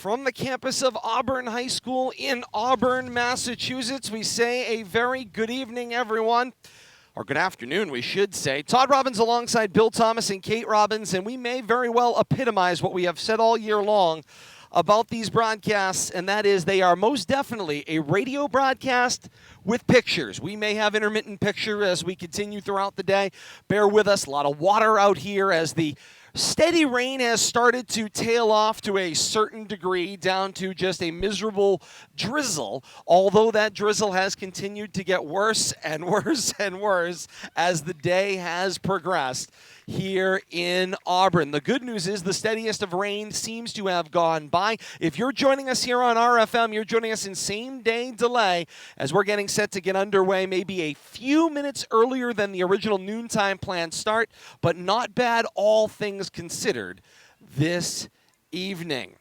From the campus of Auburn High School in Auburn, Massachusetts, we say a very good evening, everyone. Or good afternoon, we should say. Todd Robbins alongside Bill Thomas and Kate Robbins, and we may very well epitomize what we have said all year long about these broadcasts, and that is they are most definitely a radio broadcast with pictures. We may have intermittent picture as we continue throughout the day. Bear with us. A lot of water out here as the steady rain has started to tail off to a certain degree down to just a miserable drizzle, although that drizzle has continued to get worse and worse and worse as the day has progressed here in Auburn. The good news is the steadiest of rain seems to have gone by. If you're joining us here on RFM, you're joining us in same-day delay as we're getting set to get underway maybe a few minutes earlier than the original noontime planned start, but not bad all things considered this evening.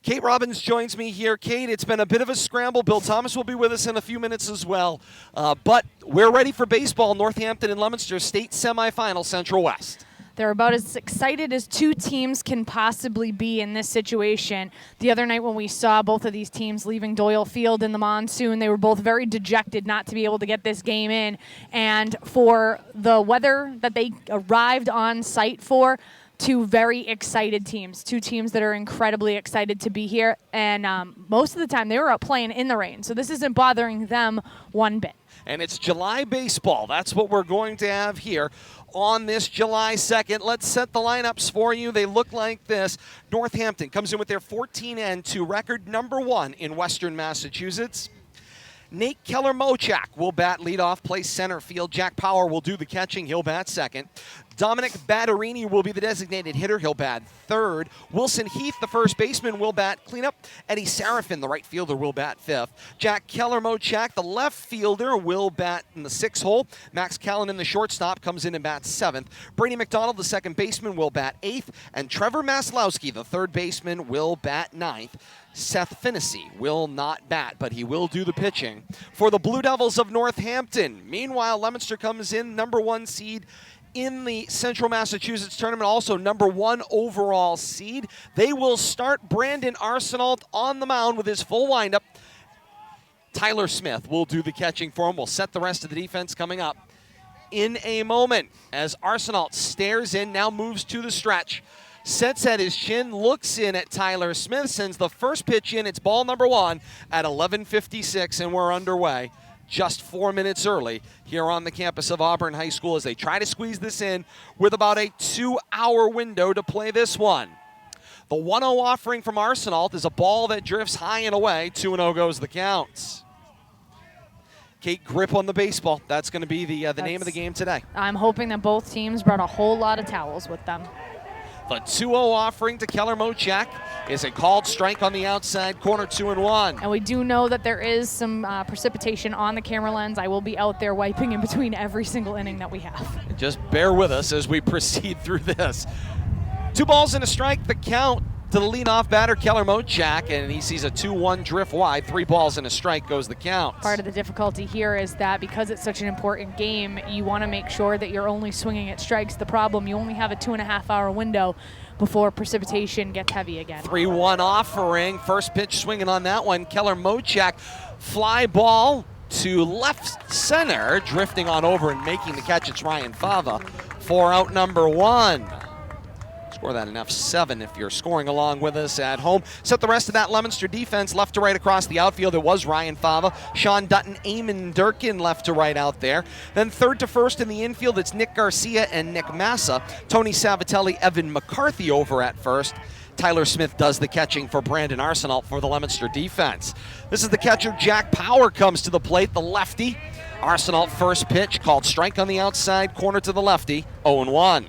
Kate Robbins joins me here. Kate, it's been a bit of a scramble. Bill Thomas will be with us in a few minutes as well. But we're ready for baseball. Northampton and Leominster State Semifinal, Central West. They're about as excited as two teams can possibly be in this situation. The other night when we saw both of these teams leaving Doyle Field in the monsoon, they were both very dejected not to be able to get this game in. And for the weather that they arrived on site for, two very excited teams, two teams that are incredibly excited to be here. And most of the time they were out playing in the rain, so this isn't bothering them one bit. And it's July baseball. That's what we're going to have here on this July 2nd. Let's set the lineups for you. They look like this. Northampton comes in with their 14-2 record, number 1 in Western Massachusetts. Nate Keller-Mochak will bat leadoff, play center field. Jack Power will do the catching. He'll bat second. Dominic Batterini will be the designated hitter. He'll bat third. Wilson Heath, the first baseman, will bat cleanup. Eddie Serafin, the right fielder, will bat fifth. Jack Keller-Mochak, the left fielder, will bat in the sixth hole. Max Callanan, the shortstop, comes in and bats seventh. Brady McDonald, the second baseman, will bat eighth. And Trevor Maslowski, the third baseman, will bat ninth. Seth Finnessy will not bat, but he will do the pitching for the Blue Devils of Northampton. Meanwhile, Leominster comes in number 1 seed in the Central Massachusetts tournament, also number 1 overall seed. They will start Brandon Arsenault on the mound with his full windup. Tyler Smith will do the catching for him. We'll set the rest of the defense coming up in a moment as Arsenault stares in, now moves to the stretch. Sets at his chin, looks in at Tyler Smith, sends the first pitch in. It's ball number 1 at 11:56, and we're underway just 4 minutes early here on the campus of Auburn High School as they try to squeeze this in with about a 2-hour window to play this one. The 1-0 offering from Arsenault is a ball that drifts high and away. 2-0 goes the count. Kate, grip on the baseball. That's going to be the name of the game today. I'm hoping that both teams brought a whole lot of towels with them. The 2-0 offering to Keller-Mochak is a called strike on the outside corner, 2-1. And we do know that there is some precipitation on the camera lens. I will be out there wiping in between every single inning that we have. Just bear with us as we proceed through this. 2 balls and a strike, the count to the leadoff batter, Keller-Mochak, and he sees a 2-1 drift wide. 3 balls and a strike goes the count. Part of the difficulty here is that because it's such an important game, you want to make sure that you're only swinging at strikes. The problem, you only have a 2.5-hour window before precipitation gets heavy again. 3-1 offering. First pitch swinging on that one. Keller-Mochak, fly ball to left center, drifting on over and making the catch. It's Ryan Fava for out number 1. Score that in F7 if you're scoring along with us at home. Set the rest of that Leominster defense left to right across the outfield. It was Ryan Fava, Sean Dutton, Eamon Durkin left to right out there. Then third to first in the infield, it's Nick Garcia and Nick Massa. Tony Savatelli, Evan McCarthy over at first. Tyler Smith does the catching for Brandon Arsenault for the Leominster defense. This is the catcher, Jack Power, comes to the plate, the lefty. Arsenault first pitch, called strike on the outside corner to the lefty, 0-1.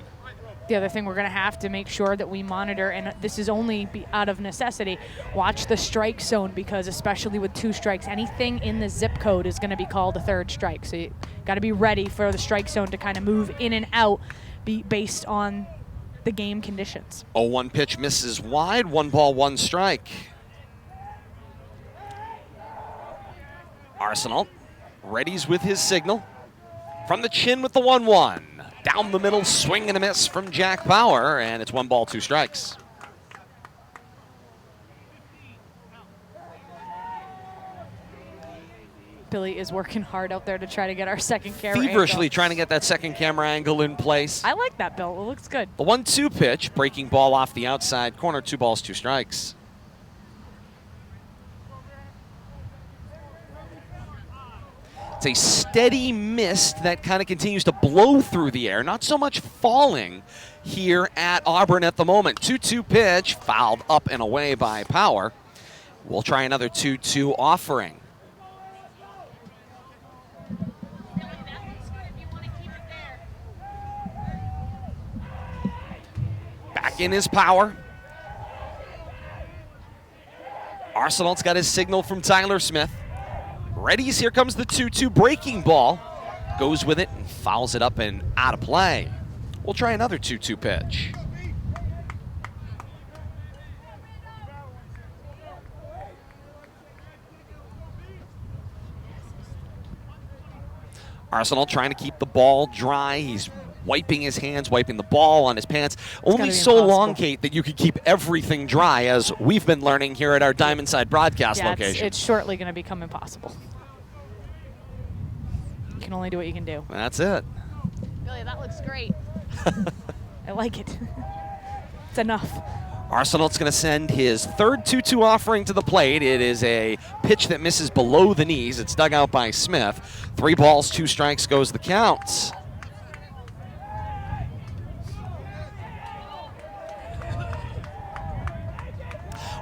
The other thing we're going to have to make sure that we monitor, and this is only out of necessity, watch the strike zone, because especially with 2 strikes, anything in the zip code is going to be called a third strike. So you got to be ready for the strike zone to kind of move in and out based on the game conditions. 0-1 pitch misses wide. 1 ball, 1 strike. Arsenault readies with his signal. From the chin with the 1-1. Down the middle, swing and a miss from Jack Power, and it's 1 ball, 2 strikes. Billy is working hard out there to try to get our second camera Feverishly angle. trying to get that second camera angle in place. I like that, Bill. It looks good. The 1-2 pitch, breaking ball off the outside corner, 2 balls, 2 strikes. It's a steady mist that kind of continues to blow through the air, not so much falling here at Auburn at the moment. 2-2 pitch, fouled up and away by Power. We'll try another 2-2 offering. Back in his Power. Arsenal's got his signal from Tyler Smith. Readies, here comes the 2-2 breaking ball. Goes with it and fouls it up and out of play. We'll try another 2-2 pitch. Arsenal trying to keep the ball dry. He's wiping his hands, wiping the ball on his pants. Only so long, Kate, that you could keep everything dry, as we've been learning here at our Diamond Side broadcast location. It's shortly going to become impossible. You can only do what you can do. That's it. Billy, that looks great. I like it. It's enough. Arsenal's going to send his third 2-2 offering to the plate. It is a pitch that misses below the knees. It's dug out by Smith. 3 balls, 2 strikes goes the count.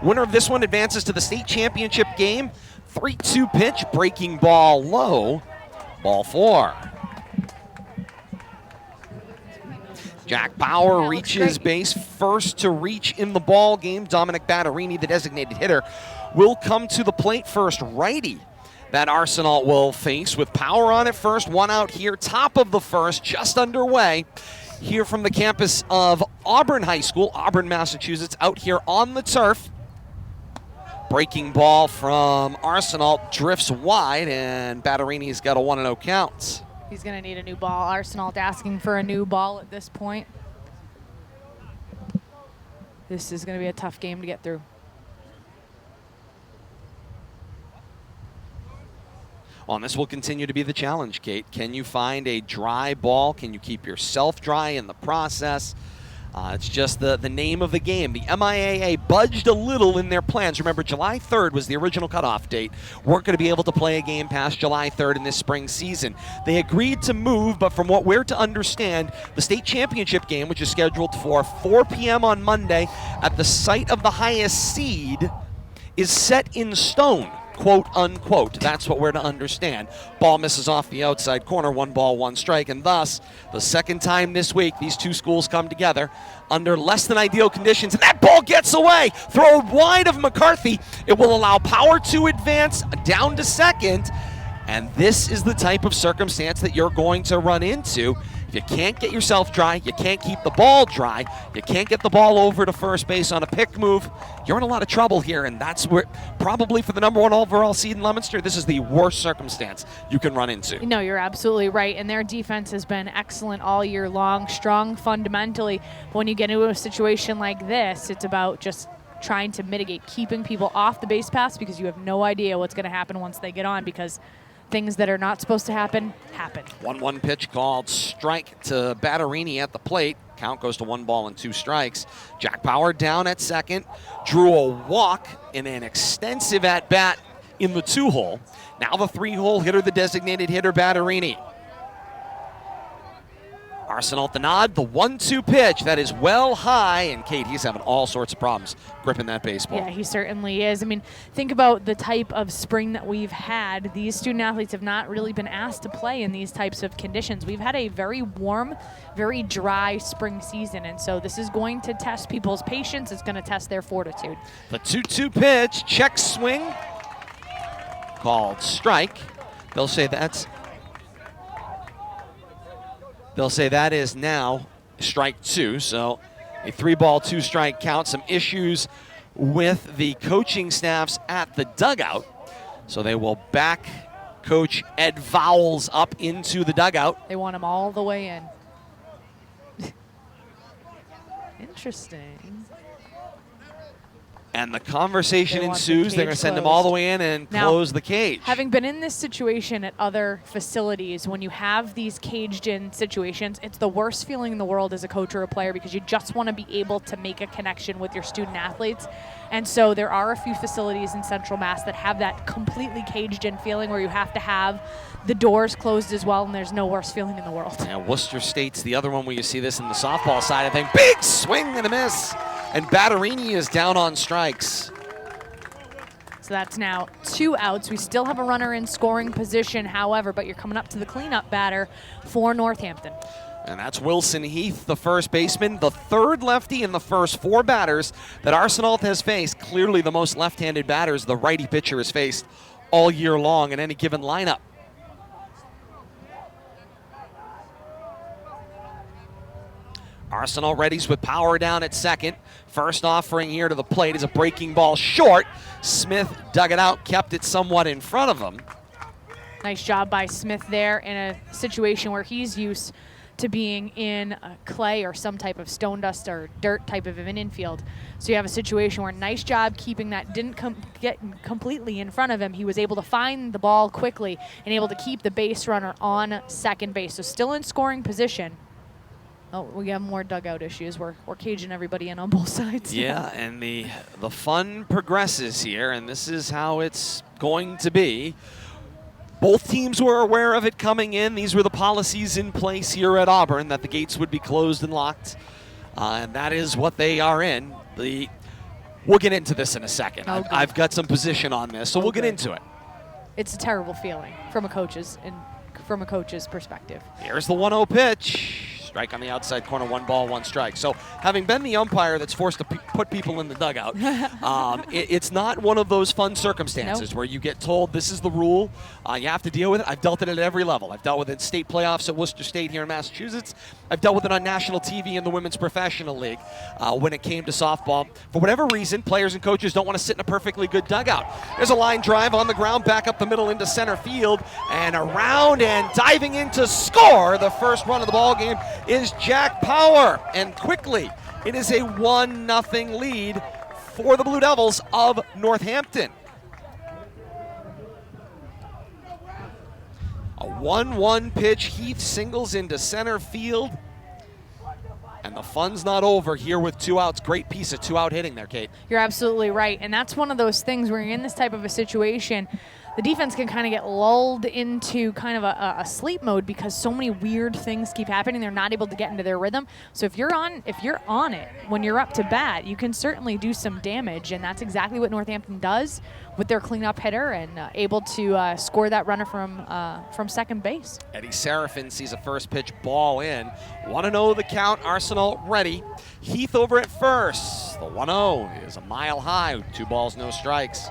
Winner of this one advances to the state championship game. 3-2 pitch, breaking ball low. Ball 4. Jack Power reaches base first to reach in the ball game. Dominic Batterini, the designated hitter, will come to the plate first. Righty that Arsenal will face with Power on at first. 1 out here, top of the first, just underway. Here from the campus of Auburn High School, Auburn, Massachusetts, out here on the turf. Breaking ball from Arsenal drifts wide, and Batterini's got a 1-0 count. He's going to need a new ball. Arsenal asking for a new ball at this point. This is going to be a tough game to get through. Well, and this will continue to be the challenge, Kate. Can you find a dry ball? Can you keep yourself dry in the process? It's just the name of the game. The MIAA budged a little in their plans. Remember, July 3rd was the original cutoff date. Weren't going to be able to play a game past July 3rd in this spring season. They agreed to move, but from what we're to understand, the state championship game, which is scheduled for 4 p.m. on Monday at the site of the highest seed, is set in stone, quote unquote. That's what we're to understand. Ball misses off the outside corner, 1 ball, 1 strike, and thus the second time this week these two schools come together under less than ideal conditions, and that ball gets away. Throw wide of McCarthy. It will allow Power to advance down to second, and this is the type of circumstance that you're going to run into. If you can't get yourself dry, you can't keep the ball dry, you can't get the ball over to first base on a pick move, you're in a lot of trouble here, and that's where probably for the #1 overall seed in Leominster, this is the worst circumstance you can run into. No, you're absolutely right, and their defense has been excellent all year long, strong fundamentally. But when you get into a situation like this, it's about just trying to mitigate, keeping people off the base paths, because you have no idea what's going to happen once they get on, because things that are not supposed to happen, happen. 1-1 pitch called strike to Batterini at the plate. Count goes to 1 ball and 2 strikes. Jack Power down at second. Drew a walk in an extensive at-bat in the 2-hole. Now the 3-hole hitter, the designated hitter, Batterini. Arsenal at the nod, the 1-2 pitch. That is well high, and Kate, he's having all sorts of problems gripping that baseball. Yeah, he certainly is. I mean, think about the type of spring that we've had. These student athletes have not really been asked to play in these types of conditions. We've had a very warm, very dry spring season, and so this is going to test people's patience. It's going to test their fortitude. The 2-2 pitch, check swing, called strike. They'll say that is now strike 2, so a 3-ball, 2-strike count. Some issues with the coaching staffs at the dugout, so they will back Coach Ed Vowles up into the dugout. They want him all the way in. Interesting. And the conversation They want the ensues. They're going cage to send him all the closed. way in and Now, close the cage. Having been in this situation at other facilities, when you have these caged-in situations, it's the worst feeling in the world as a coach or a player because you just want to be able to make a connection with your student athletes. And so there are a few facilities in Central Mass that have that completely caged-in feeling where you have to have the doors closed as well, and there's no worse feeling in the world. And Worcester State's the other one where you see this in the softball side of things. Big swing and a miss. And Batterini is down on strikes. So that's now 2 outs. We still have a runner in scoring position, however, but you're coming up to the cleanup batter for Northampton. And that's Wilson Heath, the first baseman, the third lefty in the first 4 batters that Arsenal has faced. Clearly the most left-handed batters the righty pitcher has faced all year long in any given lineup. Arsenal readies with power down at second. First offering here to the plate is a breaking ball short. Smith dug it out, kept it somewhat in front of him. Nice job by Smith there in a situation where he's used to being in clay or some type of stone dust or dirt type of an infield. So you have a situation where nice job keeping that, didn't get completely in front of him. He was able to find the ball quickly and able to keep the base runner on second base. So still in scoring position. Oh, we have more dugout issues. We're caging everybody in on both sides. Yeah, and the fun progresses here, and this is how it's going to be. Both teams were aware of it coming in. These were the policies in place here at Auburn, that the gates would be closed and locked, and that is what they are in. We'll get into this in a second. Oh, I've got some position on this, so we'll get into it. It's a terrible feeling from a coach's perspective. Here's the 1-0 pitch. Strike on the outside corner, 1 ball, 1 strike. So having been the umpire that's forced to put people in the dugout, it's not one of those fun circumstances where you get told this is the rule, you have to deal with it. I've dealt with it at every level. I've dealt with it in state playoffs at Worcester State here in Massachusetts. I've dealt with it on national TV in the Women's Professional League when it came to softball. For whatever reason, players and coaches don't want to sit in a perfectly good dugout. There's a line drive on the ground, back up the middle into center field, and around and diving in to score the first run of the ball game is Jack Power, and quickly it is a 1-0 lead for the Blue Devils of Northampton. A 1-1 pitch. Heath singles into center field, and the fun's not over here with 2 outs. Great piece of 2-out hitting there, Kate. You're absolutely right, and that's one of those things where you're in this type of a situation, the defense can kind of get lulled into kind of a sleep mode because so many weird things keep happening. They're not able to get into their rhythm. So if you're on it when you're up to bat, you can certainly do some damage, and that's exactly what Northampton does with their cleanup hitter and able to score that runner from second base. Eddie Seraphin sees a first pitch ball in. 1-0 the count. Arsenal ready. Heath over at first. The 1-0 is a mile high. 2 balls, no strikes.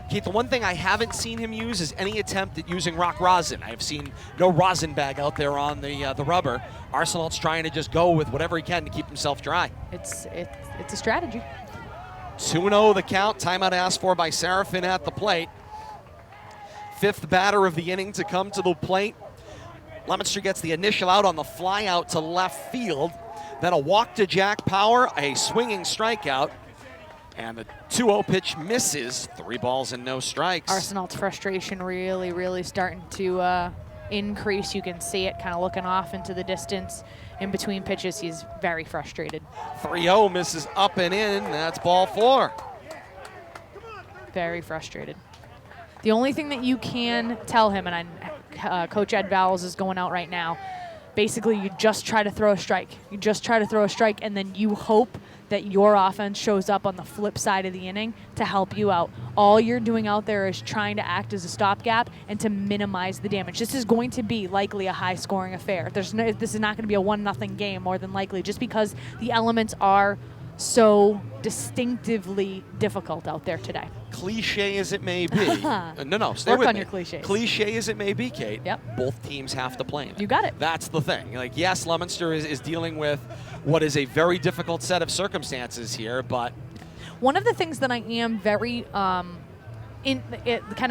Keith, the one thing I haven't seen him use is any attempt at using rock rosin. I've seen no rosin bag out there on the rubber. Arsenal's trying to just go with whatever he can to keep himself dry. It's a strategy. 2-0 the count. Timeout asked for by Seraphin at the plate. 5th batter of the inning to come to the plate. Leominster gets the initial out on the fly out to left field. Then a walk to Jack Power, a swinging strikeout. And the 2-0 pitch misses. 3 balls and no strikes. Arsenal's frustration really, really starting to increase. You can see it kind of looking off into the distance. In between pitches, he's very frustrated. 3-0 misses up and in. That's ball 4. Very frustrated. The only thing that you can tell him, and Coach Ed Vowles is going out right now, basically you just try to throw a strike. You just try to throw a strike, and then you hope that your offense shows up on the flip side of the inning to help you out. All you're doing out there is trying to act as a stopgap and to minimize the damage. This is going to be likely a high-scoring affair. This is not going to be a 1-0 game more than likely, just because the elements are so distinctively difficult out there today. Cliche as it may be. No, stay Work with on me. your cliches. Cliche as it may be, Kate. Yep. Both teams have to play in it. You got it. That's the thing. Like, yes, Leominster is dealing with what is a very difficult set of circumstances here, but one of the things that I am very kind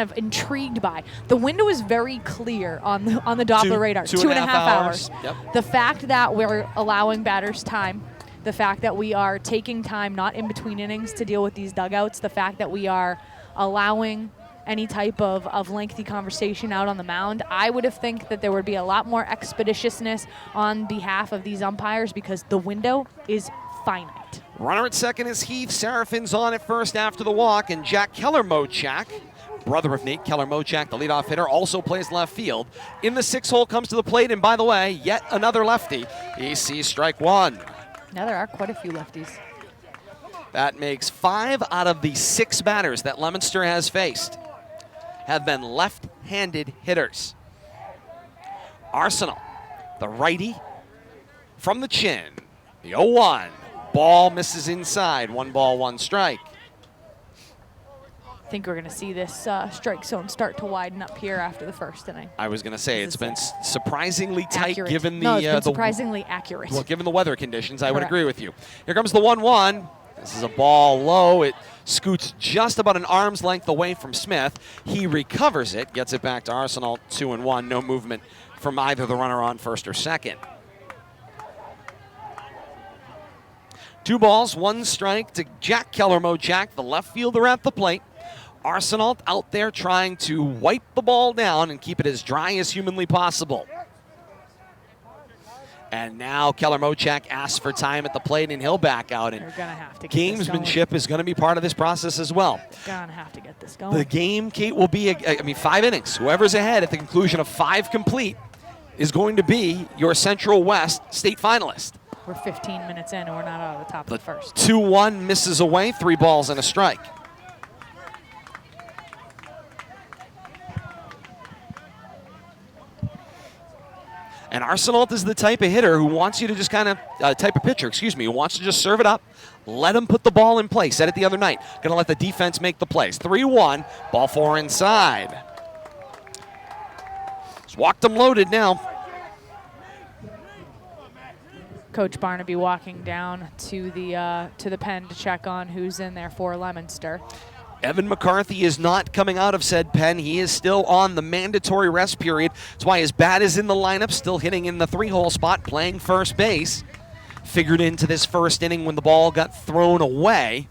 of intrigued by, the window is very clear on the Doppler radar. 2.5 hours. Yep. The fact that we're allowing batters time The fact that we are taking time, not in between innings, to deal with these dugouts. The fact that we are allowing any type of lengthy conversation out on the mound. I would have think that there would be a lot more expeditiousness on behalf of these umpires because the window is finite. Runner at second is Heath. Serafin's on at first after the walk, and Jack Keller-Mochak, brother of Nate Keller-Mochak, the leadoff hitter, also plays left field. In the 6 hole, comes to the plate, and by the way, yet another lefty. He sees strike one. Now there are quite a few lefties. That makes 5 out of the 6 batters that Leominster has faced have been left-handed hitters. Arsenal, the righty, from the chin, the 0-1. Ball misses inside, 1 ball, 1 strike. I think we're going to see this strike zone start to widen up here after the first inning. I was going to say it's been surprisingly tight given the it's been surprisingly accurate. Well, given the weather conditions, I would agree with you. Here comes the 1-1. This is a ball low. It scoots just about an arm's length away from Smith. He recovers it, gets it back to Arsenal, 2-1. No movement from either the runner on first or second. 2 balls, 1 strike to Jack Keller-Mochak, the left fielder at the plate. Arsenal out there trying to wipe the ball down and keep it as dry as humanly possible. And now Keller-Mochak asks for time at the plate, and he'll back out. And they're going to have to get gamesmanship is going to be part of this process as well. Going to have to get this going. The game, Kate, will be, 5 innings. Whoever's ahead at the conclusion of 5 complete is going to be your Central West state finalist. We're 15 minutes in, and we're not out of the top of the first. 2-1 misses away, 3 balls and a strike. And Arsenal is the type of hitter who wants you to just who wants to just serve it up, let him put the ball in play. Said it the other night. Going to let the defense make the plays. 3-1, ball 4 inside. It's walked him loaded now. Coach Barnaby walking down to the pen to check on who's in there for Leominster. Evan McCarthy is not coming out of said pen. He is still on the mandatory rest period. That's why his bat is in the lineup, still hitting in the 3-hole spot, playing first base. Figured into this first inning when the ball got thrown away.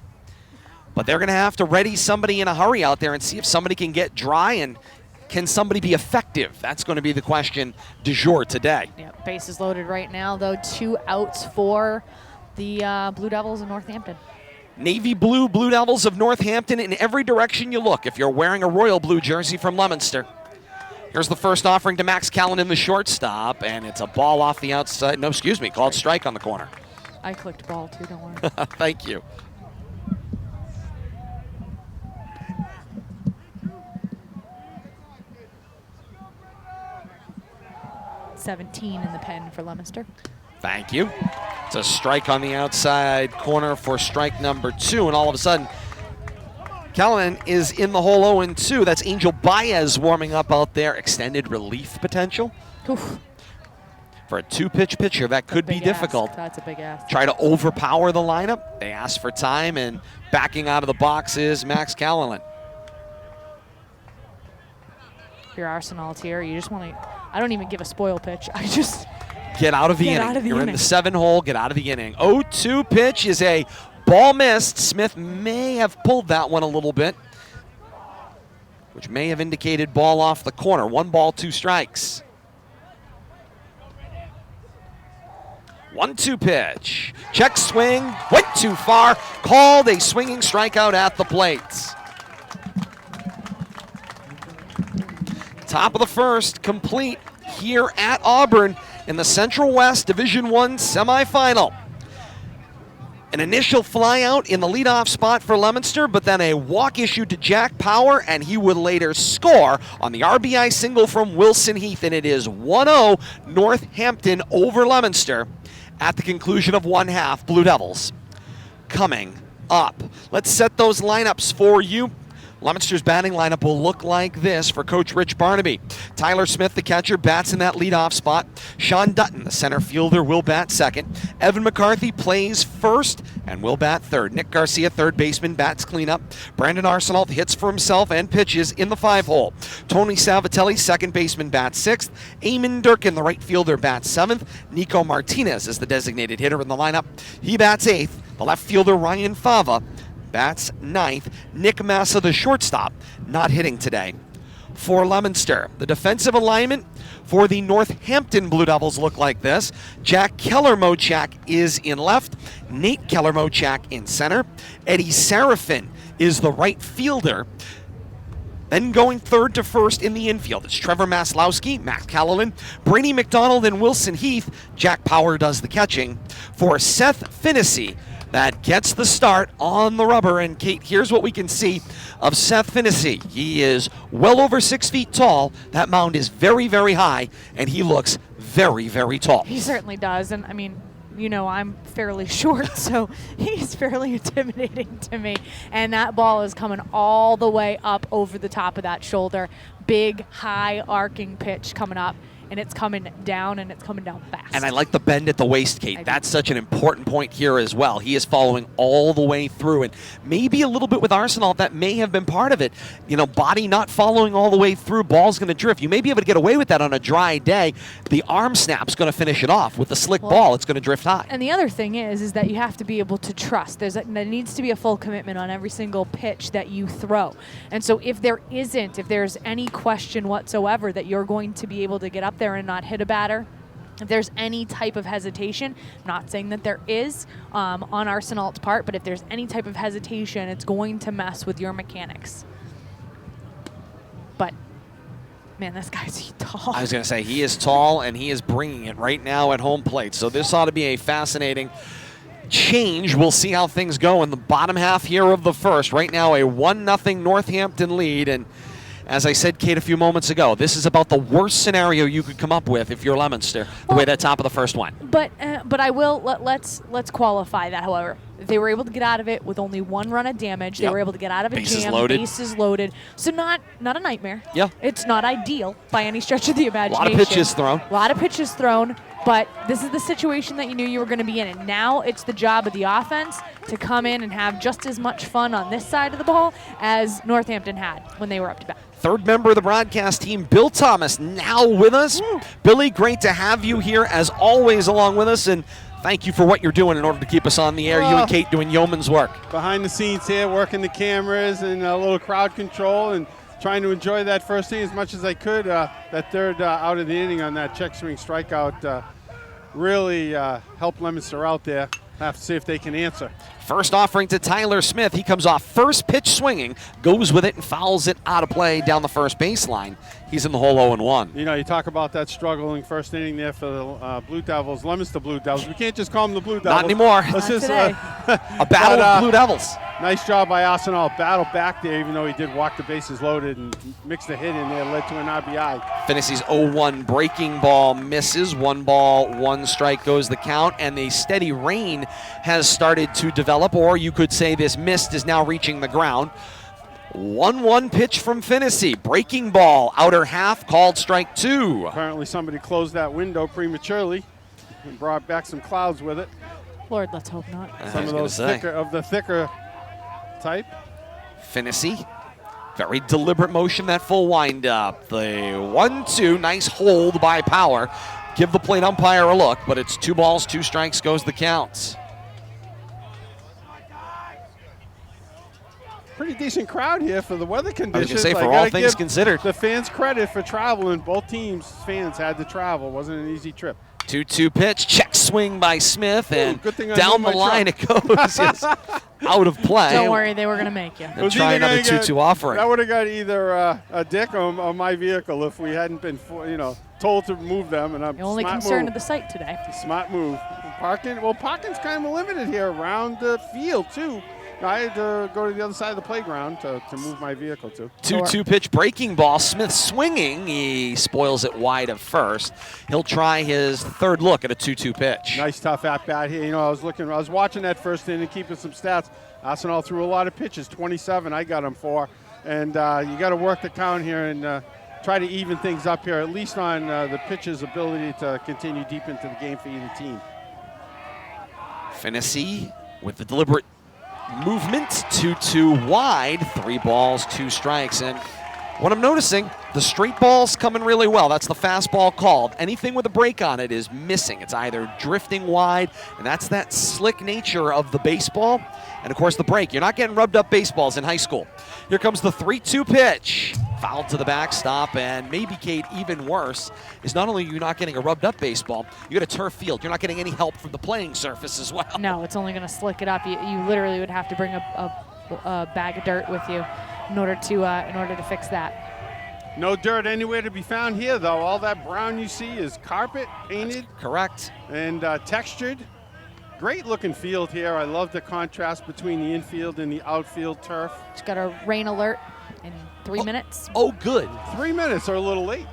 But they're going to have to ready somebody in a hurry out there and see if somebody can get dry and can somebody be effective. That's going to be the question du jour today. Yep, bases loaded right now, though. 2 outs for the Blue Devils of Northampton. Navy blue Blue Devils of Northampton in every direction you look if you're wearing a royal blue jersey from Leominster. Here's the first offering to Max Callan in the shortstop, and it's a ball off the outside. No, excuse me, called strike on the corner. I clicked ball too, don't worry. Thank you. $17 in the pen for Leominster. Thank you. It's a strike on the outside corner for strike number 2, and all of a sudden, Callan is in the hole 0-2. That's Angel Baez warming up out there. Extended relief potential. Oof. For a 2-pitch pitcher, that could be difficult. That's a big ask. Try to overpower the lineup. They ask for time, and backing out of the box is Max Callan. If you're Arsenal here, you just want to, I don't even give a spoil pitch. I just get out of the inning. You're in the 7-hole, get out of the inning. 0-2 pitch is a ball missed. Smith may have pulled that one a little bit, which may have indicated ball off the corner. 1 ball, 2 strikes. 1-2 pitch. Check swing, went too far, called a swinging strikeout at the plate. Top of the first, complete here at Auburn in the Central West Division I semifinal. An initial flyout in the leadoff spot for Leominster, but then a walk issued to Jack Power, and he would later score on the RBI single from Wilson Heath, and it is 1-0 Northampton over Leominster at the conclusion of 1/2. Blue Devils coming up. Let's set those lineups for you. Leominster's batting lineup will look like this for Coach Rich Barnaby. Tyler Smith, the catcher, bats in that leadoff spot. Sean Dutton, the center fielder, will bat second. Evan McCarthy plays first and will bat third. Nick Garcia, third baseman, bats cleanup. Brandon Arsenault hits for himself and pitches in the 5-hole. Tony Savatelli, second baseman, bats sixth. Eamon Durkin, the right fielder, bats seventh. Nico Martinez is the designated hitter in the lineup. He bats eighth. The left fielder, Ryan Fava, bats ninth. Nick Massa, the shortstop, not hitting today. For Leominster, the defensive alignment for the Northampton Blue Devils look like this. Jack Keller-Mochak is in left. Nate Keller-Mochak in center. Eddie Serafin is the right fielder. Then going third to first in the infield, it's Trevor Maslowski, Max Callahan, Brady McDonald, and Wilson Heath. Jack Power does the catching. For Seth Finnessy, that gets the start on the rubber. And Kate, here's what we can see of Seth Finnessy. He is well over 6 feet tall. That mound is very, very high, and he looks very, very tall. He certainly does. And I mean, you know, I'm fairly short, so he's fairly intimidating to me. And that ball is coming all the way up over the top of that shoulder. Big, high, arcing pitch coming up. And it's coming down, and it's coming down fast. And I like the bend at the waist, Kate. That's such an important point here as well. He is following all the way through, and maybe a little bit with Arsenault, that may have been part of it. You know, body not following all the way through, ball's going to drift. You may be able to get away with that on a dry day. The arm snap's going to finish it off. With the slick ball, it's going to drift high. And the other thing is that you have to be able to trust. There needs to be a full commitment on every single pitch that you throw. And so if there's any question whatsoever that you're going to be able to get up there and not hit a batter, if there's any type of hesitation, I'm not saying that there is on Arsenault's part, but if there's any type of hesitation, it's going to mess with your mechanics. But man, this guy's tall. I was going to say, he is tall, and he is bringing it right now at home plate. So this ought to be a fascinating change. We'll see how things go in the bottom half here of the first. Right now, a 1-0 Northampton lead, and as I said, Kate, a few moments ago, this is about the worst scenario you could come up with if you're Leominster, the way that top of the first went. But I will let's qualify that. However, they were able to get out of it with only 1 run of damage. They were able to get out of a jam, bases loaded. So not a nightmare. Yeah, it's not ideal by any stretch of the imagination. A lot of pitches thrown. But this is the situation that you knew you were going to be in. And now it's the job of the offense to come in and have just as much fun on this side of the ball as Northampton had when they were up to bat. Third member of the broadcast team, Bill Thomas, now with us. Woo. Billy, great to have you here as always along with us, and thank you for what you're doing in order to keep us on the air. You and Kate doing yeoman's work. Behind the scenes here, working the cameras and a little crowd control and trying to enjoy that first inning as much as I could. That third out of the inning on that check swing strikeout really helped Leominster out there. Have to see if they can answer. First offering to Tyler Smith. He comes off first pitch swinging, goes with it and fouls it out of play down the first baseline. He's in the hole 0-1. You know, you talk about that struggling first inning there for the Blue Devils, Leominster Blue Devils. We can't just call them the Blue Devils. Not anymore. Not today. A battle of Blue Devils. Nice job by Arsenault. Battle back there, even though he did walk the bases loaded and mixed a hit in there, led to an RBI. Finnessey's 0-1 breaking ball misses. 1 ball, 1 strike goes the count, and the steady rain has started to develop, or you could say this mist is now reaching the ground. 1-1 pitch from Finnessey. Breaking ball, outer half, called strike 2. Apparently somebody closed that window prematurely and brought back some clouds with it. Lord, let's hope not. Some of those thicker type. Finnessey, very deliberate motion, that full wind up. The 1-2, nice hold by Power. Give the plate umpire a look, but it's 2 balls, 2 strikes goes the count. Pretty decent crowd here for the weather conditions. I was going to say, for all things considered. The fans credit for traveling. Both teams' fans had to travel. It wasn't an easy trip. 2-2 pitch, check swing by Smith, and good thing I down the line it goes. Yes, out of play. Don't worry, they were going to make you. And try another 2-2 offering. That would have got either a dick or my vehicle if we hadn't been, told to move them. And the only concern of the site today. Smart move. Parking's kind of limited here around the field too. I had to go to the other side of the playground to move my vehicle to. 2-2 pitch, breaking ball. Smith swinging. He spoils it wide of first. He'll try his third look at a 2-2 pitch. Nice tough at bat here. I was watching that first inning, keeping some stats. Arsenault threw a lot of pitches, 27 I got him for. And you got to work the count here and try to even things up here, at least on the pitcher's ability to continue deep into the game for either team. Finney with the deliberate movement, 2-2 wide, 3 balls, 2 strikes. And what I'm noticing, the straight ball's coming really well. That's the fastball called. Anything with a break on it is missing. It's either drifting wide, and that's that slick nature of the baseball. And of course the break. You're not getting rubbed up baseballs in high school. Here comes the 3-2 pitch. Fouled to the backstop, and maybe, Kate, even worse, is not only you're not getting a rubbed up baseball, you got a turf field. You're not getting any help from the playing surface as well. No, it's only going to slick it up. You literally would have to bring a bag of dirt with you in order to fix that. No dirt anywhere to be found here, though. All that brown you see is carpet, painted. That's correct. And textured. Great looking field here. I love the contrast between the infield and the outfield turf. Just got a rain alert in 3 minutes. Oh, good. 3 minutes are a little late.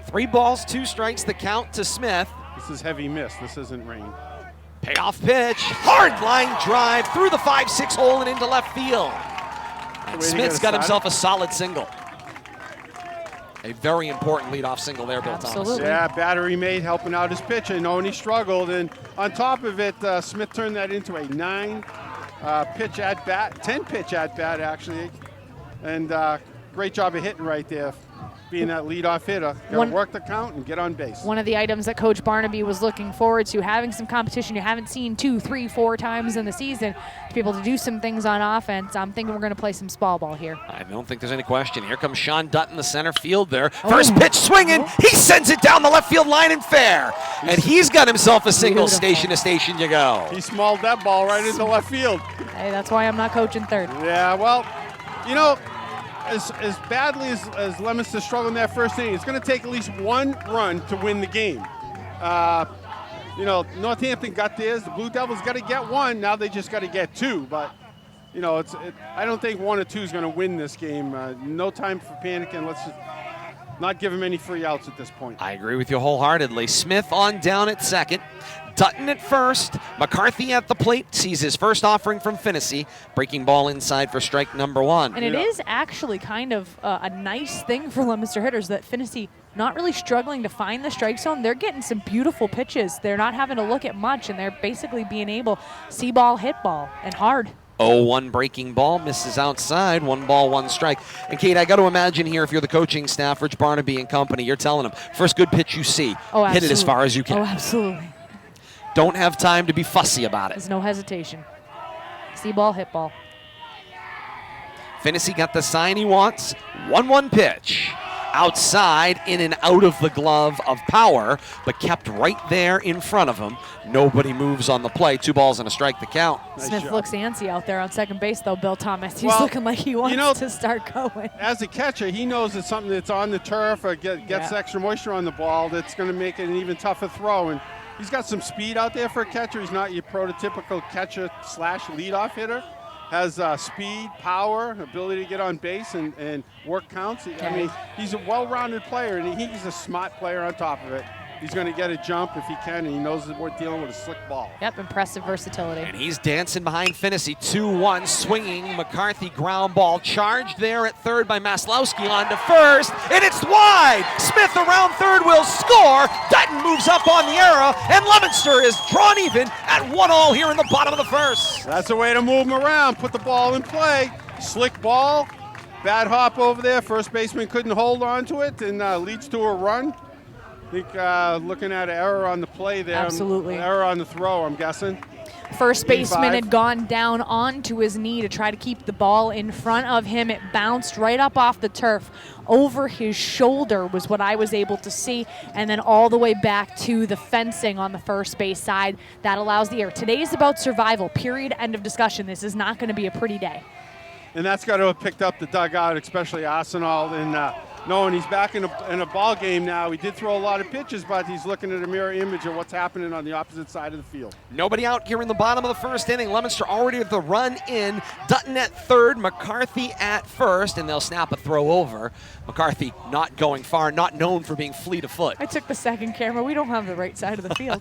3 balls, 2 strikes, the count to Smith. This is heavy mist. This isn't rain. Payoff pitch, hard line drive through the 5-6 hole and into left field. And Smith's got himself a solid single. A very important leadoff single there, Bill Absolutely. Thomas. Yeah, battery mate helping out his pitcher, knowing he struggled. And on top of it, Smith turned that into a 9-pitch at-bat, 10-pitch at-bat, actually. And great job of hitting right there, being that leadoff hitter. Got to work the count and get on base. One of the items that Coach Barnaby was looking forward to, having some competition you haven't seen 2, 3, 4 times in the season, to be able to do some things on offense. I'm thinking we're going to play some small ball here. I don't think there's any question. Here comes Sean Dutton, the center field there. First pitch swinging. He sends it down the left field line and fair. And he's got himself a single. Beautiful. Station to station you go. He smalled that ball right into left field. Hey, that's why I'm not coaching third. Yeah, well, you know, as badly as Leominster struggled in that first inning, it's going to take at least 1 run to win the game. You know, Northampton got theirs. The Blue Devils got to get 1. Now they just got to get 2. But, you know, I don't think 1 or 2 is going to win this game. No time for panicking. Let's just not give them any free outs at this point. I agree with you wholeheartedly. Smith on down at second. Dutton at first. McCarthy at the plate. Sees his first offering from Finney. Breaking ball inside for strike number 1. And it is actually kind of a nice thing for Leominster hitters that Finney not really struggling to find the strike zone. They're getting some beautiful pitches. They're not having to look at much, and they're basically being able to see ball, hit ball, and hard. 0-1 breaking ball, misses outside, 1 ball, 1 strike. And Kate, I got to imagine here, if you're the coaching staff, Rich Barnaby and company, you're telling them, first good pitch you see, hit it as far as you can. Oh, absolutely. Don't have time to be fussy about it. There's no hesitation. See ball, hit ball. Finney got the sign he wants. 1-1 pitch. Outside, in and out of the glove of Power, but kept right there in front of him. Nobody moves on the play. 2 balls and a strike the count. Nice Smith job. looks antsy out there on second base, though, Bill Thomas. He's looking like he wants to start going. As a catcher, he knows it's something that's on the turf or gets extra moisture on the ball that's going to make it an even tougher throw. And he's got some speed out there for a catcher. He's not your prototypical catcher / leadoff hitter. Has speed, power, ability to get on base and work counts. I mean, he's a well-rounded player, and he's a smart player on top of it. He's going to get a jump if he can, and he knows that we're dealing with a slick ball. Yep, impressive versatility. And he's dancing behind Finney. 2-1, swinging. McCarthy ground ball. Charged there at third by Maslowski on to first, and it's wide. Smith around third will score. Dutton moves up on the arrow, and Leominster is drawn even at 1-1 here in the bottom of the first. That's a way to move him around, put the ball in play. Slick ball, bad hop over there. First baseman couldn't hold on to it, and leads to a run. I think looking at an error on the play there. Absolutely. Error on the throw, I'm guessing. First baseman 85. had gone down onto his knee to try to keep the ball in front of him. It bounced right up off the turf over his shoulder was what I was able to see, and then all the way back to the fencing on the first base side. That allows the error. Today is about survival, period, end of discussion. This is not going to be a pretty day. And that's got to have picked up the dugout, especially Arsenal, and knowing he's back in a ball game now. He did throw a lot of pitches, but he's looking at a mirror image of what's happening on the opposite side of the field. Nobody out here in the bottom of the first inning. Leominster already with the run in. Dutton at third, McCarthy at first, and they'll snap a throw over. McCarthy not going far, not known for being fleet of foot. I took the second camera. We don't have the right side of the field.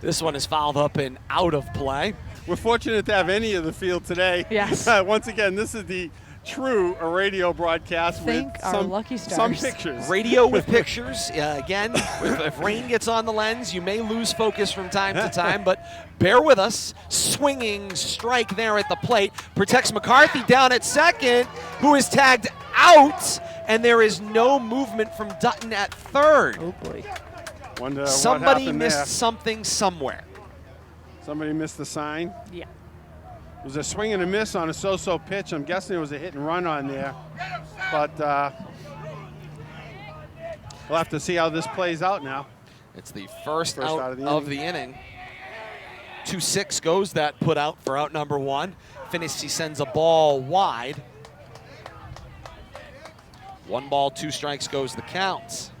This one is fouled up and out of play. We're fortunate to have any of the field today. Yes. Once again, this is the true a radio broadcast Thank with our lucky some stars. pictures. Radio with pictures. Again, if rain gets on the lens, you may lose focus from time to time, but bear with us. Swinging strike there at the plate. Protects McCarthy down at second, who is tagged out, and there is no movement from Dutton at third. Oh, boy. Wonder Somebody what missed there. something somewhere. Somebody missed the sign. Yeah. It was a swing and a miss on a so-so pitch. I'm guessing it was a hit and run on there. But we'll have to see how this plays out now. It's the first First out of the inning. 2-6 goes that put out for out number one. Finney sends a ball wide. 1 ball, 2 strikes goes the count.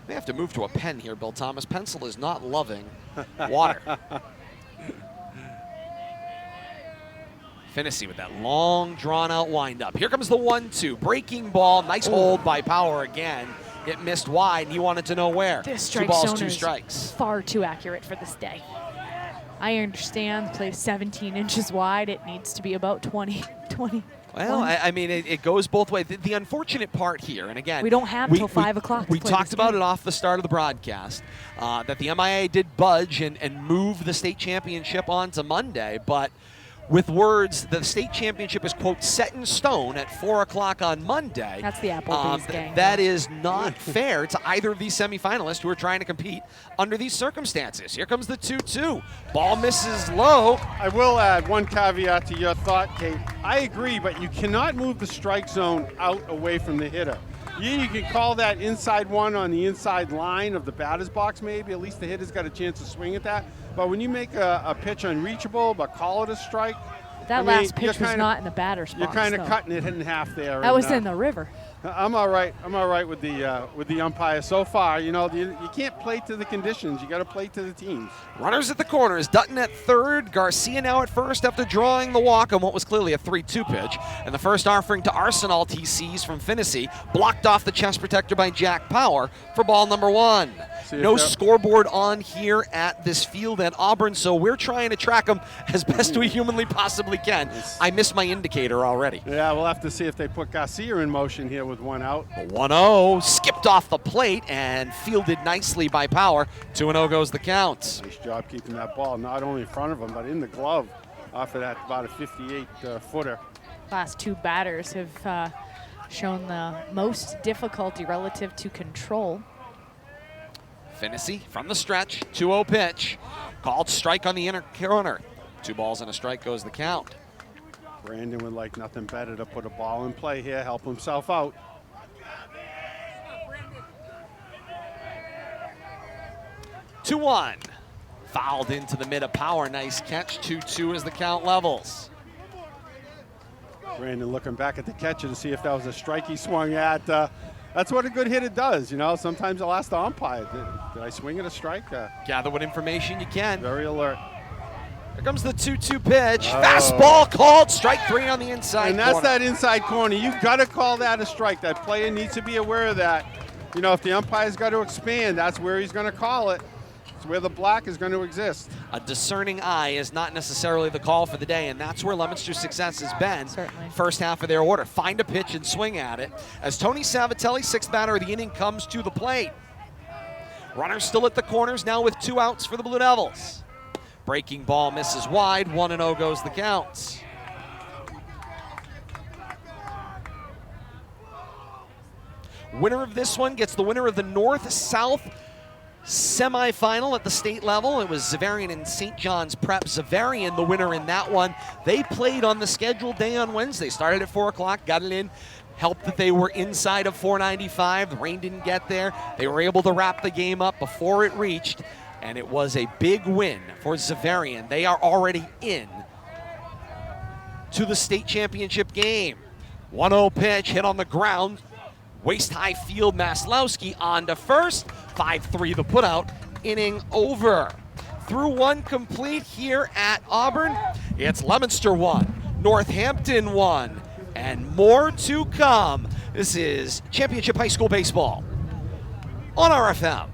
They have to move to a pen here, Bill Thomas. Pencil is not loving water. Finney with that long, drawn-out windup. Here comes the 1-2. Breaking ball. Nice hold by Power again. It missed wide, and he wanted to know where. This 2 strike balls, zone 2 is strikes. far too accurate for this day. I understand the play is 17 inches wide. It needs to be about 20. Well, I mean, it goes both ways. The unfortunate part here, and again, We don't have till 5 o'clock to We play talked this about game. it off the start of the broadcast, that the MIAA did budge and move the state championship onto Monday, but with words, the state championship is, quote, set in stone at 4 o'clock on Monday. That's the Applebee's gang. That is not fair to either of these semifinalists who are trying to compete under these circumstances. Here comes the 2-2. Ball misses low. I will add one caveat to your thought, Kate. I agree, but you cannot move the strike zone out away from the hitter. You can call that inside one on the inside line of the batter's box maybe. At least the hitter's got a chance to swing at that. But when you make a pitch unreachable but call it a strike, That last pitch was not in the batter's box. you're kind of though. cutting it in half there. That was in the river. I'm all right. I'm all right with the umpire so far. You know, you can't play to the conditions. You got to play to the teams. Runners at the corners. Dutton at third. Garcia now at first after drawing the walk on what was clearly a 3-2 pitch. And the first offering to Arsenal TCs from Finney, blocked off the chest protector by Jack Power for ball number 1. No scoreboard on here at this field at Auburn, so we're trying to track them as best we humanly possibly can. I missed my indicator already. Yeah, we'll have to see if they put Garcia in motion here with 1 out. 1-0, skipped off the plate and fielded nicely by Power. 2-0 goes the count. Nice job keeping that ball not only in front of him, but in the glove off of that about a 58-footer. Last 2 batters have shown the most difficulty relative to control. Finney from the stretch, 2-0 pitch. Called strike on the inner corner. 2 balls and a strike goes the count. Brandon would like nothing better to put a ball in play here, help himself out. Two 2-1. Fouled into the mid of Power. Nice catch. 2-2 as the count levels. Brandon looking back at the catcher to see if that was a strike he swung at. That's what a good hitter does, you know. Sometimes they'll ask the umpire, did I swing at a strike? Gather what information you can. Very alert. Here comes the 2-2 pitch. Fastball called. Strike 3 on the inside And that's corner. that inside corner. You've got to call that a strike. That player needs to be aware of that. You know, if the umpire's got to expand, that's where he's going to call it. It's where the black is going to exist. A discerning eye is not necessarily the call for the day, and that's where Leominster's success has been. Certainly. First half of their order. Find a pitch and swing at it. As Tony Savatelli, 6th batter of the inning, comes to the plate. Runners still at the corners, now with 2 outs for the Blue Devils. Breaking ball misses wide. 1-0 goes the counts. Winner of this one gets the winner of the North-South semifinal at the state level. It was Xaverian and St. John's Prep. Xaverian, the winner in that one. They played on the scheduled day on Wednesday. Started at 4 o'clock, got it in. Helped that they were inside of 495. The rain didn't get there. They were able to wrap the game up before it reached, and it was a big win for Xaverian. They are already in to the state championship game. 1-0 pitch hit on the ground. Waist-high field, Maslowski on to first. 5-3 the putout, inning over. Through 1 complete here at Auburn. It's Leominster 1, Northampton 1, and more to come. This is Championship High School Baseball on RFM.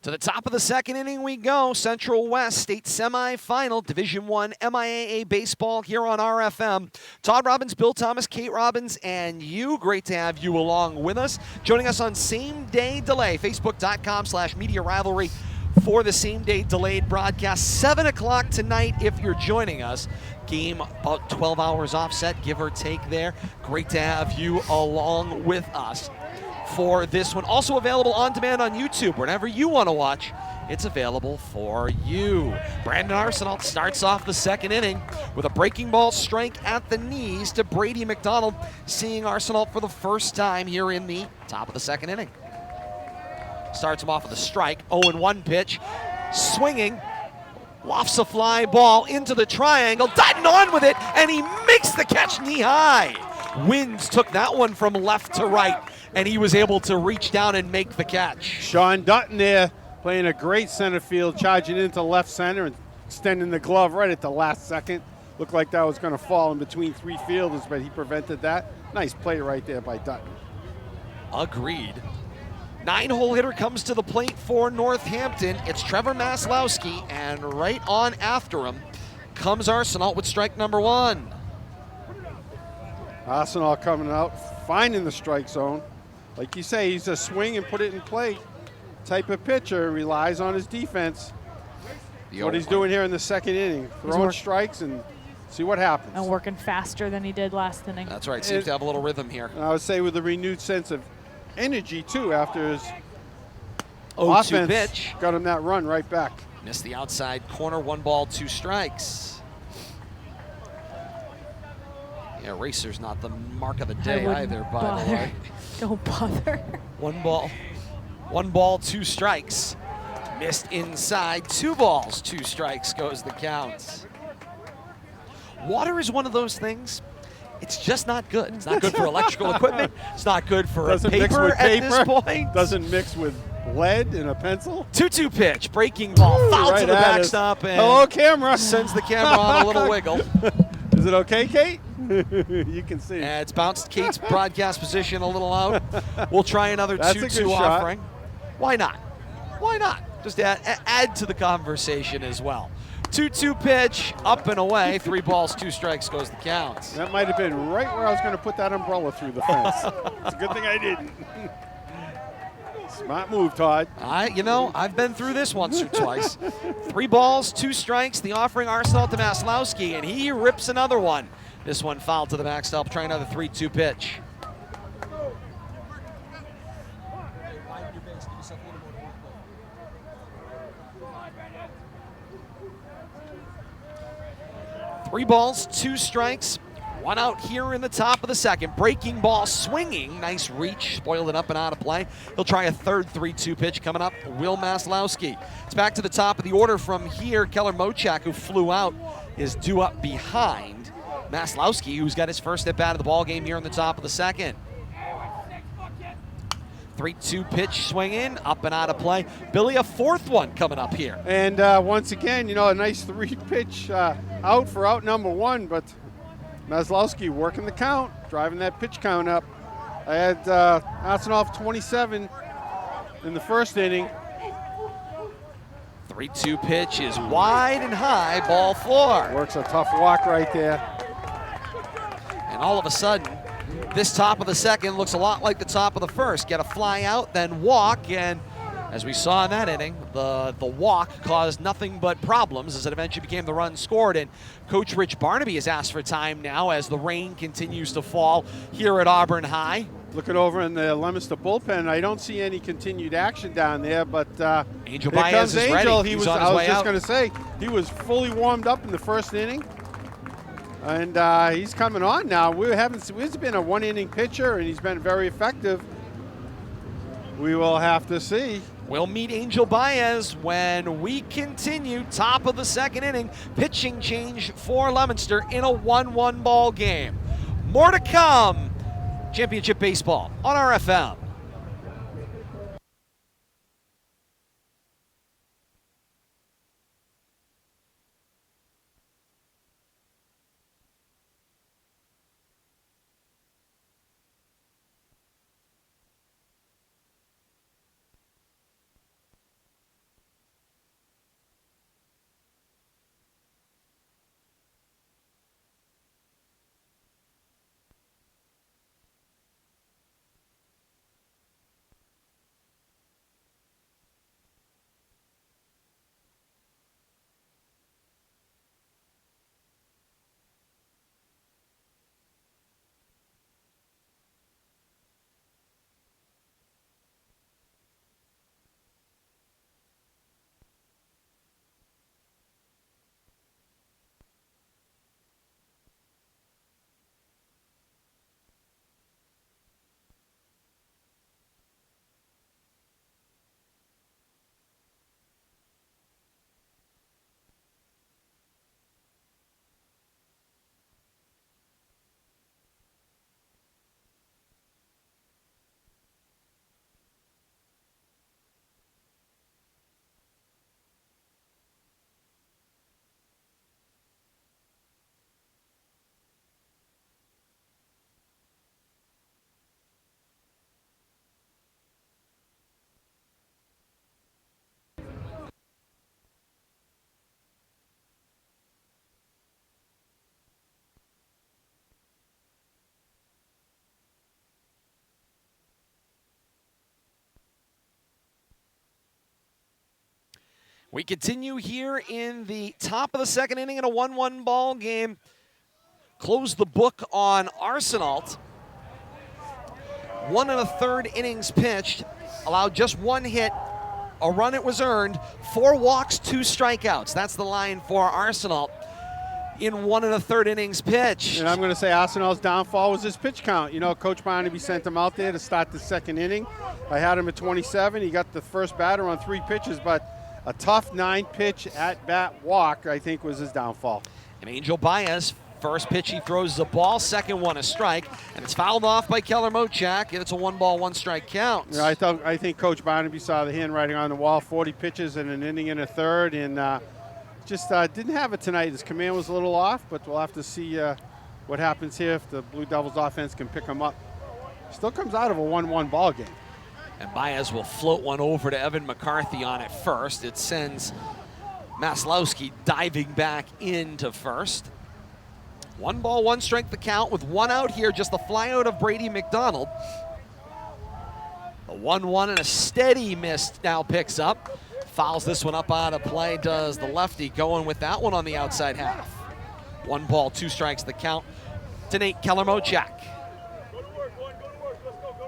To the top of the second inning we go. Central West State Semifinal, Division I MIAA baseball here on RFM. Todd Robbins, Bill Thomas, Kate Robbins, and you. Great to have you along with us. Joining us on Same Day Delay, Facebook.com/Media Rivalry for the Same Day Delayed broadcast. 7 o'clock tonight if you're joining us. Game about 12 hours offset, give or take there. Great to have you along with us for this one. Also available on demand on YouTube. Whenever you want to watch, it's available for you. Brandon Arsenault starts off the second inning with a breaking ball strike at the knees to Brady McDonald, seeing Arsenault for the first time here in the top of the second inning. Starts him off with a strike, 0-1 pitch, swinging, lofts a fly ball into the triangle, Dutton on with it, and he makes the catch knee high. Winds took that one from left to right, and he was able to reach down and make the catch. Sean Dutton there playing a great center field, charging into left center and extending the glove right at the last second. Looked like that was going to fall in between three fielders, but he prevented that. Nice play right there by Dutton. Agreed. 9-hole hitter comes to the plate for Northampton. It's Trevor Maslowski, and right on after him comes Arsenault with strike number 1. Arsenault coming out, finding the strike zone. Like you say, he's a swing and put it in play type of pitcher, relies on his defense. That's what he's doing here in the second inning, throwing strikes and see what happens. And working faster than he did last inning. That's right, seems to have a little rhythm here. And I would say with a renewed sense of energy, too, after his 0-2 offense pitch. Got him that run right back. Missed the outside corner, 1 ball, 2 strikes. Yeah, racer's not the mark of the day either, by the way. Don't bother. 1 ball, 2 strikes. Missed inside, 2 balls, 2 strikes goes the count. Water is one of those things. It's just not good. It's not good for electrical equipment. It's not good for paper at this point. Doesn't mix with lead and a pencil. 2-2 pitch, breaking ball, foul right to the backstop, and hello, camera. Sends the camera on a little wiggle. Is it okay, Kate? You can see. And it's bounced Kate's broadcast position a little out. We'll try another 2-2 shot. offering. Why not? Why not? Just add to the conversation as well. 2-2 pitch, up and away. 3 balls, 2 strikes goes the count. That might have been right where I was going to put that umbrella through the fence. It's a good thing I didn't. Smart move, Todd. I've been through this once or twice. 3 balls, 2 strikes. The offering Arsenault to Maslowski, and he rips another one. This one fouled to the backstop. Try another 3-2 pitch. Three balls, 2 strikes, 1 out here in the top of the second. Breaking ball swinging, nice reach, spoiled it up and out of play. He'll try a third 3-2 pitch coming up, Will Maslowski. It's back to the top of the order from here. Keller Mochak, who flew out, is due up behind Maslowski, who's got his first at bat of the ball game here in the top of the second. 3-2 pitch swinging, up and out of play. Billy, a 4th one coming up here. And once again, a nice 3-pitch out for out number 1, but Maslowski working the count, driving that pitch count up. I had Arsenault 27 in the first inning. 3-2 pitch is wide and high, ball 4. Works a tough walk right there. And all of a sudden, this top of the second looks a lot like the top of the first. Get a fly out, then walk, and as we saw in that inning, the walk caused nothing but problems as it eventually became the run scored. And Coach Rich Barnaby has asked for time now as the rain continues to fall here at Auburn High. Looking over in the Leominster bullpen, I don't see any continued action down there, but Angel Baez is ready. He's on his way out. I was just going to say, he was fully warmed up in the first inning. And he's coming on now. He's been a 1-inning pitcher, and he's been very effective. We will have to see. We'll meet Angel Baez when we continue. Top of the second inning, pitching change for Leominster in a 1-1 ball game. More to come. Championship Baseball on RFM. We continue here in the top of the second inning in a 1-1 ball game. Close the book on Arsenal. 1 1/3 innings pitched, allowed just 1 hit, a run it was earned, 4 walks, 2 strikeouts. That's the line for Arsenal in 1 1/3 innings pitched. And I'm going to say Arsenal's downfall was his pitch count. You know, Coach Barnaby sent him out there to start the second inning. I had him at 27. He got the first batter on 3 pitches, but a tough 9-pitch at-bat walk, I think, was his downfall. And Angel Baez, first pitch he throws the ball, second one a strike, and it's fouled off by Keller Mochak, and it's a 1-ball, 1-strike count. You know, I think Coach Barnaby saw the handwriting on the wall, 40 pitches in an inning and a third, and just didn't have it tonight. His command was a little off, but we'll have to see what happens here if the Blue Devils offense can pick him up. Still comes out of a 1-1 ball game. And Baez will float one over to Evan McCarthy on it first. It sends Maslowski diving back into first. 1-ball, 1-strike the count with 1 out here, just the flyout of Brady McDonald. The 1-1 and a steady miss now picks up. Fouls this one up out of play, does the lefty, going with that one on the outside half. 1 ball, 2 strikes the count to Nate Keller Mochak.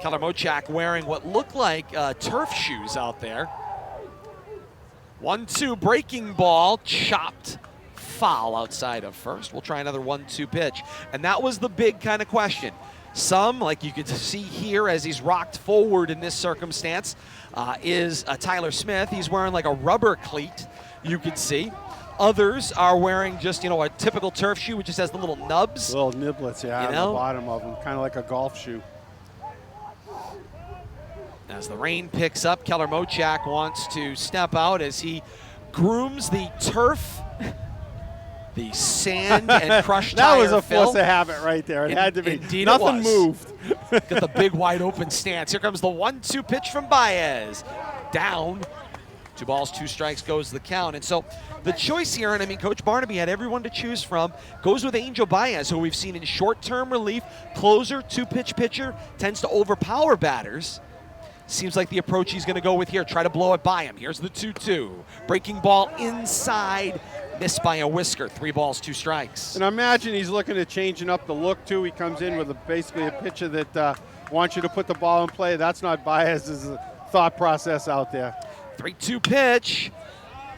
Keller Mochak wearing what looked like turf shoes out there. 1-2 breaking ball, chopped, foul outside of first. We'll try another 1-2 pitch. And that was the big kind of question. Some, like you can see here as he's rocked forward in this circumstance, is Tyler Smith. He's wearing like a rubber cleat, you can see. Others are wearing just, a typical turf shoe, which just has the little nubs. Little niblets, yeah, on the bottom of them, kind of like a golf shoe. As the rain picks up, Keller Mochak wants to step out as he grooms the turf, the sand and crushed that tire was a fill. force of habit right there. It had to be. Indeed Nothing it was. moved. Got the big wide open stance. Here comes the 1-2 pitch from Baez. Down. 2 balls, 2 strikes goes the count. And so the choice here, and I mean, Coach Barnaby had everyone to choose from, goes with Angel Baez, who we've seen in short-term relief, closer, 2-pitch pitcher, tends to overpower batters. Seems like the approach he's going to go with here, try to blow it by him. Here's the 2-2. Breaking ball inside, missed by a whisker. 3 balls, 2 strikes. And I imagine he's looking at changing up the look, too. He comes in with basically a pitcher that wants you to put the ball in play. That's not Baez's thought process out there. 3-2 pitch.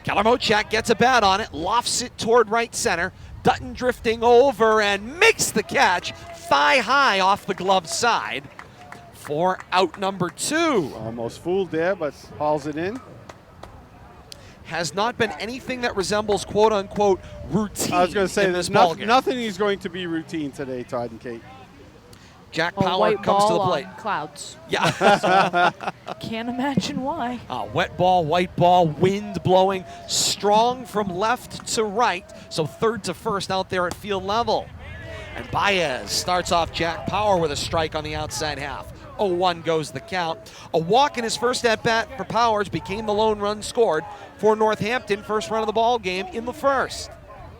Keller Mochak gets a bat on it, lofts it toward right center. Dutton drifting over and makes the catch, thigh high off the glove side for out number 2. Almost fooled there, but hauls it in. Has not been anything that resembles quote-unquote routine. I was going to say, in this there's ballgame. nothing is going to be routine today, Todd and Kate. Jack A Power white comes to the ball plate. on clouds. Yeah. Can't imagine why. Wet ball, white ball, wind blowing strong from left to right. So third to first out there at field level. And Baez starts off Jack Power with a strike on the outside half. 0-1 goes the count. A walk in his first at-bat for Powers became the lone run scored for Northampton. First run of the ball game in the first.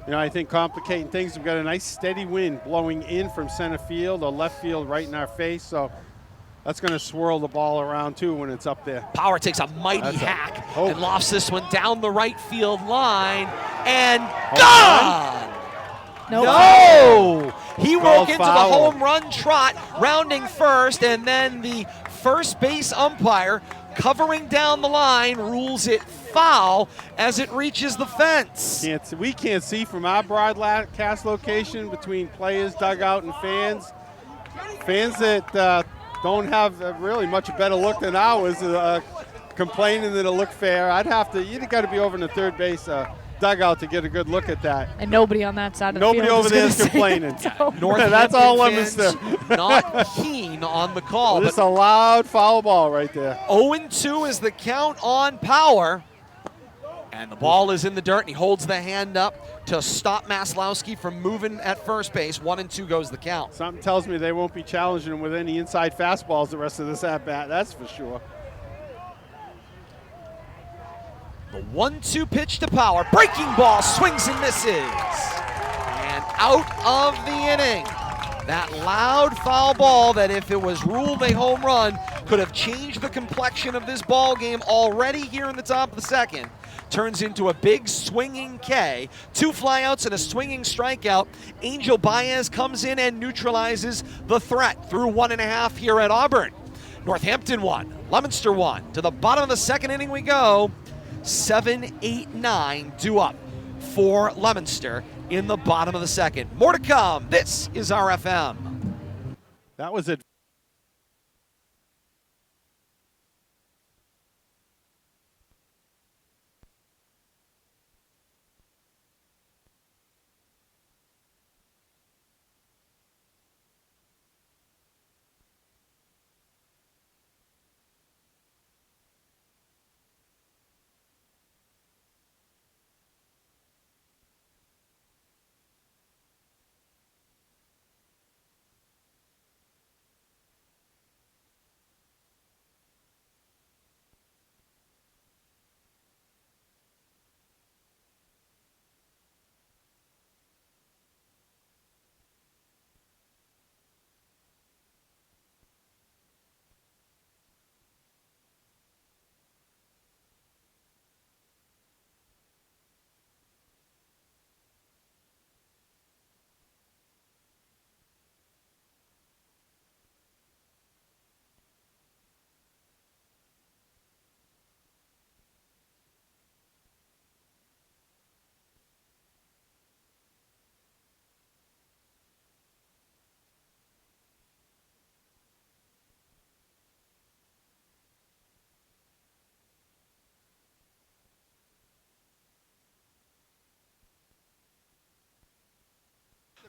You know, I think complicating things, we've got a nice steady wind blowing in from center field or left field right in our face, so that's going to swirl the ball around too when it's up there. Power takes a mighty hack and lofts this one down the right field line and gone! No! He broke into the home run trot, rounding first, and then the first base umpire covering down the line rules it foul as it reaches the fence. We can't see from our broadcast location between players, dugout, and fans. Fans that don't have really much better look than ours complaining that it looked fair. You've got to be over in the third base dugout to get a good look at that. And nobody on that side of the field. Nobody over there is complaining. That's all Leominster. Not keen on the call. It's a loud foul ball right there. 0-2 is the count on Power. And the ball is in the dirt, and he holds the hand up to stop Maslowski from moving at first base. 1-2 goes the count. Something tells me they won't be challenging him with any inside fastballs the rest of this at-bat, that's for sure. The 1-2 pitch to Power. Breaking ball, swings and misses. And out of the inning. That loud foul ball that if it was ruled a home run could have changed the complexion of this ball game already here in the top of the second. turns into a big swinging K. 2 flyouts and a swinging strikeout. Angel Baez comes in and neutralizes the threat through 1.5 here at Auburn. Northampton won, Leominster won. To the bottom of the second inning we go. 7-8-9 due up for Leominster in the bottom of the second. More to come. This is RFM. That was it.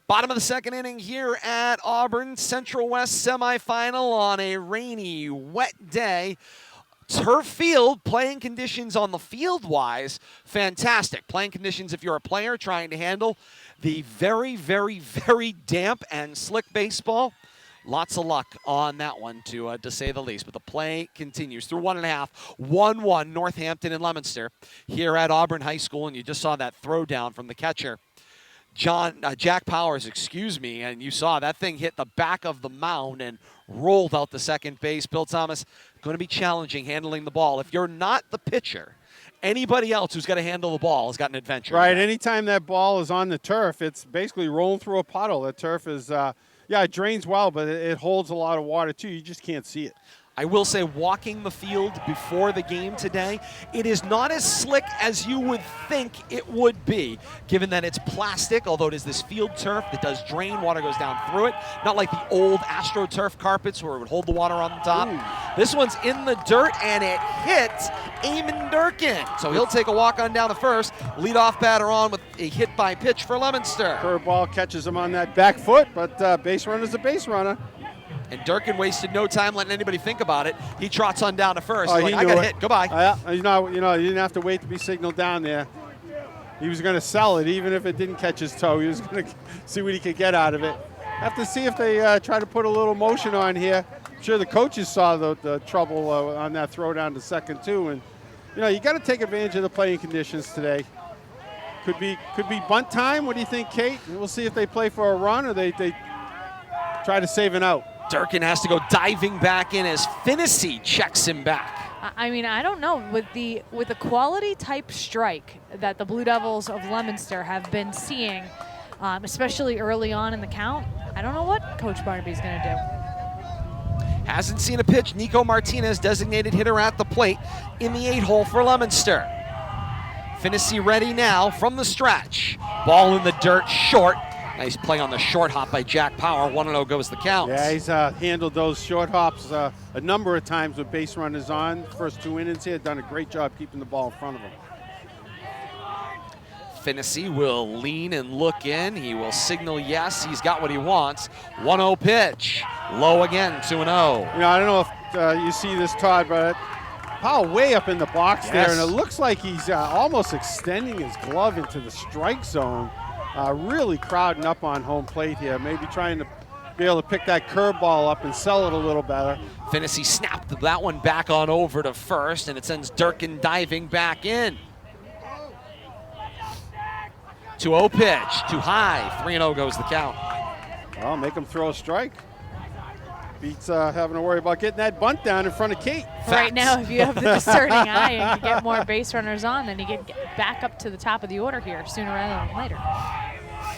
Bottom of the second inning here at Auburn, Central West semifinal on a rainy, wet day. Turf field, playing conditions on the field-wise, fantastic. Playing conditions if you're a player trying to handle the very, very, very damp and slick baseball. Lots of luck on that one, to say the least. But the play continues through 1.5, 1-1, Northampton and Leominster here at Auburn High School. And you just saw that throw down from the catcher, Jack Powers, and you saw that thing hit the back of the mound and rolled out the second base. Bill Thomas, going to be challenging handling the ball. If you're not the pitcher, anybody else who's got to handle the ball has got an adventure. Right, anytime that ball is on the turf, it's basically rolling through a puddle. The turf is, it drains well, but it holds a lot of water too. You just can't see it. I will say, walking the field before the game today, it is not as slick as you would think it would be, given that it's plastic, although it is this field turf that does drain. Water goes down through it. Not like the old AstroTurf carpets where it would hold the water on the top. Ooh. This one's in the dirt, and it hits Eamon Durkin. So he'll take a walk on down to first. Leadoff batter on with a hit by pitch for Leominster. Curveball catches him on that back foot, but base runner's a base runner. And Durkin wasted no time letting anybody think about it. He trots on down to first. Like, I got hit. Goodbye. You didn't have to wait to be signaled down there. He was going to sell it, even if it didn't catch his toe. He was going to see what he could get out of it. Have to see if they try to put a little motion on here. I'm sure the coaches saw the trouble on that throw down to second too. And you got to take advantage of the playing conditions today. Could be bunt time. What do you think, Kate? We'll see if they play for a run or they try to save an out. Durkin has to go diving back in as Finnessy checks him back. I mean, I don't know. With the quality type strike that the Blue Devils of Leominster have been seeing, especially early on in the count, I don't know what Coach Barnaby's going to do. Hasn't seen a pitch. Nico Martinez, designated hitter at the plate in the 8-hole for Leominster. Finnessy ready now from the stretch. Ball in the dirt, short. Nice play on the short hop by Jack Power. 1-0 goes the count. Yeah, he's handled those short hops a number of times with base runners on. First 2 innings here, done a great job keeping the ball in front of him. Finnessy will lean and look in. He will signal yes. He's got what he wants. 1-0 pitch. Low again, 2-0. I don't know if you see this, Todd, but Powell way up in the box there, and it looks like he's almost extending his glove into the strike zone. Really crowding up on home plate here, maybe trying to be able to pick that curveball up and sell it a little better. Finnessy snapped that one back on over to first, and it sends Durkin diving back in. 2-0 pitch, too high, 3-0 goes the count. Well, make him throw a strike. Beats having to worry about getting that bunt down in front of Kate. Right now, if you have the discerning eye and you get more base runners on, then you get back up to the top of the order here sooner rather than later.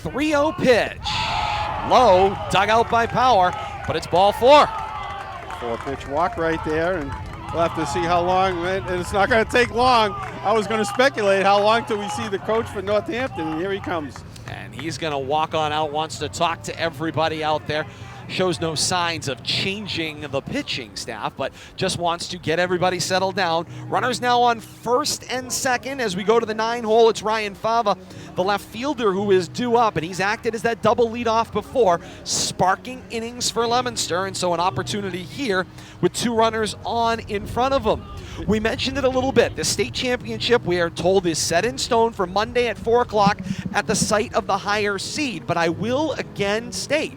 3-0 pitch. Low, dug out by Power, but it's ball 4. 4-pitch walk right there, and we'll have to see how long, and it's not going to take long. I was going to speculate how long till we see the coach for Northampton, and here he comes. And he's going to walk on out, wants to talk to everybody out there. Shows no signs of changing the pitching staff, but just wants to get everybody settled down. Runners now on first and second as we go to the 9-hole. It's Ryan Fava, the left fielder, who is due up, and he's acted as that double leadoff before, sparking innings for Leominster, and so an opportunity here with 2 runners on in front of him. We mentioned it a little bit. The state championship, we are told, is set in stone for Monday at 4 o'clock at the site of the higher seed, but I will again state,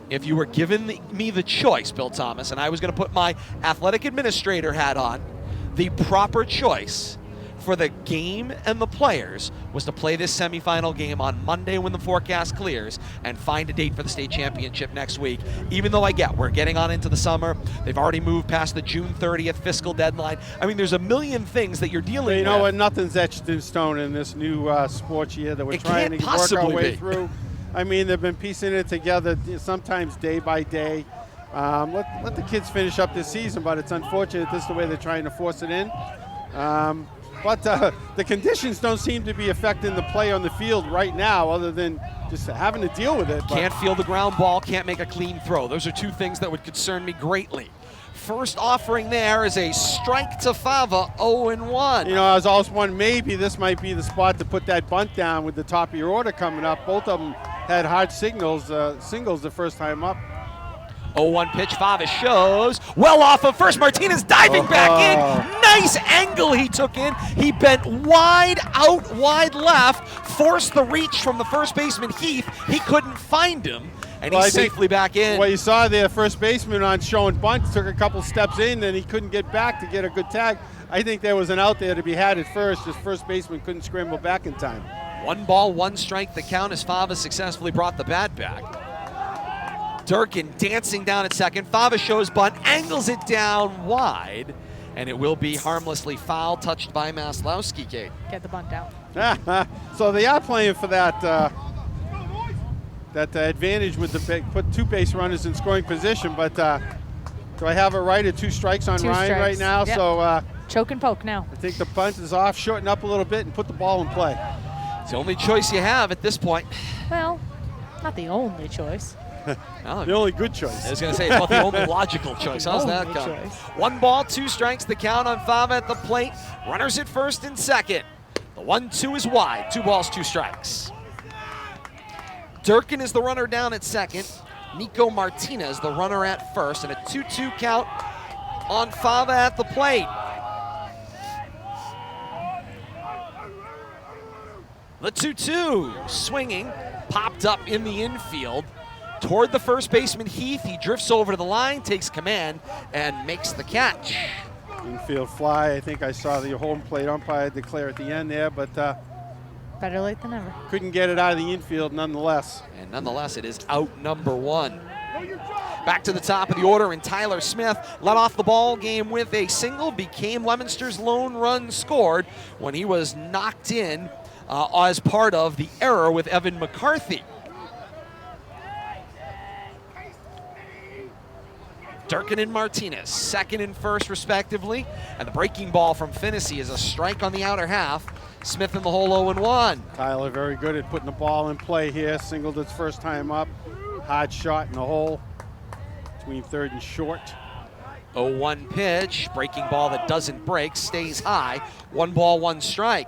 if you were given me the choice, Bill Thomas, and I was going to put my athletic administrator hat on, the proper choice for the game and the players was to play this semifinal game on Monday when the forecast clears and find a date for the state championship next week. Even though we're getting on into the summer, they've already moved past the June 30th fiscal deadline. I mean, there's a million things that you're dealing with. You know what? Nothing's etched in stone in this new sports year that we're trying to work our way through. I mean, they've been piecing it together sometimes day by day. Let the kids finish up this season, but it's unfortunate this is the way they're trying to force it in. But the conditions don't seem to be affecting the play on the field right now, other than just having to deal with it. Can't feel the ground ball, can't make a clean throw. Those are 2 things that would concern me greatly. First offering there is a strike to Fava, 0-1. You know, I was always wondering maybe this might be the spot to put that bunt down with the top of your order coming up. Both of them had hard singles the first time up. 0-1 pitch, Fava shows. Well off of first, Martinez diving back in. Nice angle he took in. He bent wide out, wide left, forced the reach from the first baseman, Heath. He couldn't find him, and he's safely back in. Well, you saw the first baseman on showing bunt, took a couple steps in, and he couldn't get back to get a good tag. I think there was an out there to be had at first. Just first baseman couldn't scramble back in time. 1 ball, 1 strike the count as Fava successfully brought the bat back. Durkin dancing down at second. Fava shows bunt, angles it down wide, and it will be harmlessly foul, touched by Maslowski, Kate. Get the bunt out. So they are playing for that advantage with put 2 base runners in scoring position, but do I have it right at 2 strikes on Ryan right now? Yep. So choke and poke now. I think the bunt is off, shorten up a little bit, and put the ball in play. It's the only choice you have at this point. Well, not the only choice. No, the only good choice. I was going to say, it's about the only logical choice. How's that come? 1 ball, 2 strikes, the count on Fava at the plate. Runners at first and second. The 1-2 is wide. 2 balls, 2 strikes. Durkin is the runner down at second. Nico Martinez, the runner at first. And a 2-2 count on Fava at the plate. The 2-2 swinging, popped up in the infield. Toward the first baseman, Heath. He drifts over to the line, takes command, and makes the catch. Infield fly. I think I saw the home plate umpire declare at the end there, but better late than never. Couldn't get it out of the infield nonetheless. And nonetheless, it is out number 1. Back to the top of the order, and Tyler Smith led off the ball game with a single, became Leominster's lone run scored when he was knocked in as part of the error with Evan McCarthy. Durkin and Martinez, second and first respectively, and the breaking ball from Finnessy is a strike on the outer half. Smith in the hole 0-1. Tyler very good at putting the ball in play here. Singled its first time up. Hard shot in the hole between third and short. 0-1 pitch, breaking ball that doesn't break, stays high. 1 ball, 1 strike.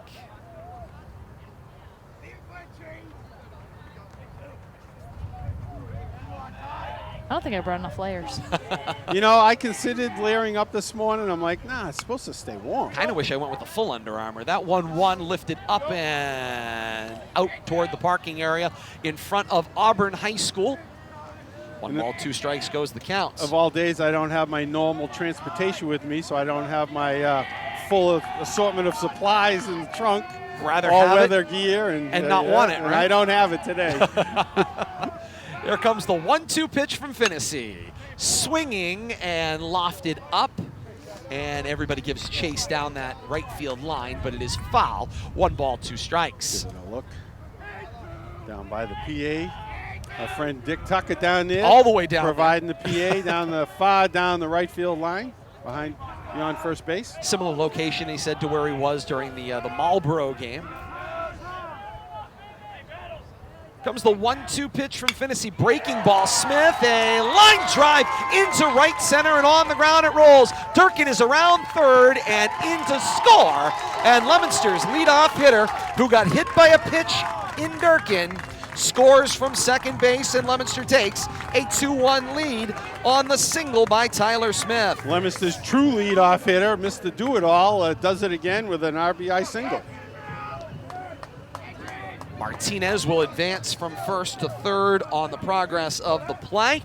I don't think I brought enough layers. You know, I considered layering up this morning. I'm like, nah, it's supposed to stay warm. Kind of wish I went with the full Under Armour. That 1-1 lifted up and out toward the parking area in front of Auburn High School. 1 ball, 2 strikes goes the count. Of all days, I don't have my normal transportation with me, so I don't have my full assortment of supplies in the trunk. Rather all have weather it gear and not want it, and right? I don't have it today. There comes the 1-2 pitch from Finnessy. swinging and lofted up. And everybody gives chase down that right field line, but it is foul. 1 ball, 2 strikes. Giving a look down by the PA. Our friend Dick Tucker down there. All the way down providing the PA down the far down the right field line beyond first base. Similar location, he said, to where he was during the Marlboro game. Comes the 1-2 pitch from Finney. Breaking ball. Smith, a line drive into right center, and on the ground it rolls. Durkin is around third and into score. And Leominster's leadoff hitter, who got hit by a pitch in Durkin, scores from second base, and Leominster takes a 2-1 lead on the single by Tyler Smith. Leominster's true leadoff hitter, Mr. Do-It-All, does it again with an RBI single. Martinez will advance from first to third on the progress of the play.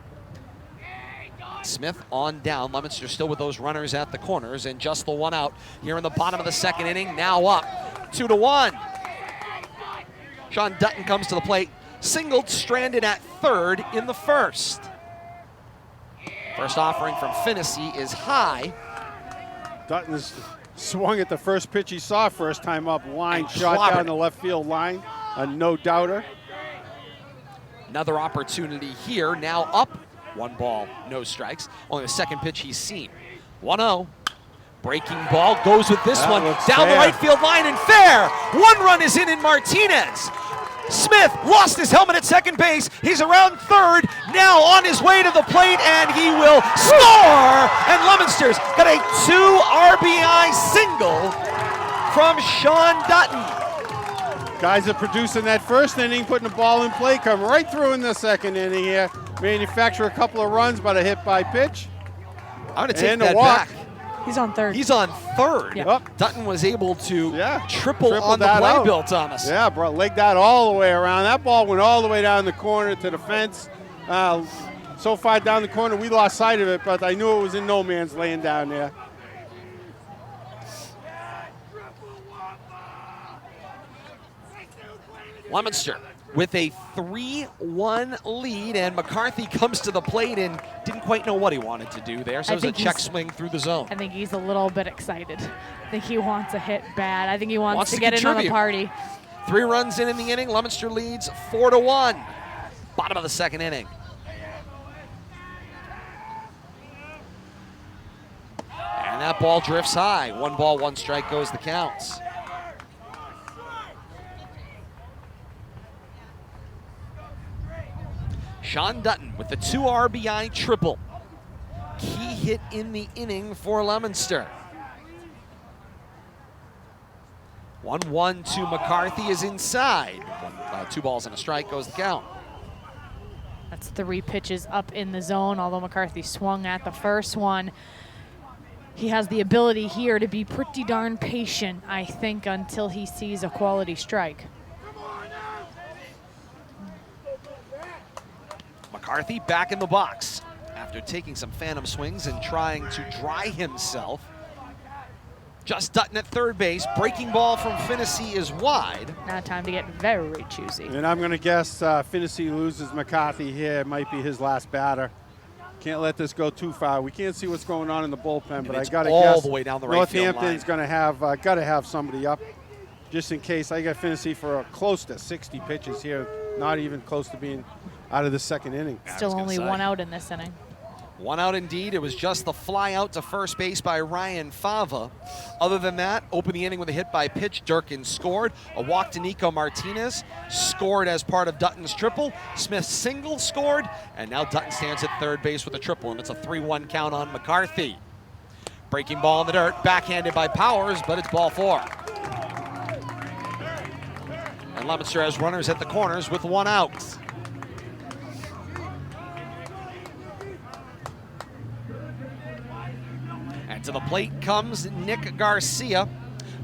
Smith on down. Leominster still with those runners at the corners, and just the 1 out here in the bottom of the second inning. Now up 2-1. Sean Dutton comes to the plate, singled, stranded at third in the first. First offering from Finney is high. Dutton has swung at the first pitch he saw first time up, line And shot clobbered down the left field line. A no-doubter. Another opportunity here, now up 1 ball, no strikes. Only the second pitch he's seen. 1-0. Breaking ball goes with this That one looks down the fair. right field line and fair. 1 run is in Martinez. Smith lost his helmet at second base. He's around third, now on his way to the plate, and he will score. And Leominster's got a 2 RBI single from Sean Dutton. Guys are producing that first inning, putting the ball in play, come right through in the second inning here. Manufacture a couple of runs, but a hit by pitch. I'm going to take And a that walk. back. He's on third. He's on third. Yeah. Yep. Dutton was able to triple tripled on the that out. playbill, Thomas. Yeah, bro, legged that all the way around. That ball went all the way down the corner to the fence. So far down the corner, we lost sight of it, but I knew it was in no man's land down there. Leominster with a 3-1 lead, and McCarthy comes to the plate and didn't quite know what he wanted to do there, so it was a check swing through the zone. I think he's a little bit excited. I think he wants a hit bad. I think he wants to get in on the contribute. party. 3 runs in the inning. Leominster leads 4-1. Bottom of the second inning. And that ball drifts high. 1 ball, 1 strike goes the counts. Sean Dutton with the 2 RBI triple. Key hit in the inning for Leominster. 1-1 to McCarthy is inside. 2 balls and a strike goes the count. That's 3 pitches up in the zone, although McCarthy swung at the first one. He has the ability here to be pretty darn patient, I think, until he sees a quality strike. McCarthy back in the box after taking some phantom swings and trying to dry himself. Just Dutton at third base. Breaking ball from Finney is wide. Now time to get very choosy. And I'm going to guess Finney loses McCarthy here. It might be his last batter. Can't let this go too far. We can't see what's going on in the bullpen, but I got to guess all the way down the right field line. Northampton's going to have got to have somebody up, just in case. I got Finney for close to 60 pitches here, not even close to being out of the second inning. Still only 1 out in this inning. 1 out indeed. It was just the fly out to first base by Ryan Fava. Other than that, open the inning with a hit by pitch. Durkin scored. A walk to Nico Martinez. Scored as part of Dutton's triple. Smith single scored. And now Dutton stands at third base with a triple, and it's a 3-1 count on McCarthy. Breaking ball in the dirt. Backhanded by Powers, but it's ball 4. And Leominster has runners at the corners with 1 out. And to the plate comes Nick Garcia.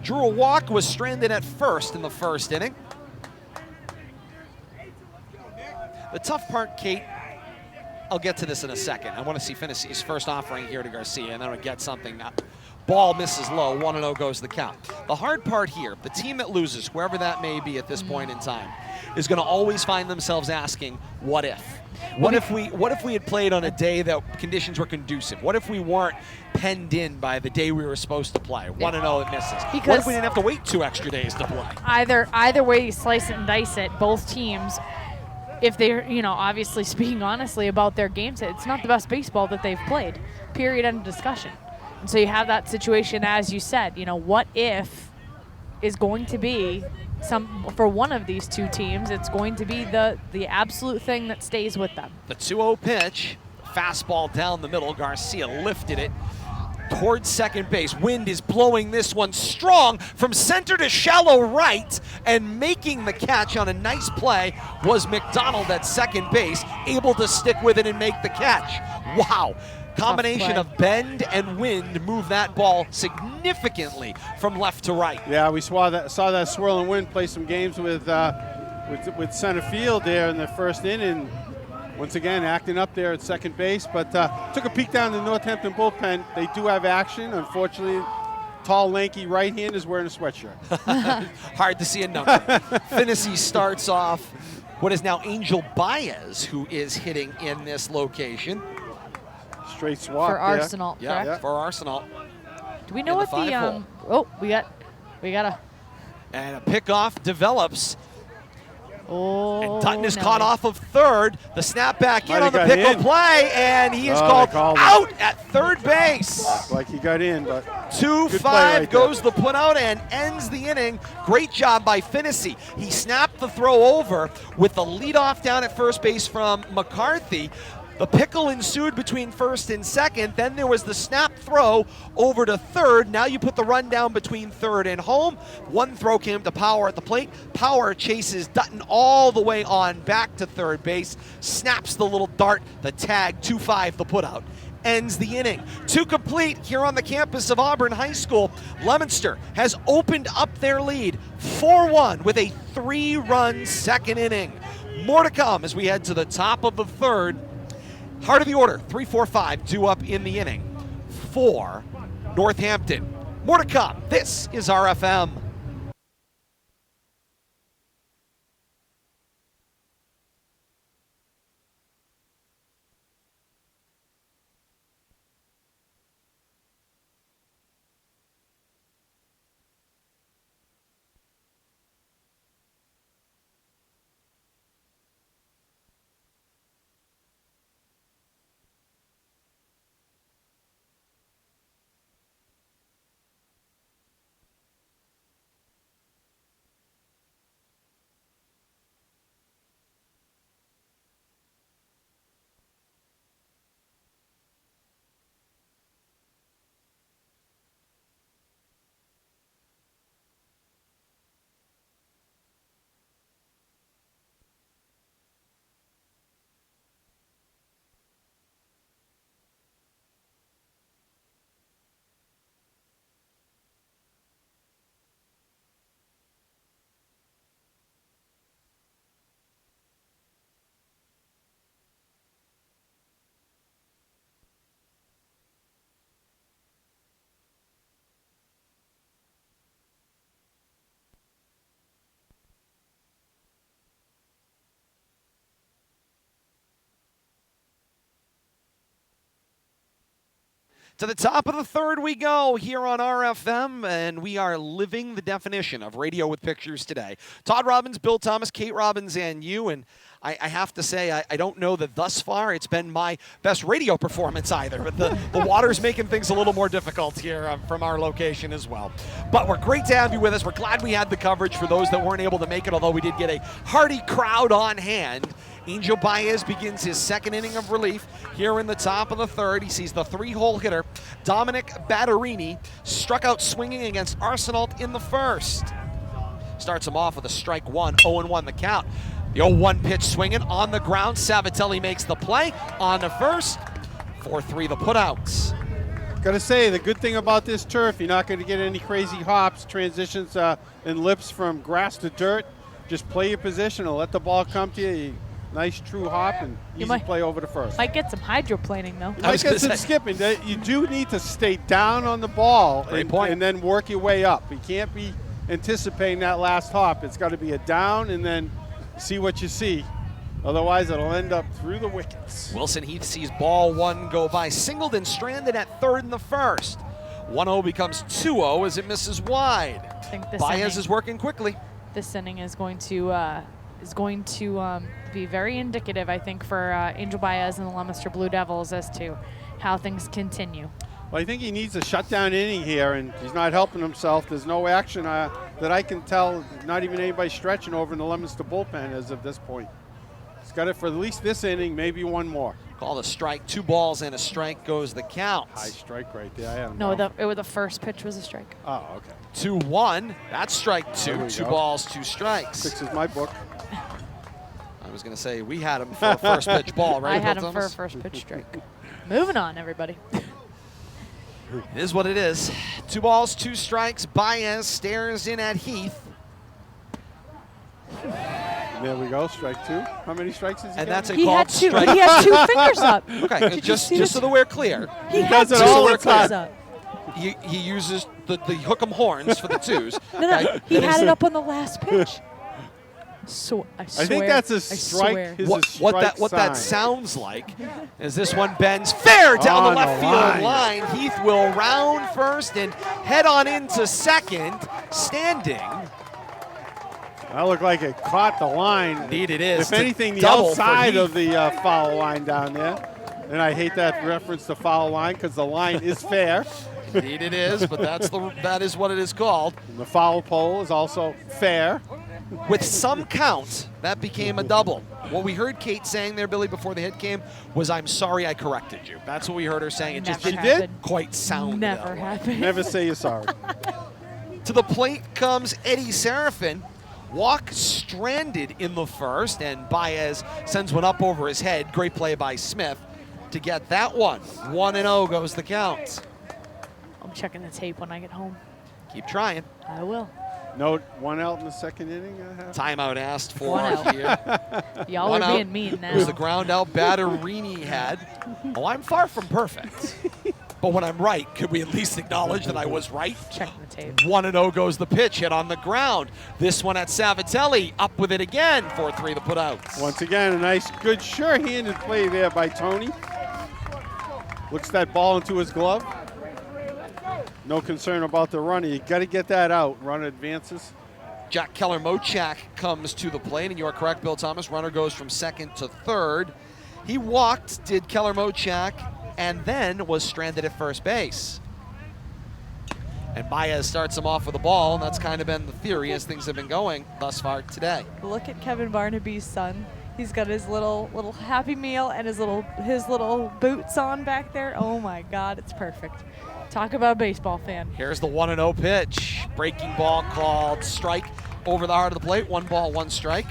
Drew a walk, was stranded at first in the first inning. The tough part, Kate, I'll get to this in a second. I want to see Finney's first offering here to Garcia, and then I'll get something. Ball misses low, 1-0 goes the count. The hard part here, the team that loses, whoever that may be at this point in time, is going to always find themselves asking, what if? What if we had played on a day that conditions were conducive? What if we weren't penned in by the day we were supposed to play? 1-0 it misses. Because what if we didn't have to wait 2 extra days to play? Either way you slice it and dice it, both teams, if they're, obviously speaking honestly about their games, it's not the best baseball that they've played. Period, end of discussion. And so you have that situation, as you said, what if is going to be for one of these two teams, it's going to be the absolute thing that stays with them. The 2-0 pitch, fastball down the middle. Garcia lifted it towards second base. Wind is blowing this one strong from center to shallow right, and making the catch on a nice play was McDonald at second base, able to stick with it and make the catch. Wow. Combination of bend and wind move that ball significantly from left to right. Yeah, we saw that swirling wind play some games with center field there in the first inning. Once again, acting up there at second base, but took a peek down the Northampton bullpen. They do have action. Unfortunately, tall, lanky right hand is wearing a sweatshirt. Hard to see a number. Finney starts off what is now Angel Baez, who is hitting in this location. Straight swap for Arsenal. Yeah, for Arsenal. Do we know what the oh, we got a and a pickoff develops. Oh, and Dutton is caught off of third. The snap back in on the pickle play, and he is called out at third base. Like he got in, but 2-5 goes the put out and ends the inning. Great job by Finney. He snapped the throw over with the leadoff down at first base from McCarthy. The pickle ensued between first and second. Then there was the snap throw over to third. Now you put the run down between third and home. One throw came to Power at the plate. Power chases Dutton all the way on back to third base. Snaps the little dart, the tag, 2-5, the putout. Ends the inning. To complete here on the campus of Auburn High School, Leominster has opened up their lead 4-1 with a 3-run second inning. More to come as we head to the top of the third. Heart of the order, 3, 4, 5, due up in the inning for Northampton. More to come. This is RFM. To the top of the third we go here on RFM, and we are living the definition of radio with pictures today. Todd Robbins, Bill Thomas, Kate Robbins, and you. And I have to say, I don't know that thus far it's been my best radio performance either. But the water's making things a little more difficult here from our location as well. But we're great to have you with us. We're glad we had the coverage for those that weren't able to make it, although we did get a hearty crowd on hand. Angel Baez begins his second inning of relief here in the top of the third. He sees the 3-hole hitter, Dominic Batterini, struck out swinging against Arsenal in the first. Starts him off with a strike one, 0-1 the count. The 0-1 pitch swinging on the ground. Savatelli makes the play on the first. 4-3 the putouts. Gotta say, the good thing about this turf, you're not gonna get any crazy hops, transitions, and lips from grass to dirt. Just play your position and let the ball come to you. nice true hop and easy play over to first. Might get some hydroplaning, though. Might get some skipping. You do need to stay down on the ball and then work your way up. You can't be anticipating that last hop. It's got to be a down and then see what you see. Otherwise, it'll end up through the wickets. Wilson Heath sees ball 1 go by. Singled and stranded at third in the first. 1-0 becomes 2-0 as it misses wide. I think this Baez is working quickly. This inning is going to be very indicative, I think, for Angel Baez and the Leominster Blue Devils as to how things continue. Well, I think he needs a shutdown inning here, and he's not helping himself. There's no action that I can tell, not even anybody stretching over in the Leominster bullpen as of this point. He's got it for at least this inning, maybe one more. Call the strike. 2 balls and a strike goes the count. High strike right there. I don't know. No, the first pitch was a strike. Oh, okay. 2-1. That's strike 2. 2 balls, 2 strikes. 6 is my book. I was going to say, we had him for a first pitch ball, right? I had him for a first pitch strike. Moving on, everybody. It is what it is. 2 balls, 2 strikes. Baez stares in at Heath. There we go, strike 2. How many strikes is he? And that's a he called had 2. strike. He had 2 fingers up. Okay, just so that we're clear. He had 2 fingers up. He uses the hook'em horns for the 2s. No, he had it up on the last pitch. So I swear. I think that's a strike. What that sounds like is this one bends fair down the left field line. Heath will round first and head on into second, standing. That looked like it caught the line. Indeed it is. If anything, the outside of the foul line down there. And I hate that reference to foul line because the line is fair. Indeed it is, but that is what it is called. And the foul pole is also fair. With some count, that became a double. What we heard Kate saying there, Billy, before the hit came, was, "I'm sorry I corrected you." That's what we heard her saying. It just didn't quite sound Never happened. Never say you're sorry. To the plate comes Eddie Serafin. Walk stranded in the first, and Baez sends one up over his head. Great play by Smith to get that one. 1-0 goes the count. I'm checking the tape when I get home. Keep trying. I will. Note 1 out in the second inning. Timeout asked for here. Y'all are being mean now. It was the ground out Batterini had. Oh, I'm far from perfect. But when I'm right, could we at least acknowledge that I was right? Check the tape. 1-0 goes the pitch, hit on the ground. This one at Savatelli, up with it again. 4-3 the putouts. Once again, a nice, good, sure-handed play there by Tony. Looks that ball into his glove. No concern about the runner. You got to get that out. Runner advances. Jack Keller-Mochak comes to the plate, and you are correct, Bill Thomas. Runner goes from second to third. He walked, did Keller-Mochak, and then was stranded at first base. And Baez starts him off with a ball, and that's kind of been the theory as things have been going thus far today. Look at Kevin Barnaby's son. He's got his little Happy Meal and his little boots on back there. Oh my God, it's perfect. Talk about a baseball fan. Here's the 1-0 pitch. Breaking ball called strike over the heart of the plate. 1 ball, 1 strike.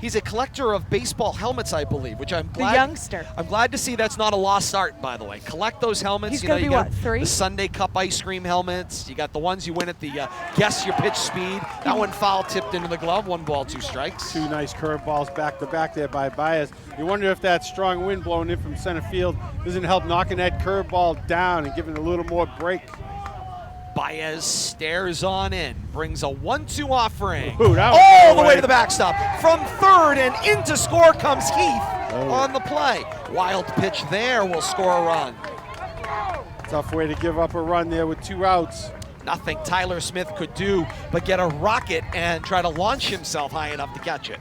He's a collector of baseball helmets, I believe, which I'm glad. The youngster. I'm glad to see that's not a lost art, by the way. Collect those helmets. He's going to be, what, 3? The Sunday Cup ice cream helmets. You got the ones you win at the Guess Your Pitch Speed. That one foul tipped into the glove. 1 ball, 2 strikes. 2 nice curveballs back-to-back there by Baez. You wonder if that strong wind blowing in from center field doesn't help knocking that curveball down and giving it a little more break. Baez stares on in, brings a 1-2 offering. Ooh, all the way to the backstop. From third and into score comes Heath on the play. Wild pitch there will score a run. Tough way to give up a run there with 2 outs. Nothing Tyler Smith could do but get a rocket and try to launch himself high enough to catch it.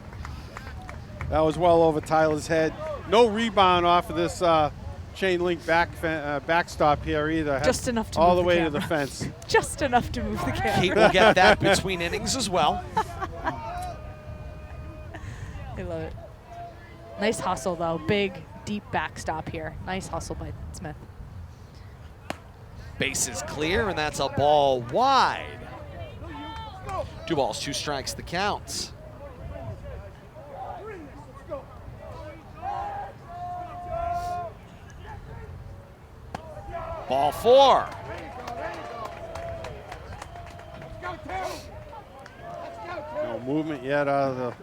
That was well over Tyler's head. No rebound off of this chain link backstop here either. Just enough to all move the way camera. to the fence. Just enough to move the camera. Kate will get that between innings as well. I love it. Nice hustle though. Big, deep backstop here. Nice hustle by Smith. Base is clear, and that's a ball wide. 2 balls, 2 strikes, the counts. Ball 4. No movement yet out of the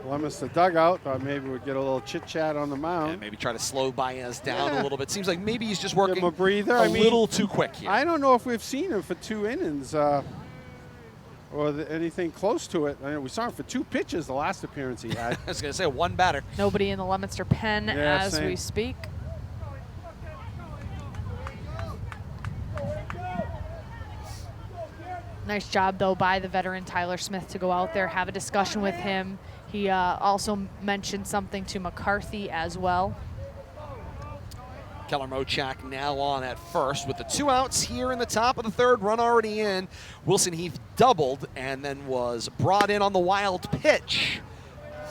Leominster dugout. Thought maybe we'd get a little chit-chat on the mound. And maybe try to slow Baez down a little bit. Seems like maybe he's just working Give him a breather. a little too quick here. I don't know if we've seen him for 2 innings or anything close to it. I mean, we saw him for 2 pitches the last appearance he had. I was going to say 1 batter. Nobody in the Leominster pen as we speak. Nice job, though, by the veteran Tyler Smith to go out there, have a discussion with him. He also mentioned something to McCarthy as well. Keller Mochak now on at first with the 2 outs here in the top of the 3rd. Run already in. Wilson Heath doubled and then was brought in on the wild pitch.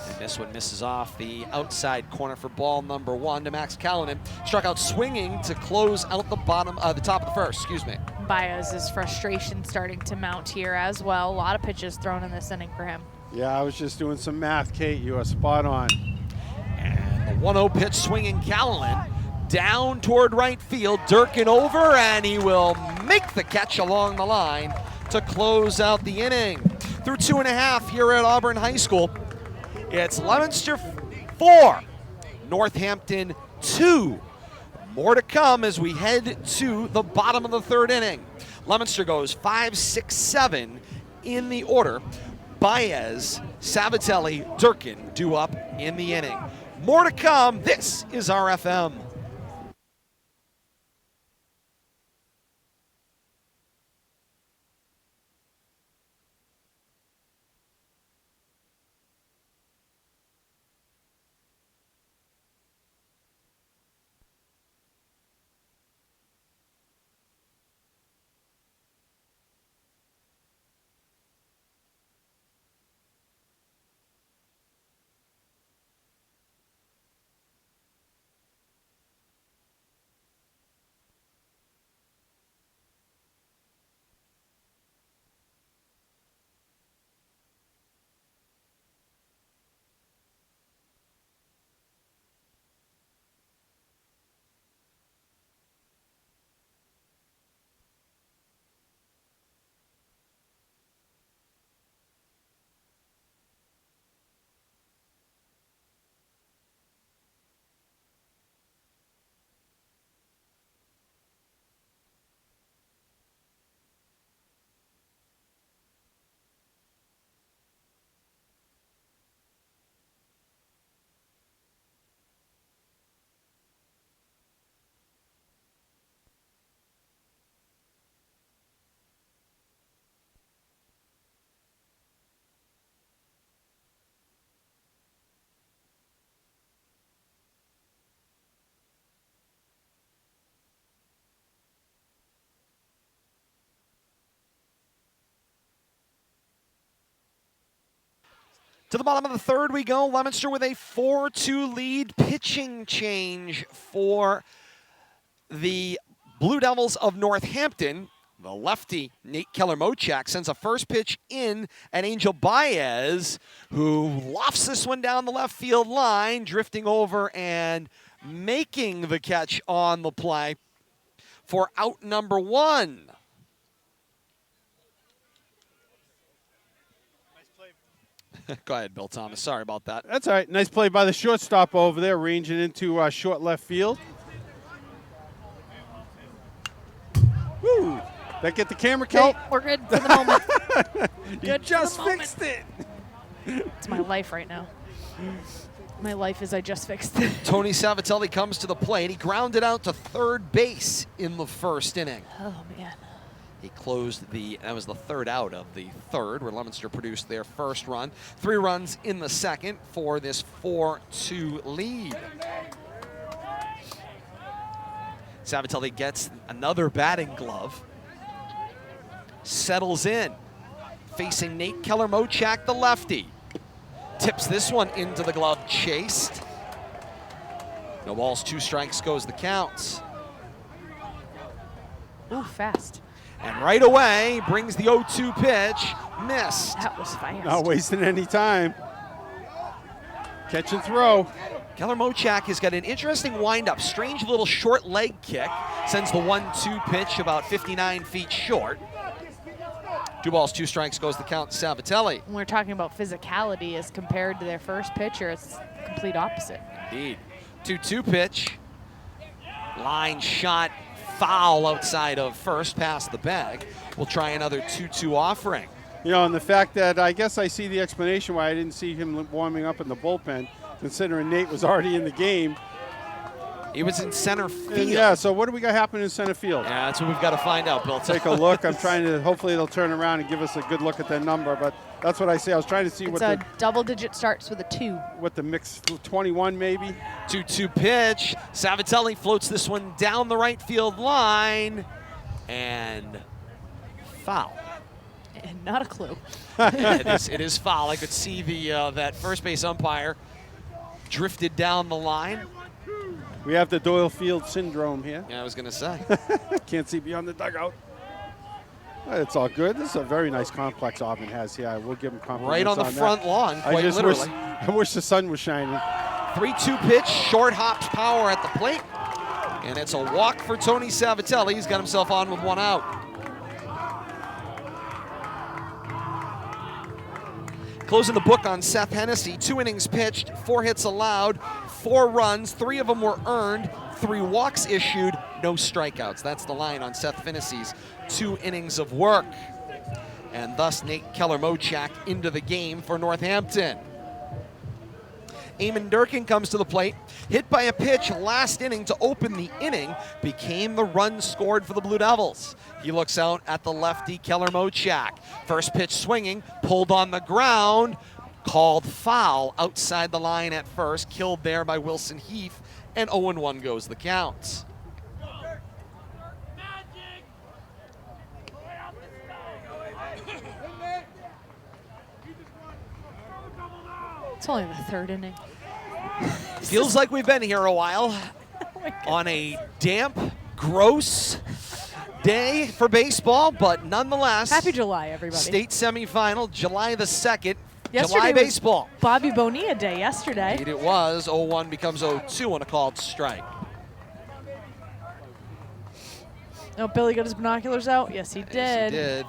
And this one misses off the outside corner for ball number 1 to Max Callanan. Struck out swinging to close out the top of the 1st, excuse me. Baez's frustration starting to mount here as well. A lot of pitches thrown in this inning for him. Yeah, I was just doing some math, Kate. You are spot on. And the 1-0 pitch swinging Callanan down toward right field. Durkin over, and he will make the catch along the line to close out the inning. Through 2.5 here at Auburn High School, it's Leominster 4, Northampton 2. More to come as we head to the bottom of the 3rd inning. Leominster goes 5, 6, 7 in the order. Baez, Sabatelli, Durkin due up in the inning. More to come. This is RFM. To the bottom of the 3rd we go. Leominster with a 4-2 lead. Pitching change for the Blue Devils of Northampton. The lefty, Nate Keller-Mochak, sends a first pitch in at Angel Baez, who lofts this one down the left field line, drifting over and making the catch on the play for out number 1. Go ahead, Bill Thomas. Sorry about that. That's all right. Nice play by the shortstop over there, ranging into short left field. Woo! That get the camera, Kate? Nope, we're good for the moment. You just fixed it. It's my life right now. My life is I just fixed it. Tony Savatelli comes to the plate. He grounded out to 3rd base in the 1st inning. Oh, man. He closed that was the 3rd out of the 3rd, where Leominster produced their 1st run. 3 runs in the 2nd for this 4-2 lead. Savatelli gets another batting glove. Settles in. Facing Nate Keller-Mochak, the lefty. Tips this one into the glove, chased. No balls, 2 strikes goes the count. Ooh, fast. And right away, brings the 0-2 pitch, missed. That was fast. Not wasting any time. Catch and throw. Keller-Mochak has got an interesting windup, strange little short leg kick. Sends the 1-2 pitch about 59 feet short. 2 balls, 2 strikes goes the count to Savatelli. When we're talking about physicality as compared to their first pitcher, it's the complete opposite. Indeed. 2-2 pitch. Line shot, foul outside of first, past the bag. We'll try another 2-2 offering. You know, and the fact that I guess I see the explanation why I didn't see him warming up in the bullpen, considering Nate was already in the game. He was in center field. And yeah, so what do we got happening in center field? Yeah, that's what we've got to find out, Bill. Take a look. I'm trying to, hopefully they'll turn around and give us a good look at that number, but that's what I see. I was trying to see It's a double-digit starts with a 2. What the mix, 21 maybe? 2-2 pitch. Savatelli floats this one down the right field line. And foul. And not a clue. It is foul. I could see that first base umpire drifted down the line. We have the Doyle Field syndrome here. Yeah, I was going to say. Can't see beyond the dugout. It's all good. This is a very nice complex Auburn has here. We'll give them compliments Right on the front lawn, quite literally. I wish the sun was shining. 3-2 pitch, short hops power at the plate. And it's a walk for Tony Savatelli. He's got himself on with 1 out. Closing the book on Seth Hennessy. 2 innings pitched, 4 hits allowed, 4 runs, 3 of them were earned, 3 walks issued, no strikeouts. That's the line on Seth Hennessy's 2 innings of work. And thus Nate Keller-Mochak into the game for Northampton. Eamon Durkin comes to the plate, hit by a pitch last inning to open the inning, became the run scored for the Blue Devils. He looks out at the lefty Keller-Mochak. First pitch swinging, pulled on the ground, called foul outside the line at first, killed there by Wilson Heath, and 0-1 goes the count. It's only the 3rd inning. Feels like we've been here a while on a damp, gross day for baseball, but nonetheless. Happy July, everybody. State semifinal, July the 2nd. Yesterday July was baseball. Bobby Bonilla Day yesterday. Indeed it was. 0-1 becomes 0-2 on a called strike. Oh, Billy got his binoculars out? Yes, he did. Yes, he did.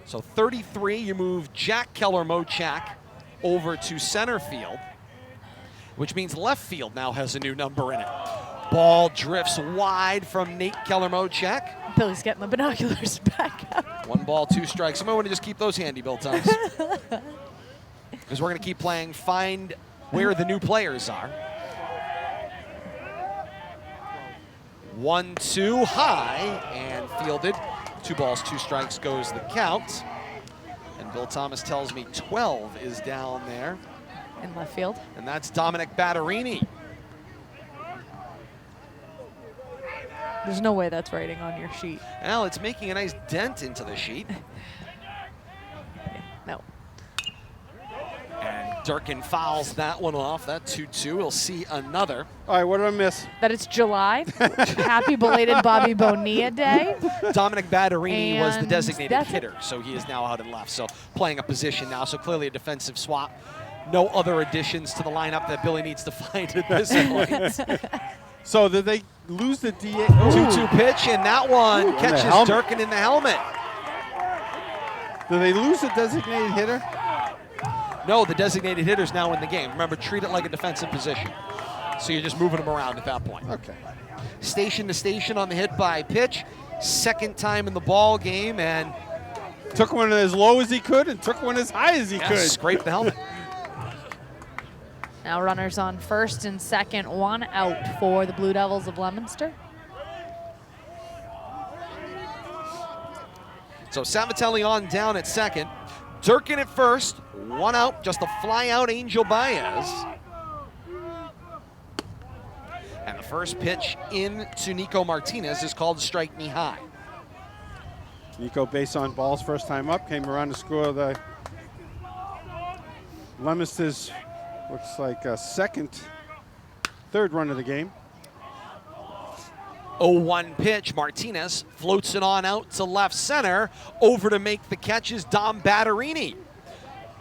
So 33, you move Jack Keller-Mochak over to center field, which means left field now has a new number in it. Ball drifts wide from Nate Keller-Mochak. Billy's getting the binoculars back out. 1 ball, 2 strikes. Somebody want to just keep those handy, Bill Thomas. Because we're going to keep playing Find Where the New Players Are. 1-2 high and fielded. 2 balls, 2 strikes goes the count. And Bill Thomas tells me 12 is down there. In left field. And that's Dominic Batterini. There's no way that's writing on your sheet. Well, it's making a nice dent into the sheet. No. And Durkin fouls that one off. That 2-2. We'll see another. All right, what did I miss? That it's July. Happy belated Bobby Bonilla Day. Dominic Batterini was the And designated that's it. hitter, so he is now out and left. So playing a position now, so clearly a defensive swap. No other additions to the lineup that Billy needs to find at this point. So did they lose the DA? 2-2 pitch, and that one Ooh, on the catches helmet. Durkin in the helmet. Did they lose the designated hitter? No, the designated hitter's now in the game. Remember, treat it like a defensive position. So you're just moving them around at that point. Okay. Station to station on the hit by pitch. Second time in the ball game, and Took one as low as he could and took one as high as he could. scraped the helmet. Now runners on first and second, 1 out for the Blue Devils of Leominster. So Savatelli on down at second. Durkin at first. 1 out, just a fly out Angel Baez. And the first pitch in to Nico Martinez is called strike me high. Nico base on balls first time up, came around to score the Leominster's, looks like a third run of the game. 0-1 pitch. Martinez floats it on out to left center. Over to make the catch is Dom Batterini.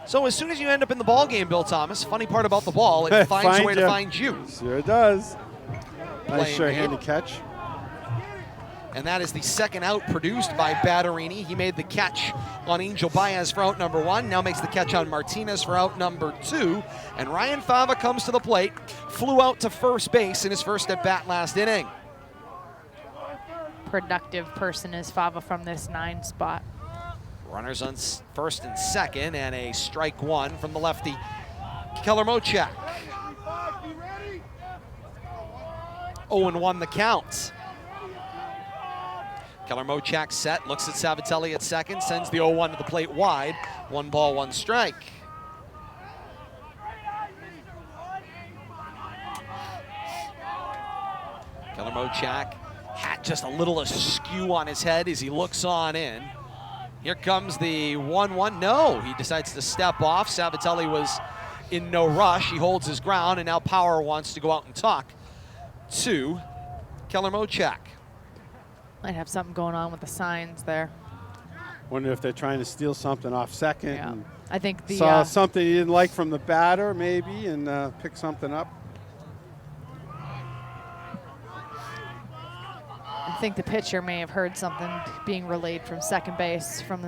So as soon as you end up in the ball game, Bill Thomas, funny part about the ball, it finds a way to find you. Sure does. Nice Playing sure-handed catch. And that is the second out produced by Batterini. He made the catch on Angel Baez for out number 1. Now makes the catch on Martinez for out number 2. And Ryan Fava comes to the plate. Flew out to first base in his first at bat last inning. Productive person is Fava from this 9 spot. Runners on first and second, and a strike 1 from the lefty, Keller Mochak. 0-1 the count. Keller Mochak set, looks at Savatelli at second, sends the 0-1 to the plate wide. 1 ball, 1 strike. Keller Mochak, hat just a little askew on his head as he looks on in. Here comes the 1-1. No, he decides to step off. Savatelli was in no rush. He holds his ground, and now Power wants to go out and talk to Keller Mochak. Might have something going on with the signs there. Wonder if they're trying to steal something off second. Yeah. And I think the saw something he didn't like from the batter, maybe, and pick something up. I think the pitcher may have heard something being relayed from second base from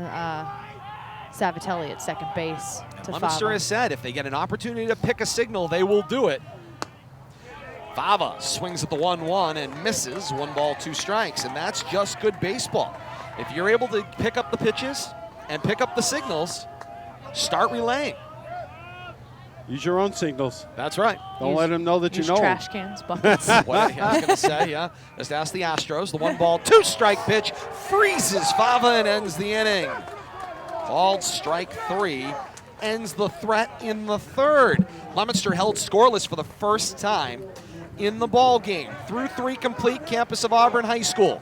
Savatelli at second base to Leominster Fava. has said if they get an opportunity to pick a signal, they will do it. Fava swings at the 1-1 and misses. 1 ball, 2 strikes, and that's just good baseball. If you're able to pick up the pitches and pick up the signals, start relaying. Use your own signals. That's right. Don't let them know that you Use know 'em. trash cans, buckets. What I was going to say, yeah. Just ask the Astros. The 1 ball, 2 strike pitch freezes Fava and ends the inning. Called strike 3, ends the threat in the 3rd. Leominster held scoreless for the first time in the ball game. Through 3 complete, campus of Auburn High School.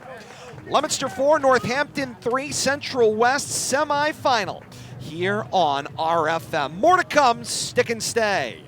Leominster 4, Northampton 3, Central West semifinal here on RFM. More to come. Stick and stay.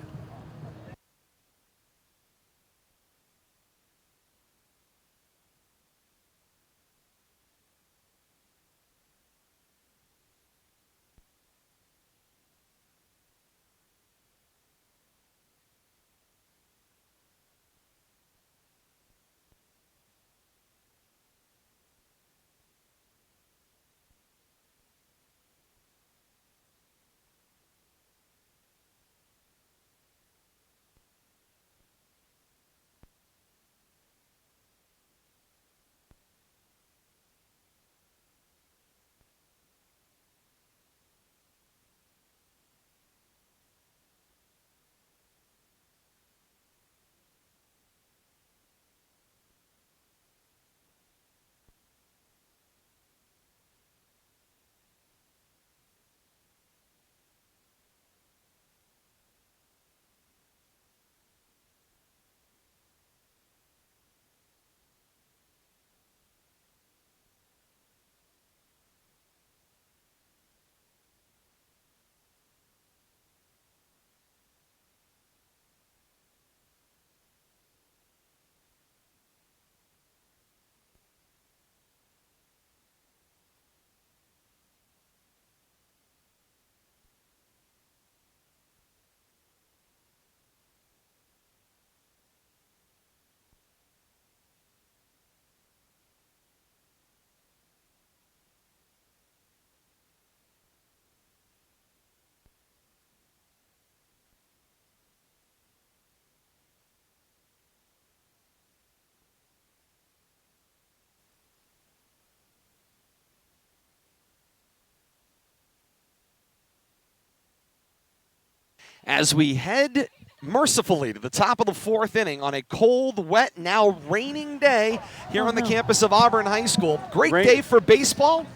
As we head mercifully to the top of the 4th inning on a cold, wet, now raining day here on the campus of Auburn High School. Great day for baseball.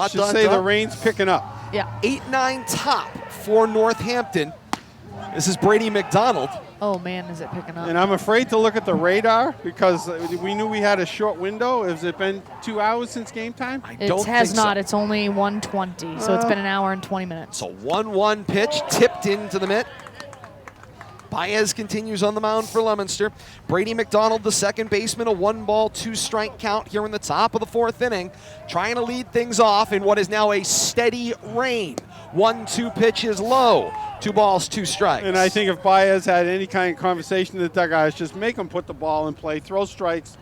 Should say the rain's picking up. Yeah. 8-9 top for Northampton. This is Brady McDonald. Oh man, is it picking up? And I'm afraid to look at the radar because we knew we had a short window. Has it been 2 hours since game time? It has not. It's only 1:20, so it's been an hour and 20 minutes. So 1-1 pitch tipped into the mitt. Baez continues on the mound for Leominster. Brady McDonald, the second baseman, a 1 ball, 2 strike count here in the top of the 4th inning, trying to lead things off in what is now a steady rain. 1-2 pitches low, 2 balls, 2 strikes. And I think if Baez had any kind of conversation in the dugout, just make him put the ball in play, throw strikes,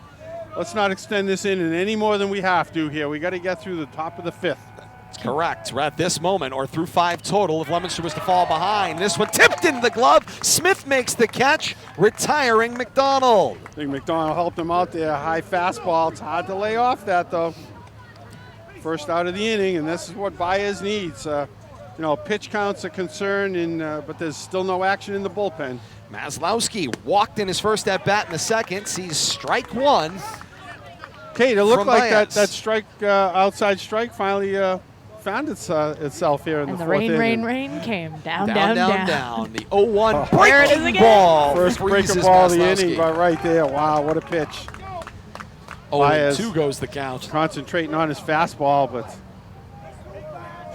let's not extend this in any more than we have to here. We got to get through the top of the 5th. That's correct. We're at this moment, or through 5 total, if Leominster was to fall behind. This one tipped into the glove. Smith makes the catch, retiring McDonald. I think McDonald helped him out there. High fastball. It's hard to lay off that, though. First out of the inning, and this is what Baez needs. You know, pitch count's a concern, but there's still no action in the bullpen. Maslowski walked in his first at-bat in the second, sees strike 1. Kate, it looked from like Baez. that strike, outside strike finally found itself here in And the the 4th rain, inning. rain came down. Down. The 0-1 There it is breaking again. ball. First freezes breaking ball of the Maslowski. inning, but right there. Wow, what a pitch. 0-2 goes the count. Concentrating on his fastball, but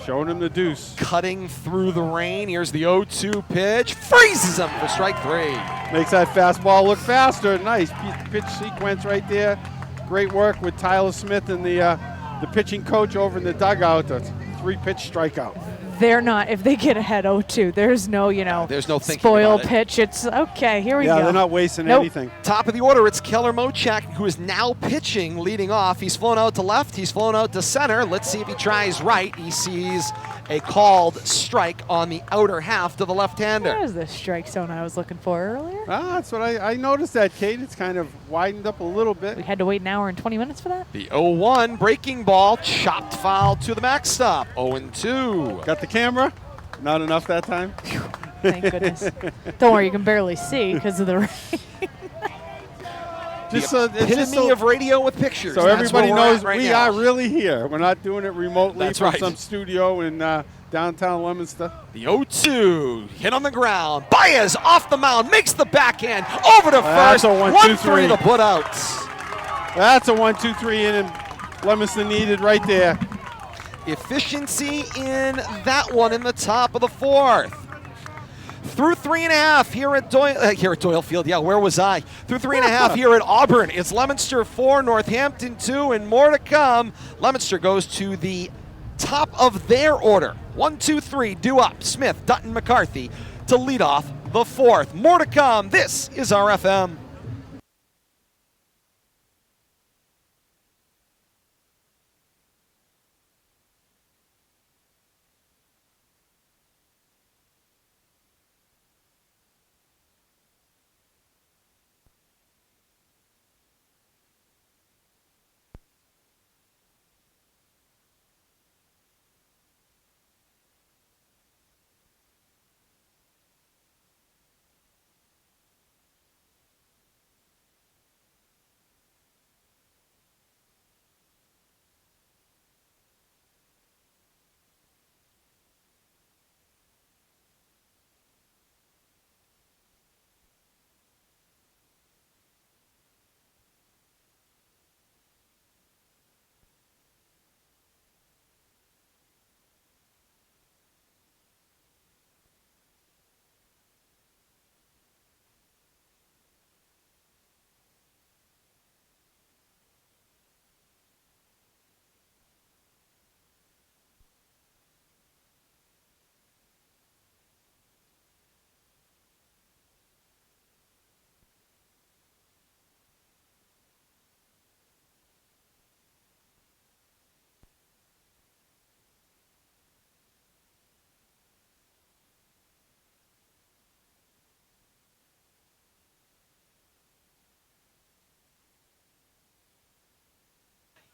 showing him the deuce. Cutting through the rain. Here's the 0-2 pitch. Freezes him for strike 3. Makes that fastball look faster. Nice pitch sequence right there. Great work with Tyler Smith and the pitching coach over in the dugout. A 3-pitch strikeout. They're not, if they get ahead 0-2, there's no, There's no thinking spoil about it. pitch. It's okay, here we go. Yeah, they're not wasting Nope. anything. Top of the order, it's Keller Mochak, who is now pitching, leading off. He's flown out to left. He's flown out to center. Let's see if he tries right. He sees a called strike on the outer half to the left-hander. There's the strike zone I was looking for earlier. That's what I noticed that, Kate. It's kind of widened up a little bit. We had to wait an hour and 20 minutes for that. The 0-1 breaking ball, chopped foul to the backstop. 0-2. Got the camera? Not enough that time? Thank goodness. Don't worry, you can barely see because of the rain. Just The it's just epitome so, of radio with pictures. so That's everybody where we're knows at right we now. are really here. We're not doing it remotely That's from right. some studio in downtown Leominster. The 0-2 hit on the ground. Baez off the mound, makes the backhand over to That's first. a 1-2-3. 1-3 to put out. That's a 1-2-3 inning Leominster needed right there. Efficiency in that one in the top of the 4th. Through 3.5 here at Doyle Field. Yeah, where was I? Through 3.5 here at Auburn. It's Leominster 4, Northampton 2, and more to come. Leominster goes to the top of their order. 1, 2, 3, due up. Smith, Dutton, McCarthy to lead off the 4th. More to come. This is RFM.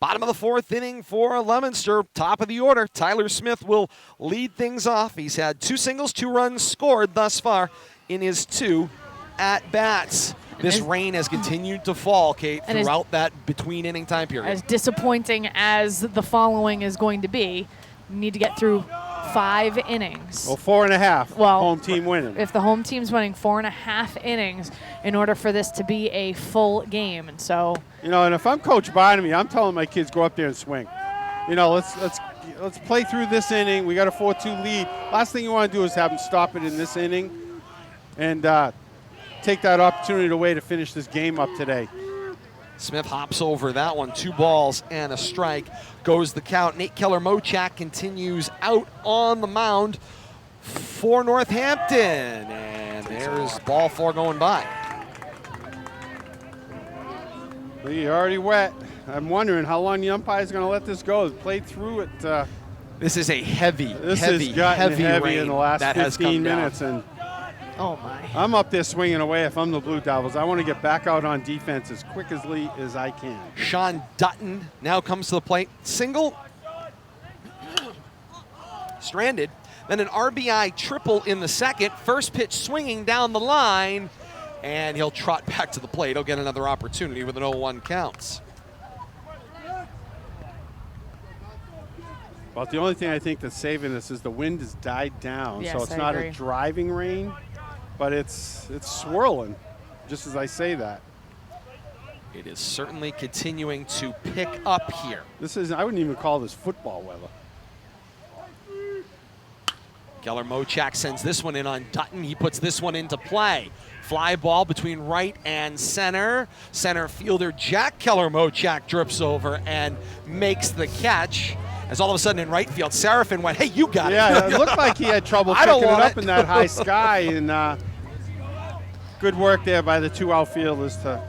Bottom of the 4th inning for Leominster. Top of the order, Tyler Smith will lead things off. He's had 2 singles, 2 runs scored thus far in his 2 at-bats. This rain has continued to fall, Kate, throughout that between-inning time period. As disappointing as the following is going to be, you need to get through 5 innings. Well, 4.5. Well, home team winning. If the home team's winning 4.5 innings in order for this to be a full game. And so, You know, and if I'm Coach Barnaby, I'm telling my kids go up there and swing. You know, let's play through this inning. We got a 4-2 lead. Last thing you want to do is have them stop it in this inning and take that opportunity away to finish this game up today. Smith hops over that one. 2 balls and a strike goes the count. Nate Keller Mochak continues out on the mound for Northampton. And there's ball 4 going by. You're already wet. I'm wondering how long the umpire's going to let this go. Played through it. This is a heavy heavy rain in the last that 15 minutes. And Oh, my. I'm up there swinging away if I'm the Blue Devils. I want to get back out on defense as quickly as I can. Sean Dutton now comes to the plate. Single. Stranded. Then an RBI triple in the second. First pitch swinging down the line. And he'll trot back to the plate. He'll get another opportunity with an 0-1 counts. But the only thing I think that's saving this is the wind has died down. Yes, so it's I not agree. a driving rain, but it's swirling, just as I say that. It is certainly continuing to pick up here. I wouldn't even call this football weather. Keller Mochak sends this one in on Dutton. He puts this one into play. Fly ball between right and center. Center fielder Jack Keller Mochak drips over and makes the catch. As all of a sudden in right field, Seraphin went, hey, you got it. Yeah, it looked like he had trouble I don't picking it want up it. in that high sky. And good work there by the two outfielders to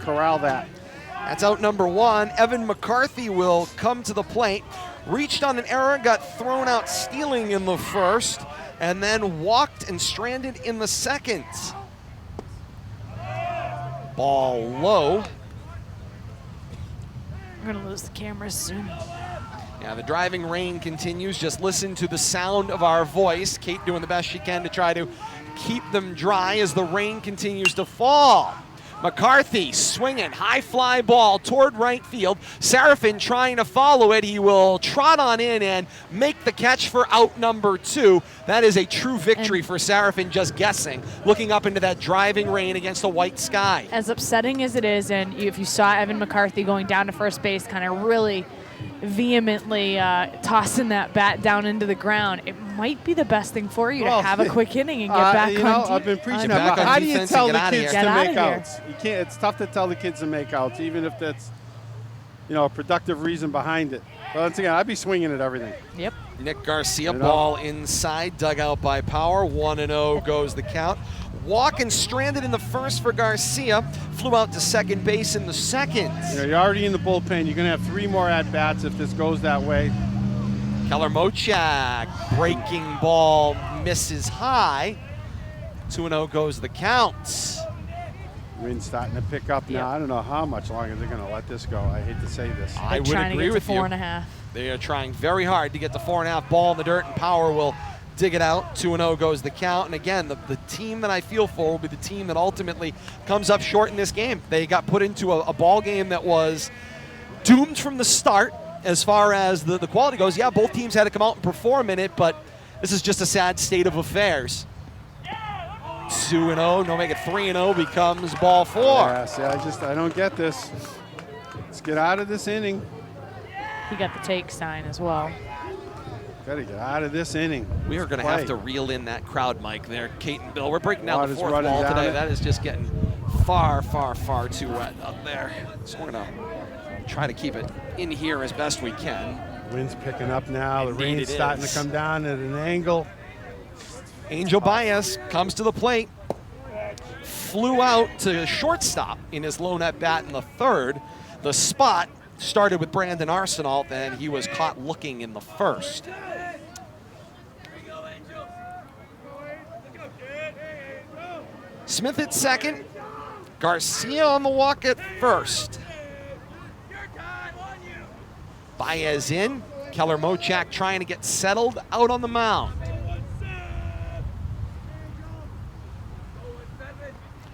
corral that. That's out number one. Evan McCarthy will come to the plate. Reached on an error, got thrown out stealing in the first, and then walked and stranded in the second. Ball low. We're going to lose the cameras soon. Yeah, the driving rain continues. Just listen to the sound of our voice. Kate doing the best she can to try to keep them dry as the rain continues to fall. McCarthy swinging, high fly ball toward right field. Seraphin trying to follow it. He will trot on in and make the catch for out number two. That is a true victory for Seraphin, just guessing, looking up into that driving rain against a white sky. As upsetting as it is, and if you saw Evan McCarthy going down to first base, kind of really vehemently tossing that bat down into the ground, it might be the best thing for you to have a quick inning and get back on I've been preaching Get back that. on How do you defense tell and the get outta kids here. to Get make outta outs? You can't. It's tough to tell the kids to make outs, even if that's a productive reason behind it. But once again, I'd be swinging at everything. Yep. Nick Garcia, ball inside, dug out by Power. 1-0 goes the count. Walk and stranded in the first for Garcia. Flew out to second base in the second. You're already in the bullpen. You're going to have 3 more at-bats if this goes that way. Keller Mochak, breaking ball, misses high. 2-0 goes the count. Wind's starting to pick up now. I don't know how much longer they're going to let this go. I hate to say this. I would trying agree to get with to you. 4.5. They are trying very hard to get the 4.5 ball in the dirt, and Power will dig it out. 2-0 goes the count. And again, the team that I feel for will be the team that ultimately comes up short in this game. They got put into a ball game that was doomed from the start as far as the quality goes. Yeah, both teams had to come out and perform in it, but this is just a sad state of affairs. 2-0, no, make it 3-0, becomes ball 4. Yeah, see, I don't get this. Let's get out of this inning. He got the take sign as well. Got to get out of this inning. We are going to have to reel in that crowd mic there, Kate and Bill. We're breaking down the Water's fourth running wall down today. it. That is just getting far, far, far too wet up there. So we're going to try to keep it in here as best we can. Wind's picking up now. The Indeed rain's it starting is. to come down at an angle. Angel Baez comes to the plate. Flew out to shortstop in his lone at bat in the third. The spot started with Brandon Arsenal, then he was caught looking in the first. Smith at second. Garcia on the walk at first. Baez in. Keller Mochak trying to get settled out on the mound.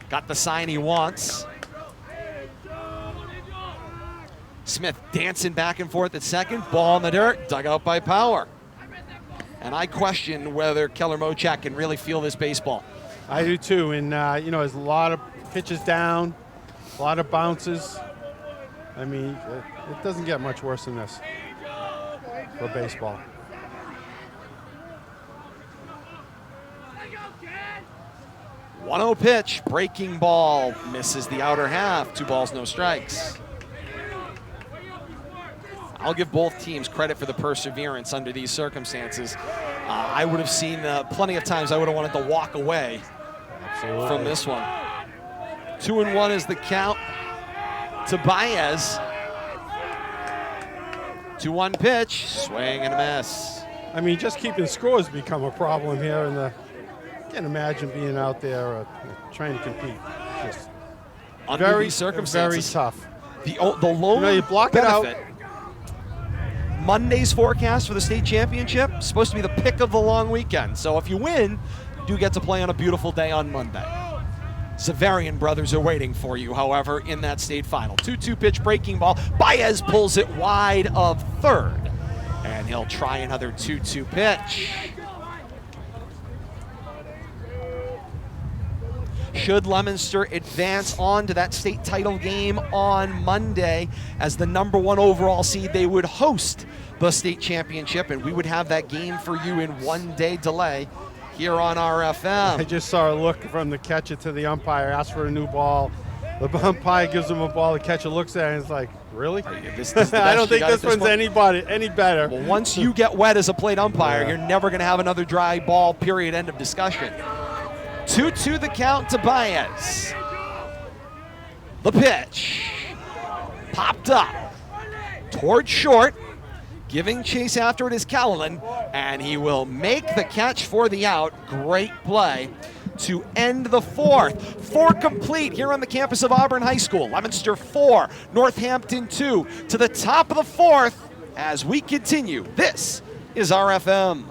Got the sign he wants. Smith dancing back and forth at second. Ball in the dirt, dug out by Power. And I question whether Keller Mochak can really feel this baseball. I do too, and there's a lot of pitches down, a lot of bounces. I mean, it doesn't get much worse than this for baseball. One-0 pitch, breaking ball, misses the outer half. 2 balls, no strikes. I'll give both teams credit for the perseverance under these circumstances. I would have seen plenty of times I would have wanted to walk away from this one. 2-1 is the count. to Baez. 2-1 pitch, swing and a miss. I mean, just keeping score has become a problem here, and I can't imagine being out there trying to compete. Just Under these circumstances, very tough. The lone you block benefit. it out. Monday's forecast for the state championship is supposed to be the pick of the long weekend. So if you win, you do get to play on a beautiful day on Monday. Severian brothers are waiting for you, however, in that state final. 2-2 pitch breaking ball. Baez pulls it wide of third. And he'll try another 2-2 pitch. Should Leominster advance on to that state title game on Monday as the #1 overall seed, they would host the state championship, and we would have that game for you in 1-day delay here on RFM. I just saw a look from the catcher to the umpire, asked for a new ball. The umpire gives him a ball, the catcher looks at it and is like, really? I don't think this one's any better. Well, once you get wet as a plate umpire, you're never going to have another dry ball, period, end of discussion. 2-2 the count to Baez. The pitch. Popped up. Toward short. Giving chase after it is Callahan, and he will make the catch for the out. Great play to end the fourth. 4 complete here on the campus of Auburn High School. Leominster 4, Northampton 2 to the top of the fourth as we continue. This is RFM.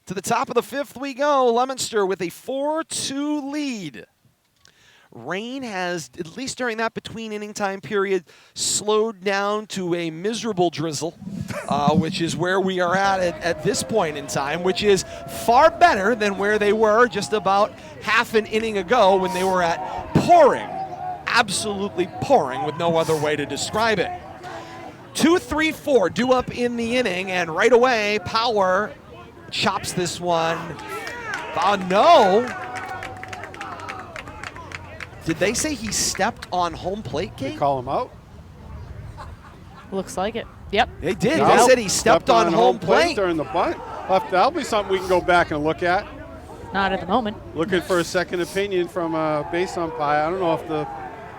To the top of the fifth we go. Leominster with a 4-2 lead. Rain has, at least during that between inning time period, slowed down to a miserable drizzle, which is where we are at this point in time, which is far better than where they were just about half an inning ago when they were at pouring, absolutely pouring with no other way to describe it. 2-3-4 due up in the inning, and right away, Power chops this one. Oh, no. Did they say he stepped on home plate, Kate? They call him out? Looks like it. Yep. They did. No. They said he stepped on home plate. During the bunt. That'll be something we can go back and look at. Not at the moment. Looking for a second opinion from a base umpire. I don't know if the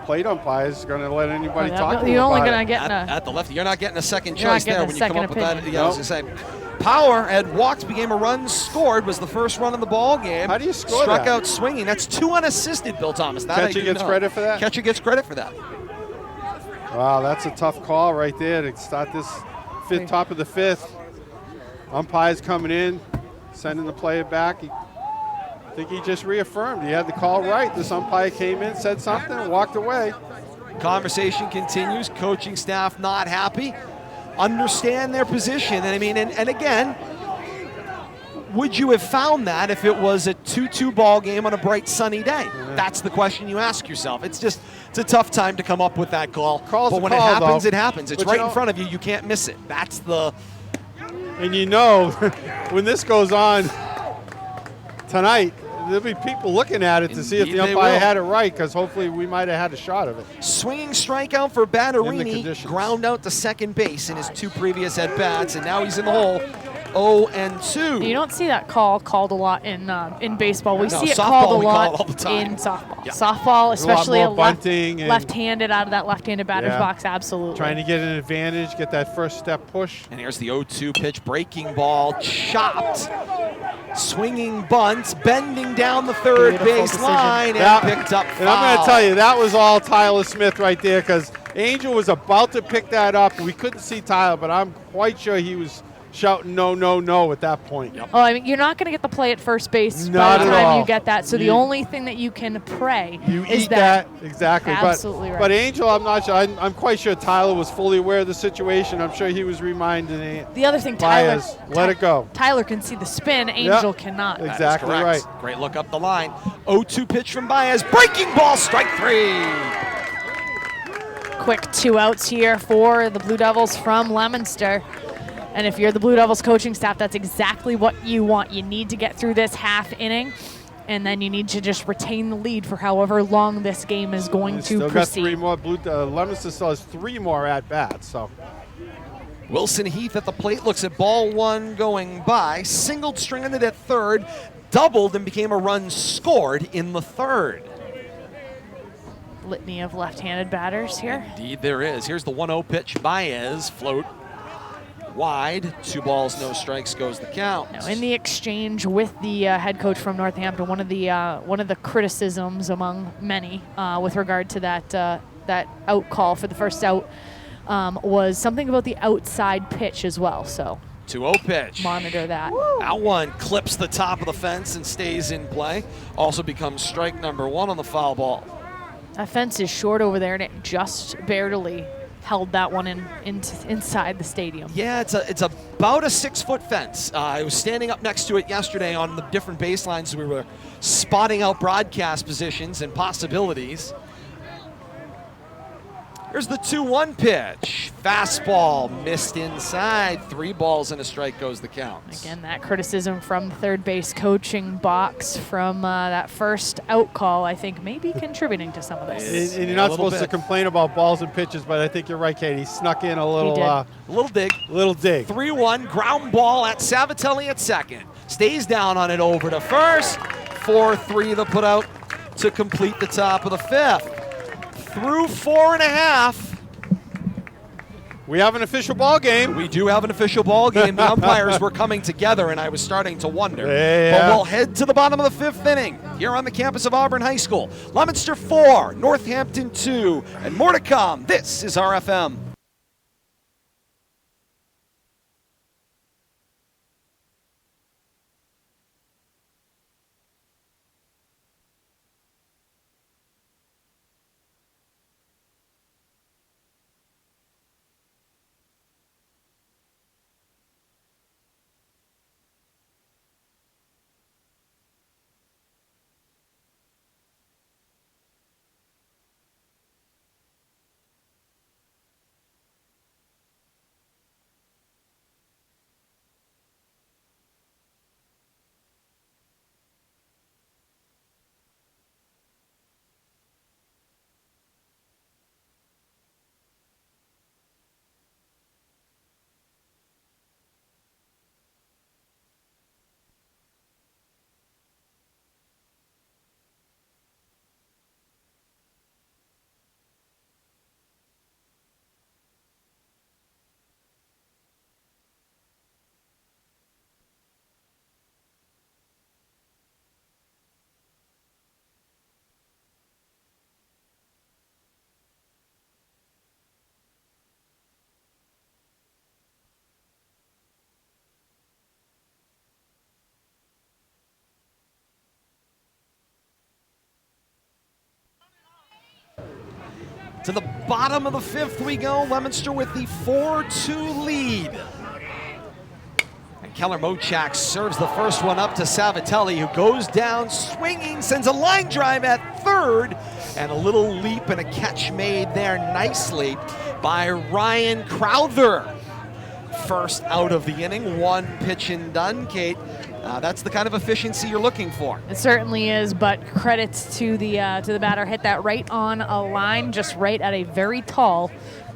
plate umpire is going to let anybody talk to him You're only about going it. to get At the left, you're not getting a second You're not choice there getting when a you come up second with that. opinion. Yeah, I was going to say. Power had walked, became a run scored, was the first run of the ball game. How do you score Struck that? out swinging. That's 2 unassisted, Bill Thomas. That Catcher gets credit for that? Catcher gets credit for that. Wow, that's a tough call right there to start this top of the fifth. Umpire's coming in, sending the player back. I think he just reaffirmed he had the call right. This umpire came in, said something, and walked away. Conversation continues. Coaching staff not happy. Understand their position. And I mean, and again, would you have found that if it was a 2-2 ball game on a bright sunny day? That's the question you ask yourself. It's a tough time to come up with that call. But when it happens, it happens. It's right in front of you. You can't miss it. That's the. And you know, when this goes on tonight, there'll be people looking at it to see if the umpire had it right, because hopefully we might have had a shot of it. Swinging strikeout for Batterini, ground out to second base in his 2 previous at-bats, and now he's in the hole. 0-2. You don't see that call called a lot in baseball. We see it softball called a we lot call it all the time. in softball. Yeah. Softball, especially a lot more bunting and left-handed out of that left-handed batter's box, absolutely. Trying to get an advantage, get that first step push. And here's the 0-2 pitch, breaking ball, chopped, swinging bunt, bending down the third base line, and picked up foul. And I'm going to tell you, that was all Tyler Smith right there, because Angel was about to pick that up. We couldn't see Tyler, but I'm quite sure he was shouting no, no, no at that point. Yep. Oh, I mean, you're not going to get the play at first base Not by the at time all. you get that. So the only thing that you can pray is eat that. Exactly. Absolutely right. But Angel, I'm not sure. I'm quite sure Tyler was fully aware of the situation. I'm sure he was reminding the other thing, Baez, let it go. Tyler can see the spin. Angel cannot. Exactly right. Great look up the line. 0-2 pitch from Baez. Breaking ball, strike 3. Quick 2 outs here for the Blue Devils from Leominster. And if you're the Blue Devils coaching staff, that's exactly what you want. You need to get through this half inning, and then you need to just retain the lead for however long this game is going to proceed. Got 3 more. Leominster still has 3 more at-bats. So Wilson Heath at the plate looks at ball 1 going by. Singled, stringing it at third, doubled, and became a run scored in the third. Litany of left-handed batters here. Indeed there is. Here's the 1-0 pitch. Baez float wide. 2 balls, no strikes goes the count. Now, in the exchange with the head coach from Northampton, one of the criticisms among many with regard to that out call for the first out was something about the outside pitch as well. So 2-0 pitch. Monitor that. That one clips the top of the fence and stays in play. Also becomes strike number 1 on the foul ball. That fence is short over there, and it just barely held that one inside the stadium. Yeah, it's about a 6-foot fence. I was standing up next to it yesterday on the different baselines. We were spotting out broadcast positions and possibilities. Here's the 2-1 pitch. Fastball missed inside. 3 balls and a strike goes the count. Again, that criticism from the third base coaching box from that first out call, I think, may be contributing to some of this. And you're not supposed to complain about balls and pitches, but I think you're right, Katie. He snuck in a little dig. Little dig. 3-1 ground ball at Savatelli at second. Stays down on it over to first. 4-3 the put out to complete the top of the 5th. Through 4.5. We have an official ball game. We do have an official ball game. The umpires were coming together, and I was starting to wonder. Yeah. But we'll head to the bottom of the 5th inning here on the campus of Auburn High School. Leominster 4, Northampton 2, and more to come. This is RFM. To the bottom of the 5th we go. Leominster with the 4-2 lead. And Keller Mochak serves the first one up to Savatelli, who goes down swinging, sends a line drive at third, and a little leap and a catch made there nicely by Ryan Crowther. First out of the inning, 1 pitch and done, Kate. That's the kind of efficiency you're looking for. It certainly is, but credits to the batter. Hit that right on a line, just right at a very tall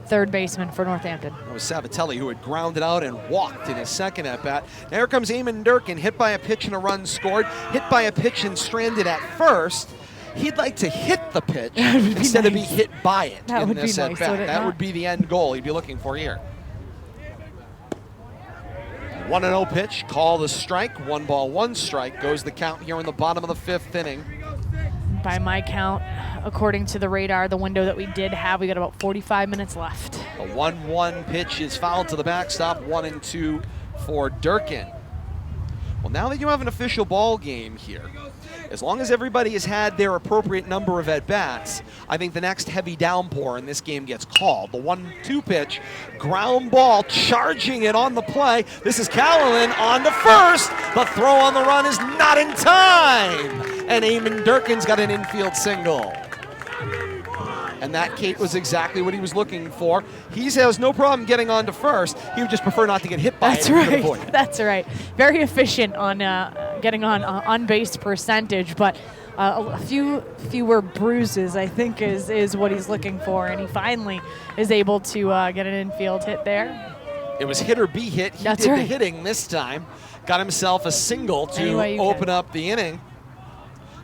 third baseman for Northampton. It was Savatelli who had grounded out and walked in his second at-bat. Now here comes Eamon Durkin, hit by a pitch and a run scored, hit by a pitch and stranded at first. He'd like to hit the pitch instead of be hit by it in this at-bat. That would be the end goal he'd be looking for here. 1-0 pitch, call the strike, 1 ball, 1 strike, goes the count here in the bottom of the 5th inning. By my count, according to the radar, the window that we did have, we got about 45 minutes left. A 1-1 pitch is fouled to the backstop, 1-2 for Durkin. Well, now that you have an official ball game here, as long as everybody has had their appropriate number of at-bats, I think the next heavy downpour in this game gets called. The 1-2 pitch, ground ball, charging it on the play. This is Callahan on to first. The throw on the run is not in time. And Eamon Durkin's got an infield single. And that, Kate, was exactly what he was looking for. He has no problem getting on to first. He would just prefer not to get hit by it. That's right. That's right. Very efficient on getting on base percentage, but a fewer bruises, I think, is what he's looking for. And he finally is able to get an infield hit there. It was hit or be hit. He did the hitting this time. Got himself a single to open up the inning.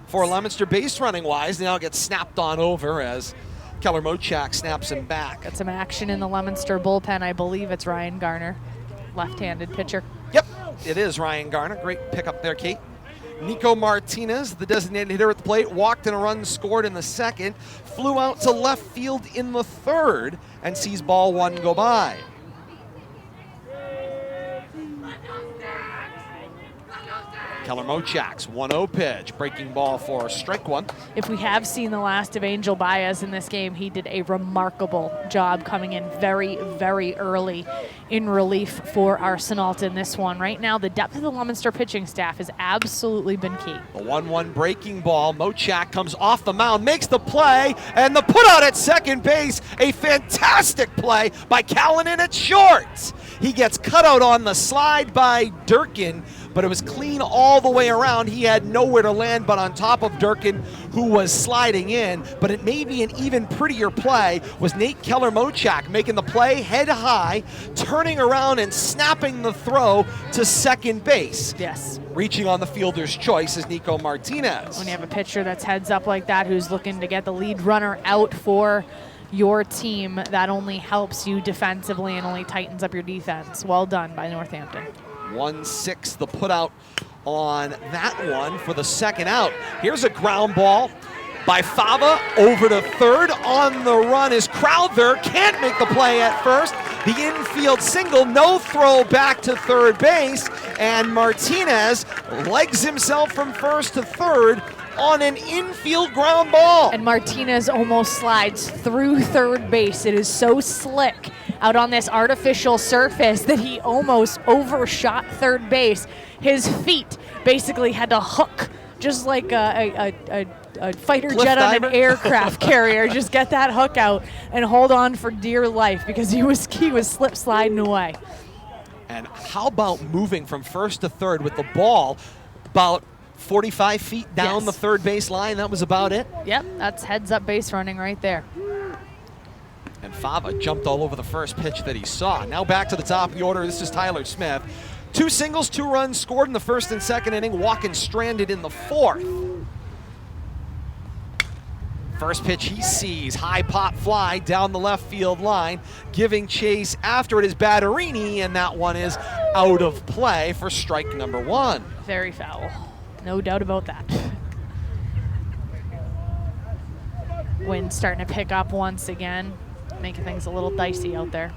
For Leominster base running wise, now gets snapped on over as Keller Mochak snaps him back. Got some action in the Leominster bullpen. I believe it's Ryan Garner, left-handed pitcher. Yep, it is Ryan Garner. Great pickup there, Kate. Nico Martinez, the designated hitter at the plate, walked and a run scored in the second, flew out to left field in the third, and sees ball 1 go by. Keller Mochak's 1-0 pitch, breaking ball for strike 1. If we have seen the last of Angel Baez in this game, he did a remarkable job coming in very, very early in relief for Arsenal in this one. Right now, the depth of the Leominster pitching staff has absolutely been key. The 1-1 breaking ball. Mochak comes off the mound, makes the play, and the putout at second base. A fantastic play by Callahan at short. He gets cut out on the slide by Durkin, but it was clean all the way around. He had nowhere to land but on top of Durkin, who was sliding in. But it may be an even prettier play was Nate Keller Mochak making the play head high, turning around and snapping the throw to second base. Yes. Reaching on the fielder's choice is Nico Martinez. When you have a pitcher that's heads up like that, who's looking to get the lead runner out for your team, that only helps you defensively and only tightens up your defense. Well done by Northampton. 1-6 the putout on that one for the second out. Here's a ground ball by Fava over to third. On the run is Crowther. Can't make the play at first. The infield single, no throw back to third base. And Martinez legs himself from first to third on an infield ground ball. And Martinez almost slides through third base. It is so slick out on this artificial surface that he almost overshot third base. His feet basically had to hook, just like a fighter jet on an aircraft carrier. Just get that hook out and hold on for dear life, because he was slip sliding away. And how about moving from first to third with the ball about 45 feet down the third base line? That was about it. Yep, that's heads up base running right there. And Fava jumped all over the first pitch that he saw. Now back to the top of the order. This is Tyler Smith. 2 singles, 2 runs scored in the first and second inning, walking stranded in the fourth. First pitch he sees, high pop fly down the left field line. Giving chase after it is Batterini, and that one is out of play for strike number 1. Very foul. No doubt about that. Wind starting to pick up once again, making things a little dicey out there.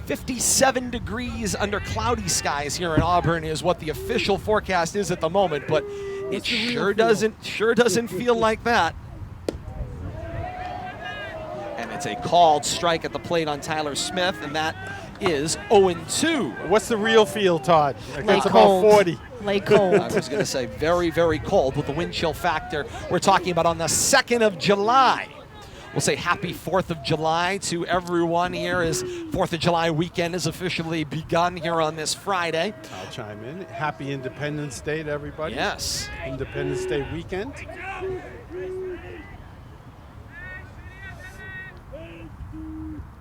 57 degrees under cloudy skies here in Auburn is what the official forecast is at the moment, but it sure doesn't feel like that. It's a called strike at the plate on Tyler Smith, and that is 0-2. What's the real feel, Todd? Late It's cold. about 40. Late cold. I was going to say very, very cold with the wind chill factor we're talking about on the 2nd of July. We'll say happy 4th of July to everyone here as 4th of July weekend has officially begun here on this Friday. I'll chime in. Happy Independence Day to everybody. Yes. Independence Day weekend.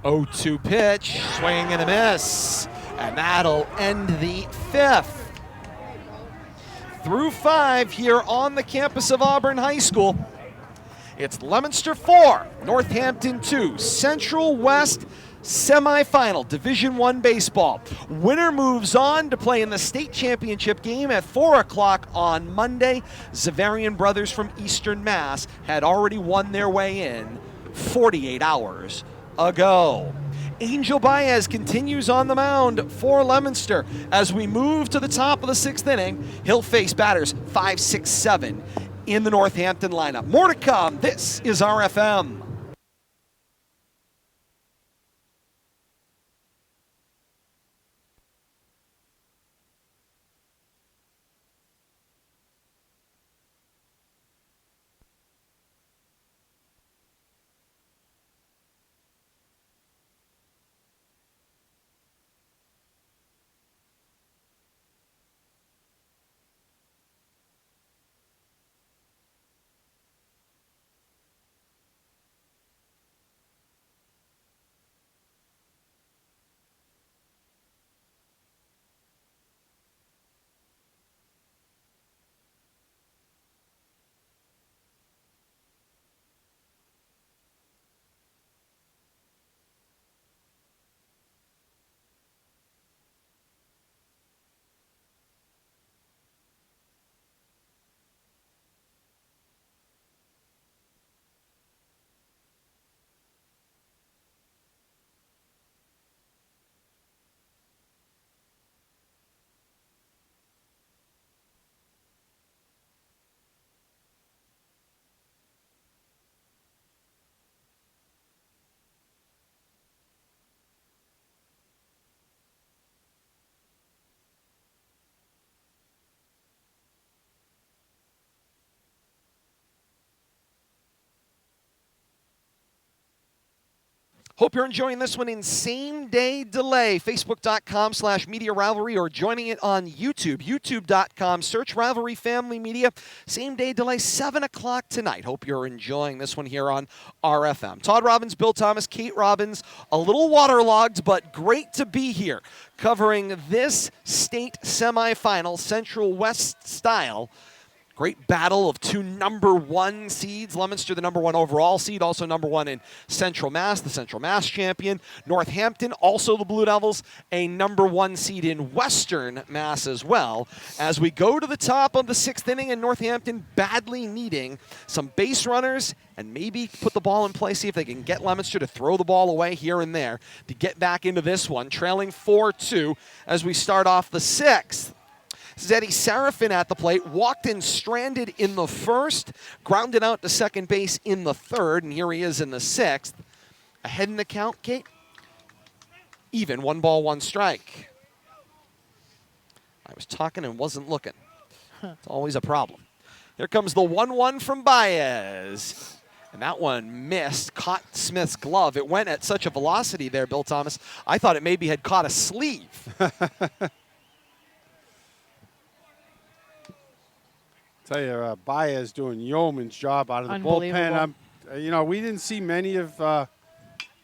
0-2 pitch, swing and a miss, and that'll end the 5th. Through 5 here on the campus of Auburn High School. It's Leominster 4, Northampton 2, Central West semifinal, Division I baseball. Winner moves on to play in the state championship game at 4 o'clock on Monday. Zavarian brothers from Eastern Mass had already won their way in 48 hours ago. Angel Baez continues on the mound for Leominster. As we move to the top of the 6th inning, he'll face batters 5, 6, 7 in the Northampton lineup. More to come. This is RFM. Hope you're enjoying this one in same-day delay. Facebook.com/Media Rivalry or joining it on YouTube. YouTube.com. Search Rivalry Family Media. Same-day delay, 7 o'clock tonight. Hope you're enjoying this one here on RFM. Todd Robbins, Bill Thomas, Kate Robbins. A little waterlogged, but great to be here covering this state semifinal, Central West style. Great battle of 2 number 1 seeds. Leominster, the number 1 overall seed, also number 1 in Central Mass, the Central Mass champion. Northampton, also the Blue Devils, a number 1 seed in Western Mass as well. As we go to the top of the 6th inning, and Northampton badly needing some base runners and maybe put the ball in play, see if they can get Leominster to throw the ball away here and there to get back into this one, trailing 4-2 as we start off the 6th. This is Eddie Serafin at the plate, walked in stranded in the 1st, grounded out to second base in the 3rd, and here he is in the 6th. Ahead in the count, Kate? Even, 1 ball, 1 strike. I was talking and wasn't looking. It's always a problem. Here comes the 1-1 from Baez. And that one missed, caught Smith's glove. It went at such a velocity there, Bill Thomas. I thought it maybe had caught a sleeve. Tell you, Baez doing yeoman's job out of the bullpen. We didn't see many of,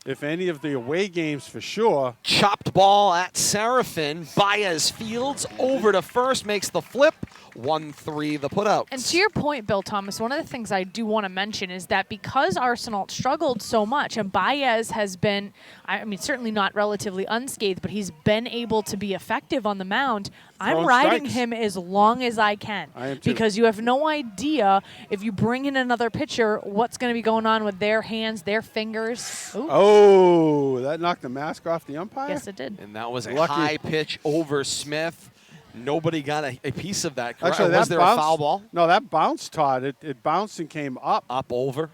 if any of the away games for sure. Chopped ball at Serafin. Baez fields over to first, makes the flip. 1-3 the putout. And to your point, Bill Thomas, one of the things I do want to mention is that because Arsenal struggled so much, and Baez has been, I mean, certainly not relatively unscathed, but he's been able to be effective on the mound. I'm riding him as long as I can. I am too. Because you have no idea if you bring in another pitcher, what's going to be going on with their hands, their fingers. Ooh. Oh, that knocked the mask off the umpire? Yes, it did. And that was a Lucky. high pitch over Smith. Nobody got a piece of that. Correct? Actually, Was there a foul ball? No, that bounced, Todd. It bounced and came up over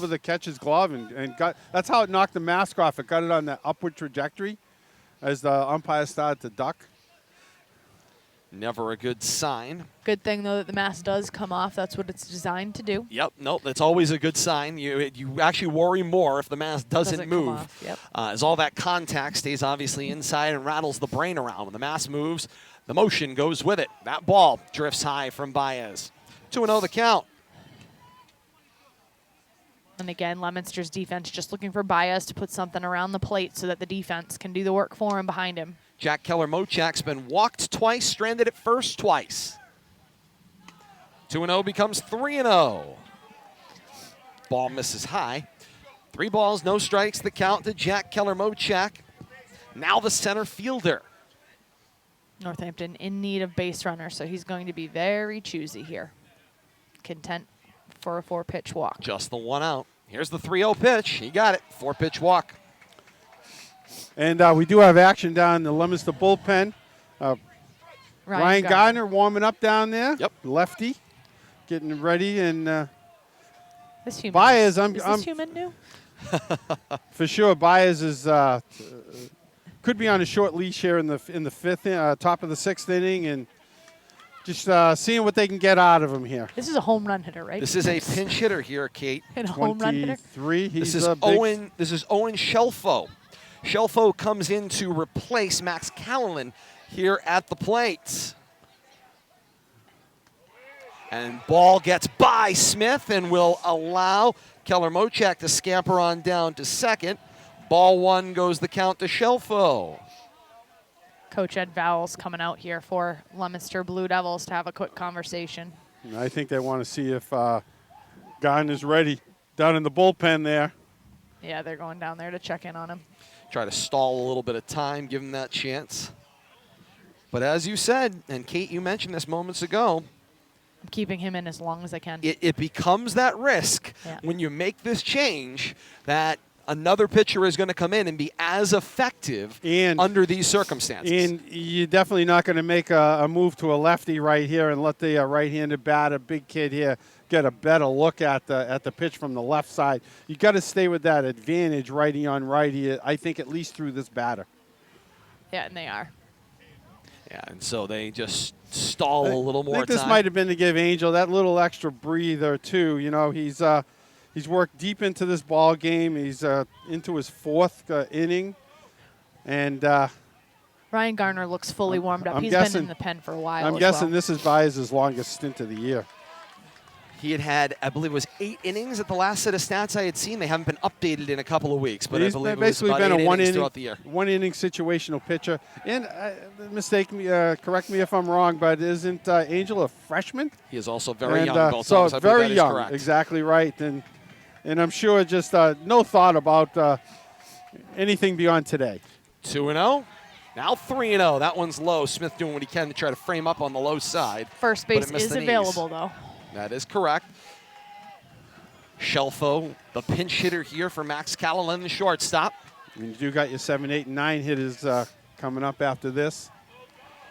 the catcher's glove and got. That's how it knocked the mask off. It got it on that upward trajectory as the umpire started to duck. Never a good sign. Good thing, though, that the mask does come off. That's what it's designed to do. Yep, nope, that's always a good sign. You actually worry more if the mask doesn't move. Come off. Yep. As all that contact stays obviously inside and rattles the brain around. When the mask moves, the motion goes with it. That ball drifts high from Baez. 2-0 the count. And again, Leominster's defense just looking for Baez to put something around the plate so that the defense can do the work for him behind him. Jack Keller-Mochak's been walked twice, stranded at first twice. 2-0 becomes 3-0. Ball misses high. 3 balls, no strikes, the count to Jack Keller-Mochak. Now the center fielder. Northampton in need of base runners, so he's going to be very choosy here. Content for a 4-pitch walk. Just the 1 out. Here's the 3-0 pitch. He got it. 4-pitch walk. And we do have action down in the Leominster bullpen. Ryan Gardner warming up down there. Yep. Lefty, getting ready. And this human Baez, is this human new? For sure, Baez is could be on a short leash here in the fifth, top of the 6th inning, and just seeing what they can get out of him here. This is a home run hitter, right? This is a pinch hitter here, Kate. And a home run hitter. 23. This is Owen Shelfo. Shelfo comes in to replace Max Callahan here at the plate. And ball gets by Smith and will allow Keller-Mochak to scamper on down to second. Ball 1 goes the count to Shelfo. Coach Ed Vowles coming out here for Leominster Blue Devils to have a quick conversation. I think they want to see if Gardner's ready down in the bullpen there. Yeah, they're going down there to check in on him. Try to stall a little bit of time, give him that chance. But as you said, and Kate, you mentioned this moments ago, I'm keeping him in as long as I can. it becomes that risk when you make this change that another pitcher is going to come in and be as effective under these circumstances. And you're definitely not going to make a move to a lefty right here and let the right-handed batter, big kid here, get a better look at the pitch from the left side. You got to stay with that advantage righty on righty, I think, at least through this batter. Yeah, and they are. Yeah, and so they just stall a little more time. I think this might have been to give Angel that little extra breather, too. You know, he's worked deep into this ball game. He's into his 4th inning. And Ryan Gardner looks fully warmed up. He's been in the pen for a while. I'm guessing this is Baez's longest stint of the year. He had, I believe it was 8 innings at the last set of stats I had seen. They haven't been updated in a couple of weeks, but he's I believe basically it was about been 8 a innings throughout the year. one-inning situational pitcher. And correct me if I'm wrong, but isn't Angel a freshman? He is also very young. Both so times. I believe very that is young, correct. exactly right. And I'm sure just no thought about anything beyond today. 2-0. Now 3-0. That one's low. Smith doing what he can to try to frame up on the low side. First base is available, though. That is correct. Shelfo, the pinch hitter here for Max Callahan, the shortstop. And you got your 7, 8, and 9 hitters coming up after this.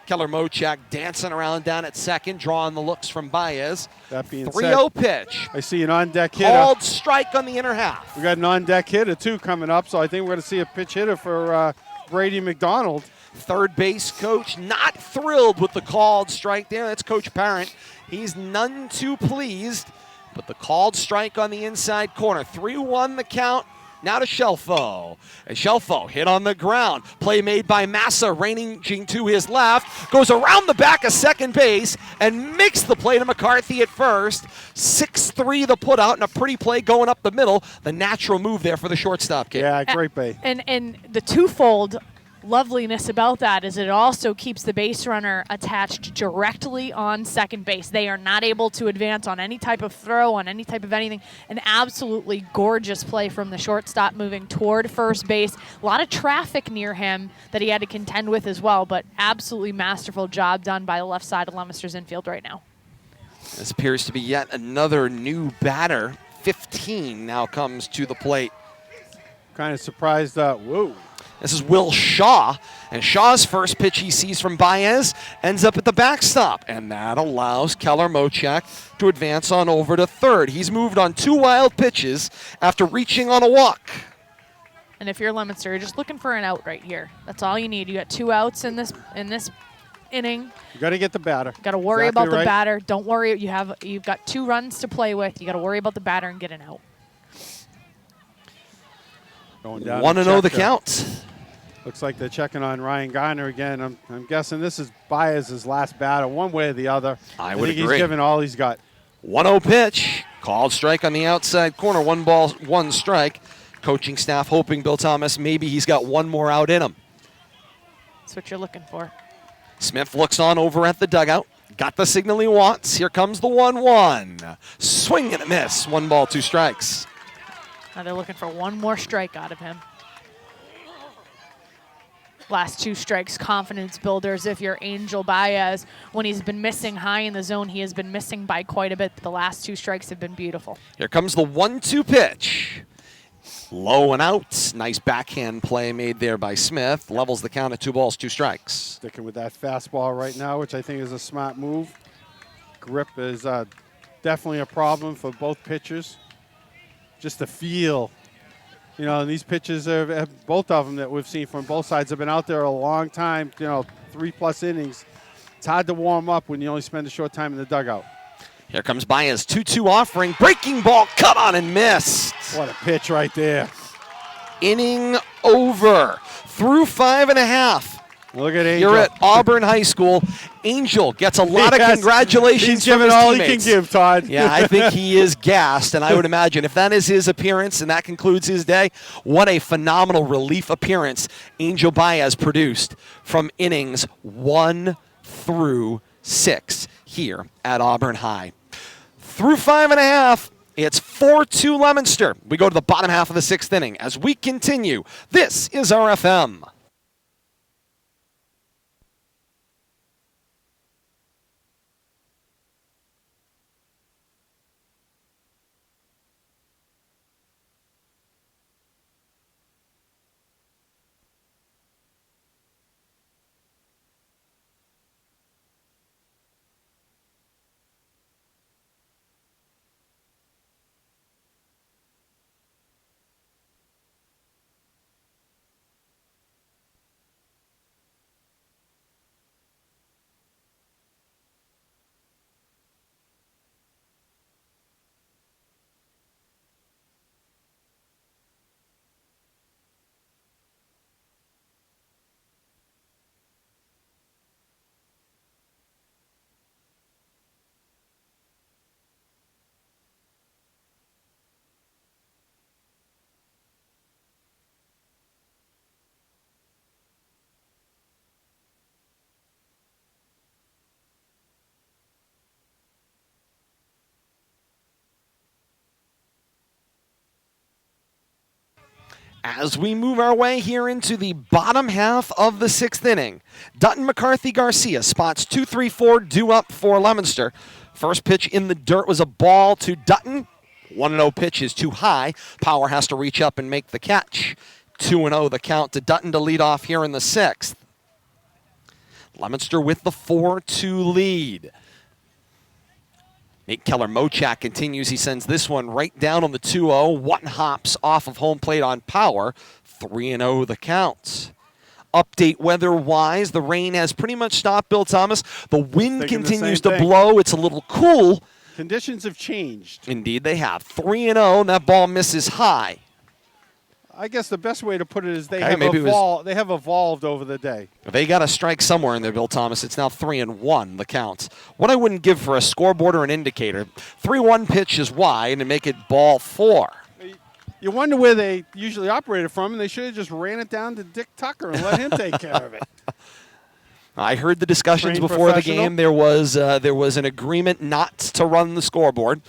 Keller-Mochak dancing around down at second, drawing the looks from Baez. That being 3-0 pitch. I see an on-deck hitter. Called strike on the inner half. We got an on-deck hitter, too, coming up, so I think we're going to see a pitch hitter for Brady McDonald. Third base coach not thrilled with the called strike there. That's Coach Parent. He's none too pleased, but the called strike on the inside corner. 3-1 the count. Now to Shelfo. And Shelfo hit on the ground. Play made by Massa, ranging to his left. Goes around the back of second base and makes the play to McCarthy at first. 6-3 the put out and a pretty play going up the middle. The natural move there for the shortstop kid. Yeah, great play. And the twofold loveliness about that is it also keeps the base runner attached directly on second base. They are not able to advance on any type of throw, on any type of anything. An absolutely gorgeous play from the shortstop moving toward first base. A lot of traffic near him that he had to contend with as well, but absolutely masterful job done by the left side of Leominster's infield right now. This appears to be yet another new batter. 15 now comes to the plate. Kind of surprised. Whoa. This is Will Shaw, and Shaw's first pitch he sees from Baez ends up at the backstop, and that allows Keller Mochak to advance on over to third. He's moved on 2 wild pitches after reaching on a walk. And if you're Leominster, you're just looking for an out right here. That's all you need. You got 2 outs in this inning. You got to get the batter. Got to worry about the batter. Don't worry. You've got 2 runs to play with. You got to worry about the batter and get an out. 1-0 the count. Looks like they're checking on Ryan Garner again. I'm guessing this is Baez's last batter, one way or the other. I would think agree. He's given all he's got. 1-0 pitch. Called strike on the outside corner. 1 ball, 1 strike. Coaching staff hoping Bill Thomas maybe he's got 1 more out in him. That's what you're looking for. Smith looks on over at the dugout. Got the signal he wants. Here comes the 1-1. Swing and a miss. 1 ball, 2 strikes. Now they're looking for 1 more strike out of him. Last 2 strikes, confidence builders. If you're Angel Baez, when he's been missing high in the zone, he has been missing by quite a bit. The last 2 strikes have been beautiful. Here comes the 1-2 pitch. Low and out. Nice backhand play made there by Smith. Levels the count at 2 balls, 2 strikes. Sticking with that fastball right now, which I think is a smart move. Grip is definitely a problem for both pitchers. Just the feel. You know, and these pitches, both of them that we've seen from both sides have been out there a long time, 3+ innings. It's hard to warm up when you only spend a short time in the dugout. Here comes Baez, 2-2 offering. Breaking ball, cut on and missed. What a pitch right there. Inning over. Through 5.5. Look at Angel. Here at Auburn High School. Angel gets a lot of congratulations He's giving from his all teammates. he can give, Todd. Yeah, I think he is gassed, and I would imagine if that is his appearance and that concludes his day, what a phenomenal relief appearance Angel Baez produced from innings 1 through 6 here at Auburn High. Through 5.5, it's 4-2 Leominster. We go to the bottom half of the 6th inning as we continue. This is RFM. As we move our way here into the bottom half of the 6th inning, Dutton McCarthy Garcia spots 2, 3, 4 due up for Leominster. First pitch in the dirt was a ball to Dutton. 1-0 pitch is too high. Power has to reach up and make the catch. 2-0 the count to Dutton to lead off here in the 6th. Leominster with the 4-2 lead. Nate Keller Mochak continues. He sends this one right down on the 2-0. 1 hops off of home plate on Power. 3-0 the count. Update weather-wise, the rain has pretty much stopped, Bill Thomas. The wind continues to blow. It's a little cool. Conditions have changed. Indeed, they have. 3-0, and that ball misses high. I guess the best way to put it is they Okay, have evolved over the day. They got a strike somewhere in there, Bill Thomas. It's now 3-1, the count. What I wouldn't give for a scoreboard or an indicator, 3-1 pitch is wide and make it ball 4. You wonder where they usually operated from, and they should have just ran it down to Dick Tucker and let him take care of it. I heard the discussions before the game. There was an agreement not to run the scoreboard.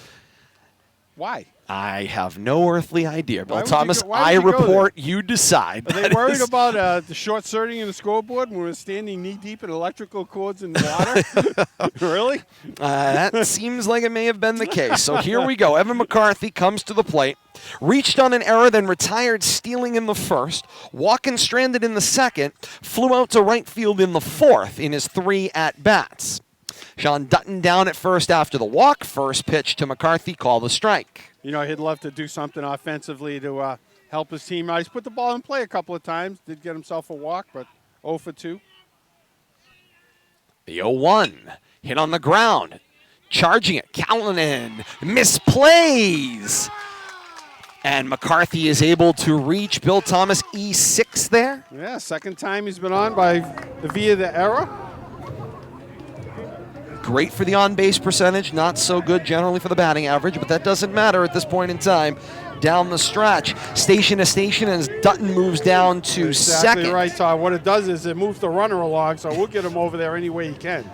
Why? I have no earthly idea. Bill Why would you Thomas, go- why would I you go report, you decide. Are they That worried is- about the short circuiting in the scoreboard when we're standing knee-deep in electrical cords in the water? Really? That seems like it may have been the case. So here we go. Evan McCarthy comes to the plate. Reached on an error, then retired stealing in the first. Walking stranded in the second. Flew out to right field in the fourth in his 3 at-bats. Sean Dutton down at first after the walk. First pitch to McCarthy, call the strike. You know, he'd love to do something offensively to help his team out. He's put the ball in play a couple of times. Did get himself a walk, but 0 for 2. The 0-1. Hit on the ground. Charging it. Callanan misplays. And McCarthy is able to reach Bill Thomas E6 there. Yeah, second time he's been on via the error. Great for the on-base percentage, not so good generally for the batting average, but that doesn't matter at this point in time. Down the stretch, station to station, as Dutton moves down to Exactly second. right, Todd. What it does is it moves the runner along, so we'll get him over there any way he can.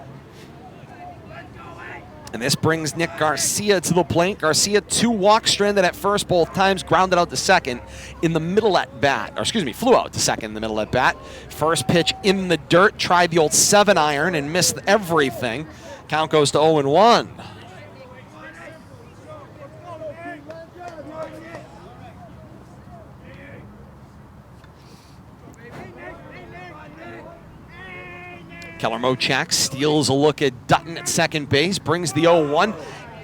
And this brings Nick Garcia to the plate. Garcia 2 walks, stranded at first both times, grounded out to second in the middle at bat. Or excuse me, flew out to second in the middle at bat. First pitch in the dirt, tried the old 7-iron and missed everything. Count goes to 0-1. Keller Mochak steals a look at Dutton at second base, brings the 0-1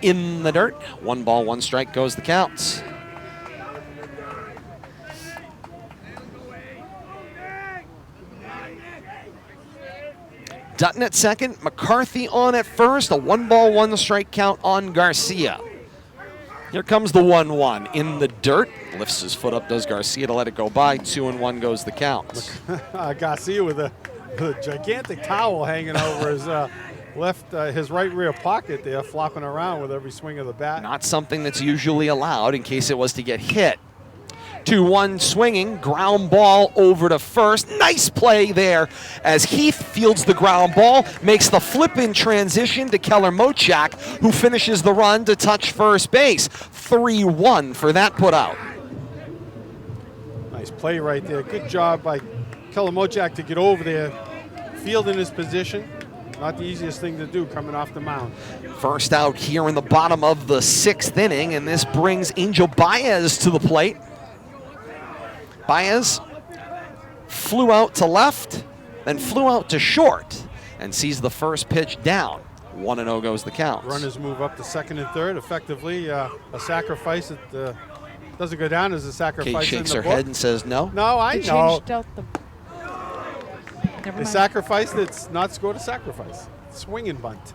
in the dirt. 1 ball, 1 strike goes the counts. Dutton at second, McCarthy on at first, a 1 ball, 1 strike count on Garcia. Here comes the 1-1 in the dirt. Lifts his foot up, does Garcia to let it go by. 2-1 goes the count. Garcia with a gigantic towel hanging over his his right rear pocket there, flopping around with every swing of the bat. Not something that's usually allowed in case it was to get hit. 2-1 swinging, ground ball over to first. Nice play there as Heath fields the ground ball, makes the flip in transition to Keller Mochak, who finishes the run to touch first base. 3-1 for that put out. Nice play right there. Good job by Keller Mochak to get over there, fielding his position. Not the easiest thing to do coming off the mound. First out here in the bottom of the 6th inning, and this brings Angel Baez to the plate. Baez flew out to left, then flew out to short, and sees the first pitch down. 1-0 goes the count. Runners move up to second and third. Effectively, a sacrifice that doesn't go down as a sacrifice. Kate shakes in the her book. head and says no. No, I They know. changed out the. Never A mind. sacrifice that's not scored a sacrifice. Swing and bunt.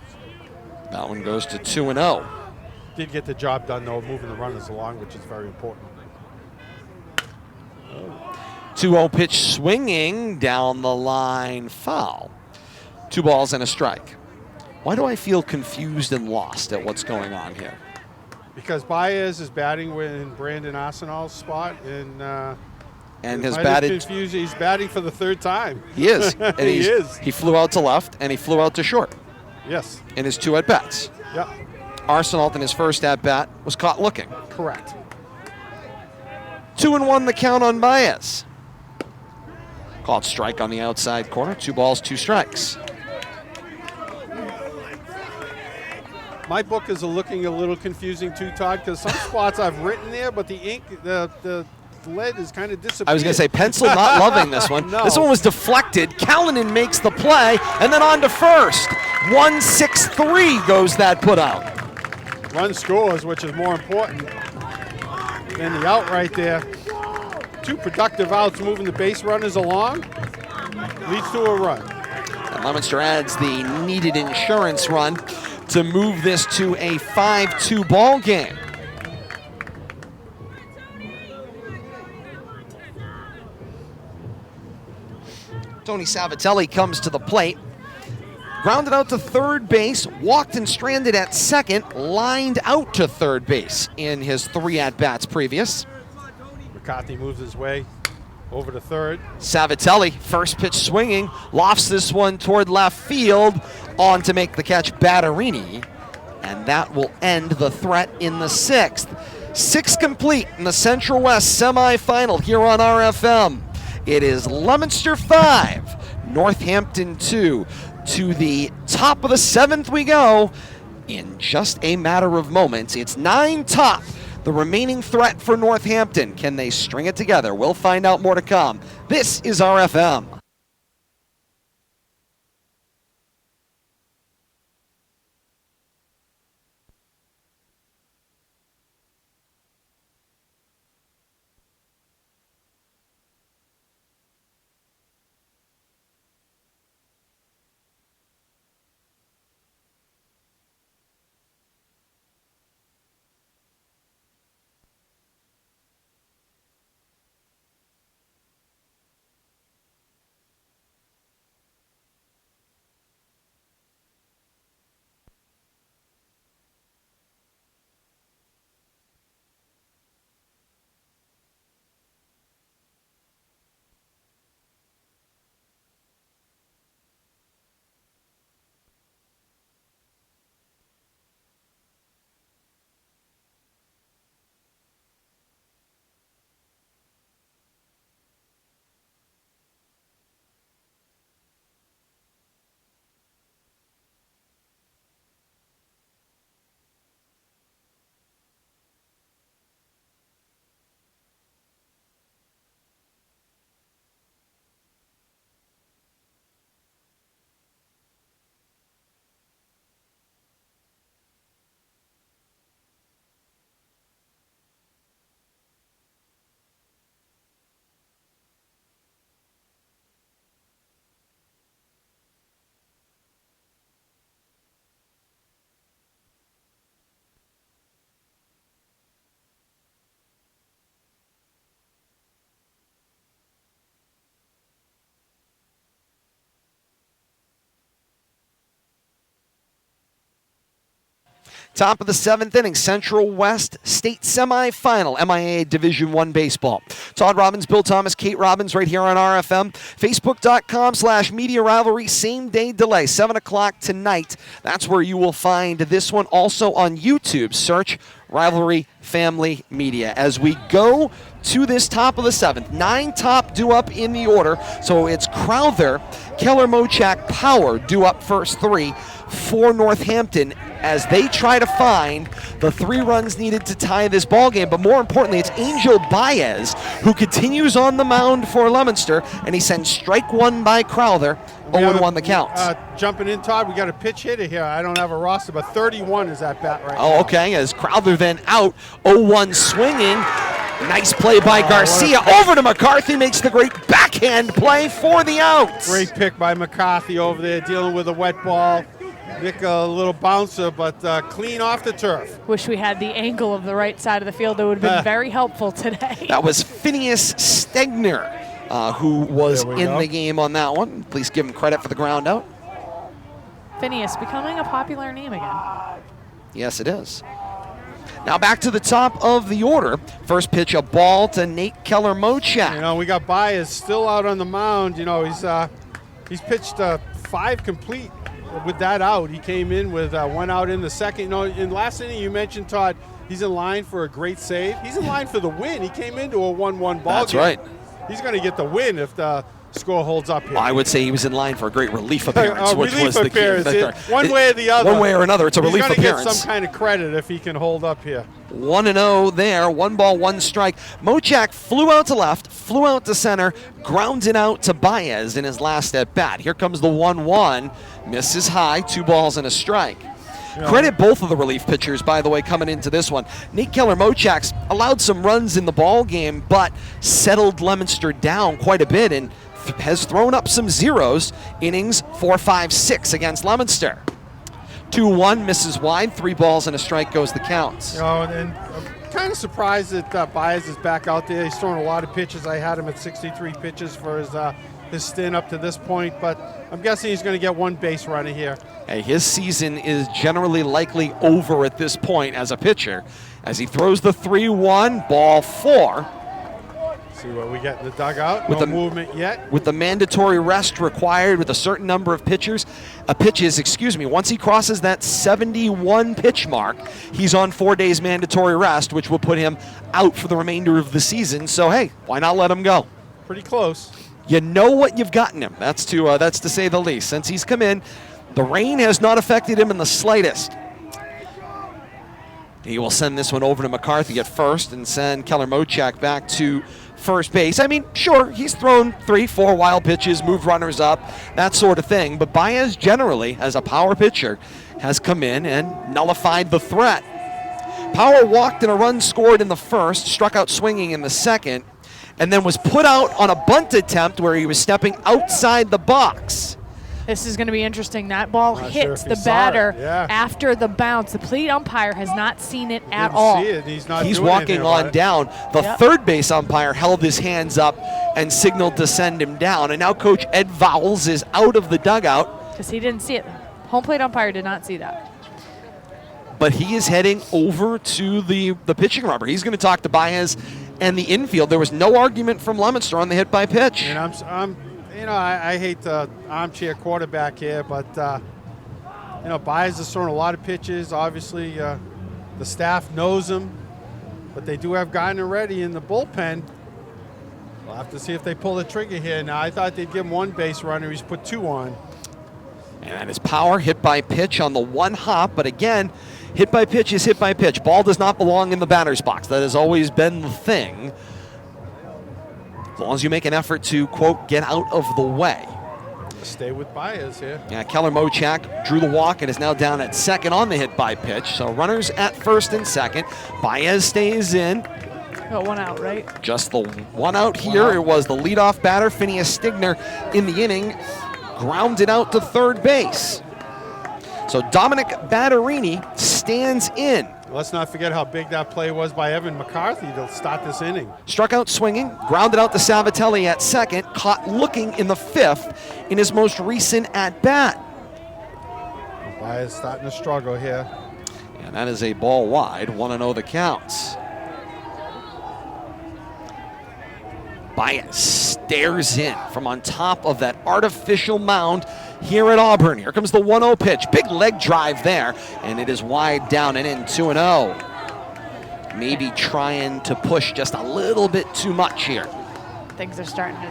That one goes to 2-0. Did get the job done, though, moving the runners along, which is very important. 2-0 pitch swinging down the line, foul. 2 balls and a strike. Why do I feel confused and lost at what's going on here? Because Baez is batting in Brandon Arsenal's spot, and Has might have batted. confused. He's batting for the 3rd time. He is. And He is. He flew out to left and he flew out to short Yes. in his 2 at-bats. Yep. Arsenault in his first at-bat was caught looking. Correct. 2-1 the count on Baez. Called strike on the outside corner. 2 balls, 2 strikes. My book is looking a little confusing too, Todd, because some spots I've written there, but the ink, the lead is kind of disappeared. I was going to say, pencil not loving this one. No. This one was deflected. Callanan makes the play, and then on to first. 1-6-3 goes that put out. Run scores, which is more important than the out right there. 2 productive outs moving the base runners along. Leads to a run. And Leominster adds the needed insurance run to move this to a 5-2 ball game. Tony Savatelli comes to the plate. Grounded out to third base, walked and stranded at second, lined out to third base in his 3 at-bats previous. McCarthy moves his way over to third. Savatelli, first pitch swinging, lofts this one toward left field, on to make the catch Batterini, and that will end the threat in the 6th. 6 complete in the Central West semifinal here on RFM. It is Leominster 5, Northampton 2. To the top of the 7th we go in just a matter of moments. It's 9 top, the remaining threat for Northampton. Can they string it together? We'll find out more to come. This is RFM. Top of the 7th inning, Central West State Semifinal, MIAA Division I Baseball. Todd Robbins, Bill Thomas, Kate Robbins right here on RFM. Facebook.com/Media Rivalry, same day delay, 7 o'clock tonight. That's where you will find this one. Also on YouTube, search Rivalry Family Media. As we go to this top of the 7th, 9 top due up in the order. So it's Crowther, Keller Mochak, Power due up first 3 for Northampton as they try to find the 3 runs needed to tie this ball game. But more importantly, it's Angel Baez who continues on the mound for Leominster, and he sends strike 1 by Crowther. 0-1 the count. Jumping in, Todd, we got a pitch hitter here. I don't have a roster, but 31 is that bat right now. Oh, okay, as Crowther then out, 0-1 swinging. Nice play by Garcia. Over to McCarthy, makes the great backhand play for the out. Great pick by McCarthy over there, dealing with a wet ball. Nick, a little bouncer, but clean off the turf. Wish we had the angle of the right side of the field. That would have been very helpful today. That was Phineas Stegner, who was in the game on that one. Please give him credit for the ground out. Phineas becoming a popular name again. Yes, it is. Now back to the top of the order. First pitch, a ball to Nate Keller Mochak. You know, we got Baez still out on the mound. You know, he's pitched 5 complete with that out. He came in with 1 out in the second. You know, in last inning you mentioned, Todd, he's in line for a great save. He's in line for the win. He came into a 1-1 ball game. That's right. He's going to get the win if the score holds up here. Well, I would say he was in line for a great relief appearance, which relief was the appearance. key. One way or the other. One way or another, it's a relief appearance. He's going to get some kind of credit if he can hold up here. 1-0 there, 1 ball, 1 strike. Mochak flew out to left, flew out to center, grounded out to Baez in his last at bat. Here comes the 1-1, misses high, 2 balls and a strike. Yeah. Credit both of the relief pitchers, by the way, coming into this one. Nate Keller Mochak's allowed some runs in the ball game, but settled Leominster down quite a bit and has thrown up some zeros. Innings 4, 5, 6 against Leominster. 2-1, misses wide, 3 balls and a strike goes the count. You know, and I'm kind of surprised that Baez is back out there. He's thrown a lot of pitches. I had him at 63 pitches for his stint up to this point, but I'm guessing he's going to get 1 base runner here. Hey, his season is generally likely over at this point as a pitcher, as he throws the 3-1, ball 4. See what we get in the dugout. No movement yet. With the mandatory rest required with a certain number of pitches, once he crosses that 71 pitch mark, he's on 4 days mandatory rest, which will put him out for the remainder of the season. So, hey, why not let him go? Pretty close. You know what you've gotten him. That's to say the least. Since he's come in, the rain has not affected him in the slightest. He will send this one over to McCarthy at first and send Keller Mochak back to first base. I mean, sure, he's thrown 3-4 wild pitches, moved runners up, that sort of thing. But Baez generally, as a power pitcher, has come in and nullified the threat. Power walked and a run scored in the first, struck out swinging in the second, and then was put out on a bunt attempt where he was stepping outside the box. This is going to be interesting. That ball hits the batter after the bounce. The plate umpire has not seen it at all. See it. He's walking on down. The third base umpire held his hands up and signaled to send him down. And now Coach Ed Vowles is out of the dugout. Because he didn't see it. Home plate umpire did not see that. But he is heading over to the pitching rubber. He's going to talk to Baez and the infield. There was no argument from Leominster on the hit by pitch. And I hate the armchair quarterback here, but, Baez has thrown a lot of pitches. Obviously, the staff knows him, but they do have Gardner ready in the bullpen. We'll have to see if they pull the trigger here. Now, I thought they'd give him one base runner. He's put 2 on. And that is Power, hit by pitch on the one hop. But again, hit by pitch is hit by pitch. Ball does not belong in the batter's box. That has always been the thing. As long as you make an effort to, quote, get out of the way. Stay with Baez here. Yeah, Keller Mochak drew the walk and is now down at second on the hit by pitch. So runners at first and second. Baez stays in. Got 1 out, right? Just the 1 out here. It was the leadoff batter, Phineas Stigner, in the inning. Grounded out to third base. So Dominic Batterini stands in. Let's not forget how big that play was by Evan McCarthy to start this inning. Struck out swinging, grounded out to Savatelli at second, caught looking in the 5th in his most recent at-bat. Baez starting to struggle here. And that is a ball wide, 1-0 the counts. Baez stares in from on top of that artificial mound here at Auburn. Here comes the 1-0 pitch. Big leg drive there, and it is wide down and in, 2-0. Maybe trying to push just a little bit too much here. Things are starting to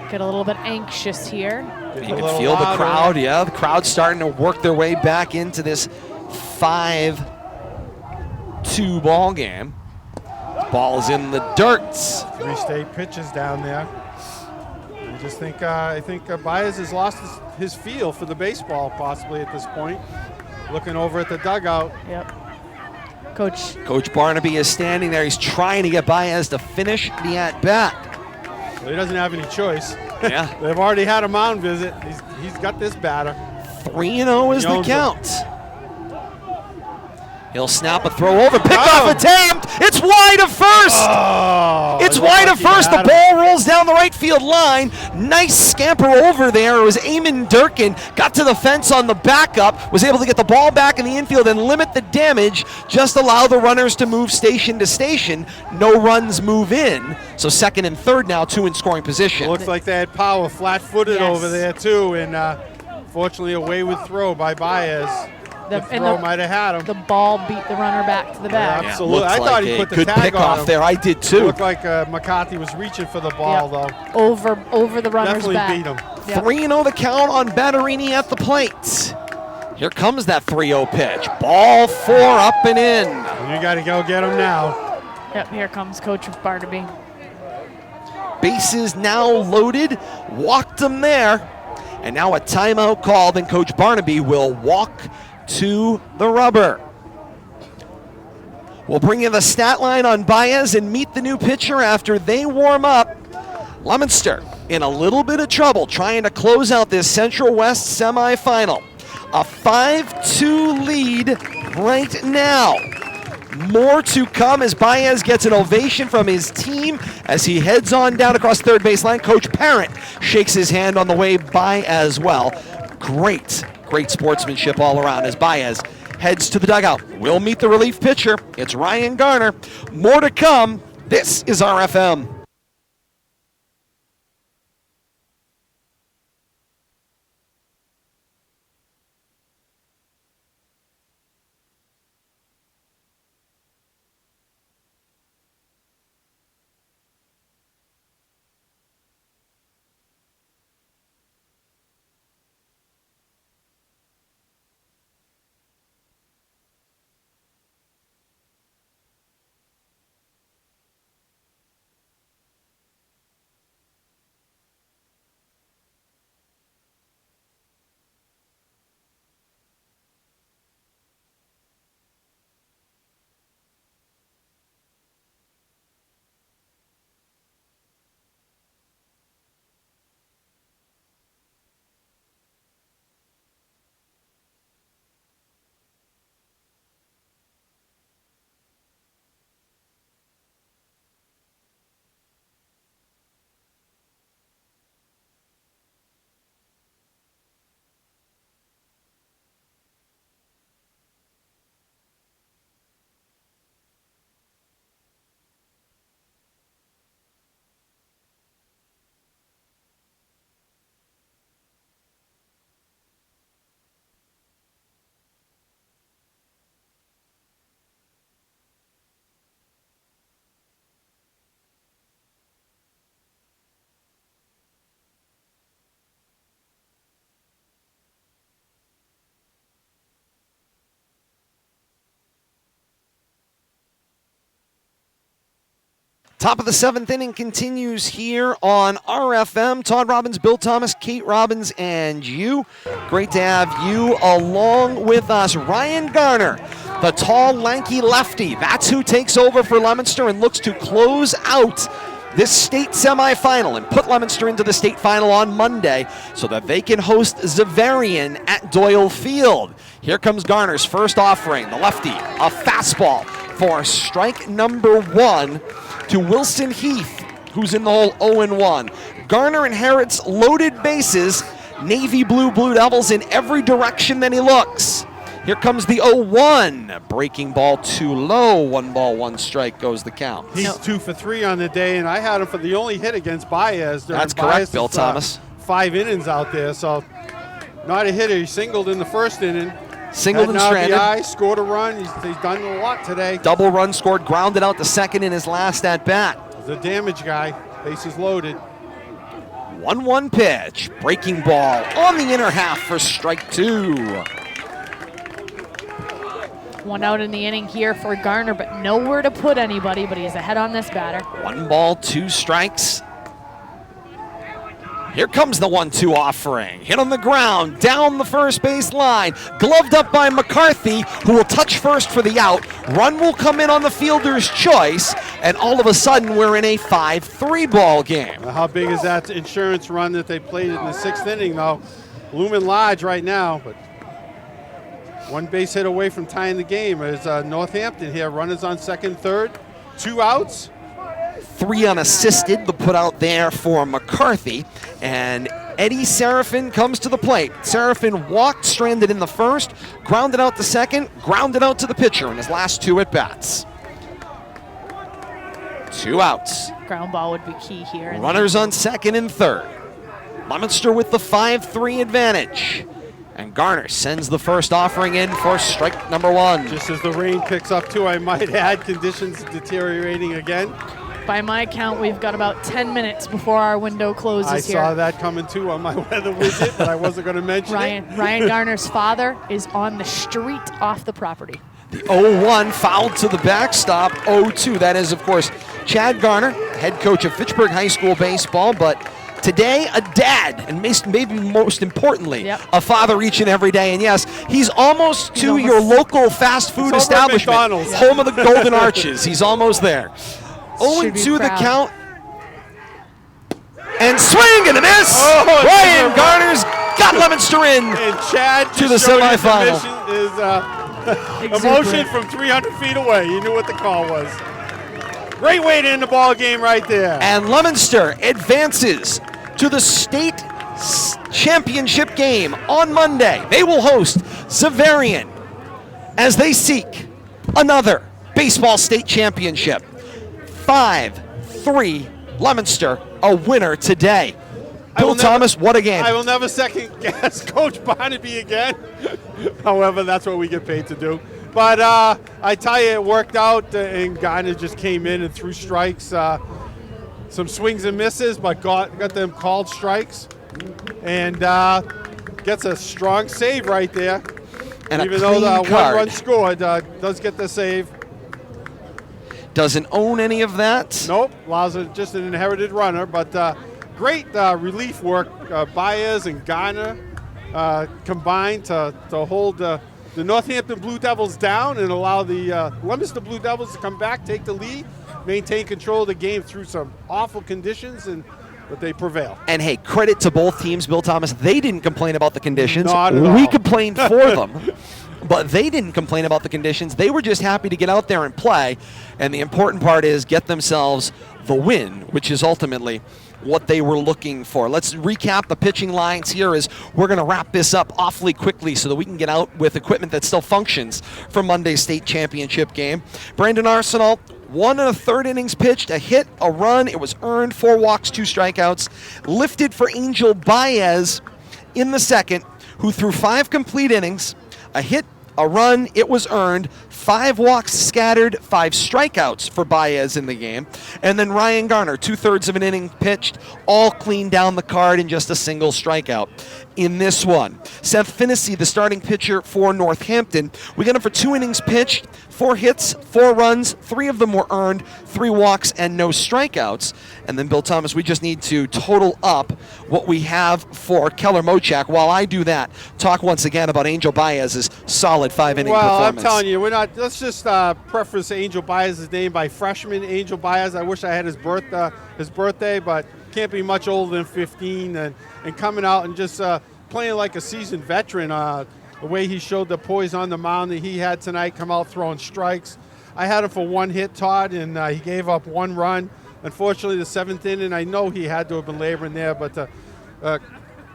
get a little bit anxious here. You can feel the crowd. Yeah, the crowd's starting to work their way back into this 5-2 ball game. Ball's in the dirt. 3 straight pitches down there. I think Baez has lost his feel for the baseball possibly at this point. Looking over at the dugout. Yep. Coach Barnaby is standing there. He's trying to get Baez to finish the at-bat. Well, he doesn't have any choice. Yeah. They've already had a mound visit. He's got this batter. 3-0 is the count. He'll snap a throw over, pickoff attempt. It's wide of first. Oh, it's wide of first. The ball rolls down the right field line. Nice scamper over there. It was Eamon Durkin. Got to the fence on the backup. Was able to get the ball back in the infield and limit the damage. Just allow the runners to move station to station. No runs move in. So second and third now, 2 in scoring position. Looks like they had Power flat-footed over there too, and fortunately a wayward throw by Baez. The throw might have had him. The ball beat the runner back to the bag. Yeah, absolutely. I thought he put the tag on him. There. I did too. It looked like McCarthy was reaching for the ball though. Over the runner's back. Definitely beat him. 3-0 the count on Batterini at the plate. Here comes that 3-0 pitch. Ball 4 up and in. You got to go get him now. Yep, here comes Coach Barnaby. Bases now loaded. Walked him there. And now a timeout called, and Coach Barnaby will walk to the rubber. We'll bring you the stat line on Baez and meet the new pitcher after they warm up. Leominster in a little bit of trouble trying to close out this Central West semifinal. A 5-2 lead right now. More to come as Baez gets an ovation from his team as he heads on down across third baseline. Coach Parent shakes his hand on the way by as well. Great sportsmanship all around as Baez heads to the dugout. We'll meet the relief pitcher. It's Ryan Garner. More to come. This is RFM. Top of the 7th inning continues here on RFM. Todd Robbins, Bill Thomas, Kate Robbins, and you. Great to have you along with us. Ryan Garner, the tall, lanky lefty. That's who takes over for Leominster and looks to close out this state semifinal and put Leominster into the state final on Monday so that they can host Xaverian at Doyle Field. Here comes Garner's first offering, the lefty, a fastball for strike number 1 to Wilson Heath, who's in the hole 0-1. Garner inherits loaded bases, navy blue Blue Devils in every direction that he looks. Here comes the 0-1. Breaking ball too low. 1 ball, 1 strike goes the count. He's 2 for 3 on the day, and I had him for the only hit against Baez. That's correct, Bill Thomas. 5 innings out there, so not a hitter. He singled in the first inning. Singled and stranded. RBI, scored a run. He's done a lot today. Double run scored, grounded out to second in his last at bat. He's a damage guy. Bases loaded. 1-1 pitch. Breaking ball on the inner half for strike 2. 1 out in the inning here for Garner, but nowhere to put anybody, but he's ahead on this batter. 1 ball, 2 strikes. Here comes the 1-2 offering. Hit on the ground, down the first base line. Gloved up by McCarthy, who will touch first for the out. Run will come in on the fielder's choice, and all of a sudden we're in a 5-3 ball game. How big is that insurance run that they played in the 6th inning, though? Looming large right now, but 1 base hit away from tying the game. Is Northampton here. Runners on second, third. 2 outs. 3 unassisted, the put out there for McCarthy. And Eddie Serafin comes to the plate. Serafin walked, stranded in the first, grounded out the second, grounded out to the pitcher in his last 2 at-bats. 2 outs. Ground ball would be key here. Runners on second and third. Leominster with the 5-3 advantage. And Garner sends the first offering in for strike number 1. Just as the rain picks up, too, I might add, conditions deteriorating again. By my count, we've got about 10 minutes before our window closes here. I saw that coming, too, on my weather widget, but I wasn't going to mention it. Ryan Garner's father is on the street off the property. The 0-1 fouled to the backstop. 0-2. That is, of course, Chad Garner, head coach of Fitchburg High School baseball, but today, a dad, and maybe most importantly, a father each and every day. And yes, he's almost to your local fast food establishment, home of the Golden Arches. He's almost there. 0-2 the count. And swing and a miss. Ryan Garner's got Leominster in and Chad to the semifinal. His emotion from 300 feet away. You knew what the call was. Great way to end the ball game right there. And Leominster advances to the state championship game on Monday. They will host Xaverian as they seek another baseball state championship. 5-3 Leominster, a winner today. Bill Thomas, what a game. I will never second guess Coach Barnaby again. However, that's what we get paid to do. But I tell you, it worked out, and Garner just came in and threw strikes. Some swings and misses, but got them called strikes. And gets a strong save right there. And even though the 1 run scored, does get the save. Doesn't own any of that. Nope, allows just an inherited runner, but great relief work. Baez and Garner combined to hold the Northampton Blue Devils down and allow the Leominster Blue Devils to come back, take the lead, maintain control of the game through some awful conditions, but they prevail. And hey, credit to both teams, Bill Thomas. They didn't complain about the conditions. Not at all. We complained for them. But they didn't complain about the conditions. They were just happy to get out there and play. And the important part is get themselves the win, which is ultimately what they were looking for. Let's recap the pitching lines here as we're going to wrap this up awfully quickly so that we can get out with equipment that still functions for Monday's state championship game. Brandon Arsenal, 1 1/3 innings pitched, a hit, a run. It was earned, 4 walks, 2 strikeouts. Lifted for Angel Baez in the second, who threw 5 complete innings, a hit, a run, it was earned, 5 walks scattered, 5 strikeouts for Baez in the game, and then Ryan Garner, 2/3 of an inning pitched, all clean down the card in just a single strikeout in this one. Seth Finnessy, the starting pitcher for Northampton, we got him for 2 innings pitched, 4 hits, 4 runs, 3 of them were earned, 3 walks, and no strikeouts. And then, Bill Thomas, we just need to total up what we have for Keller Mochak. While I do that, talk once again about Angel Baez's solid 5-inning performance. Well, I'm telling you, let's just preface Angel Baez's name by freshman Angel Baez. I wish I had his birthday, but can't be much older than 15. And coming out and just playing like a seasoned veteran, the way he showed the poise on the mound that he had tonight, come out throwing strikes. I had him for 1 hit, Todd, and he gave up 1 run. Unfortunately, the 7th inning, I know he had to have been laboring there, but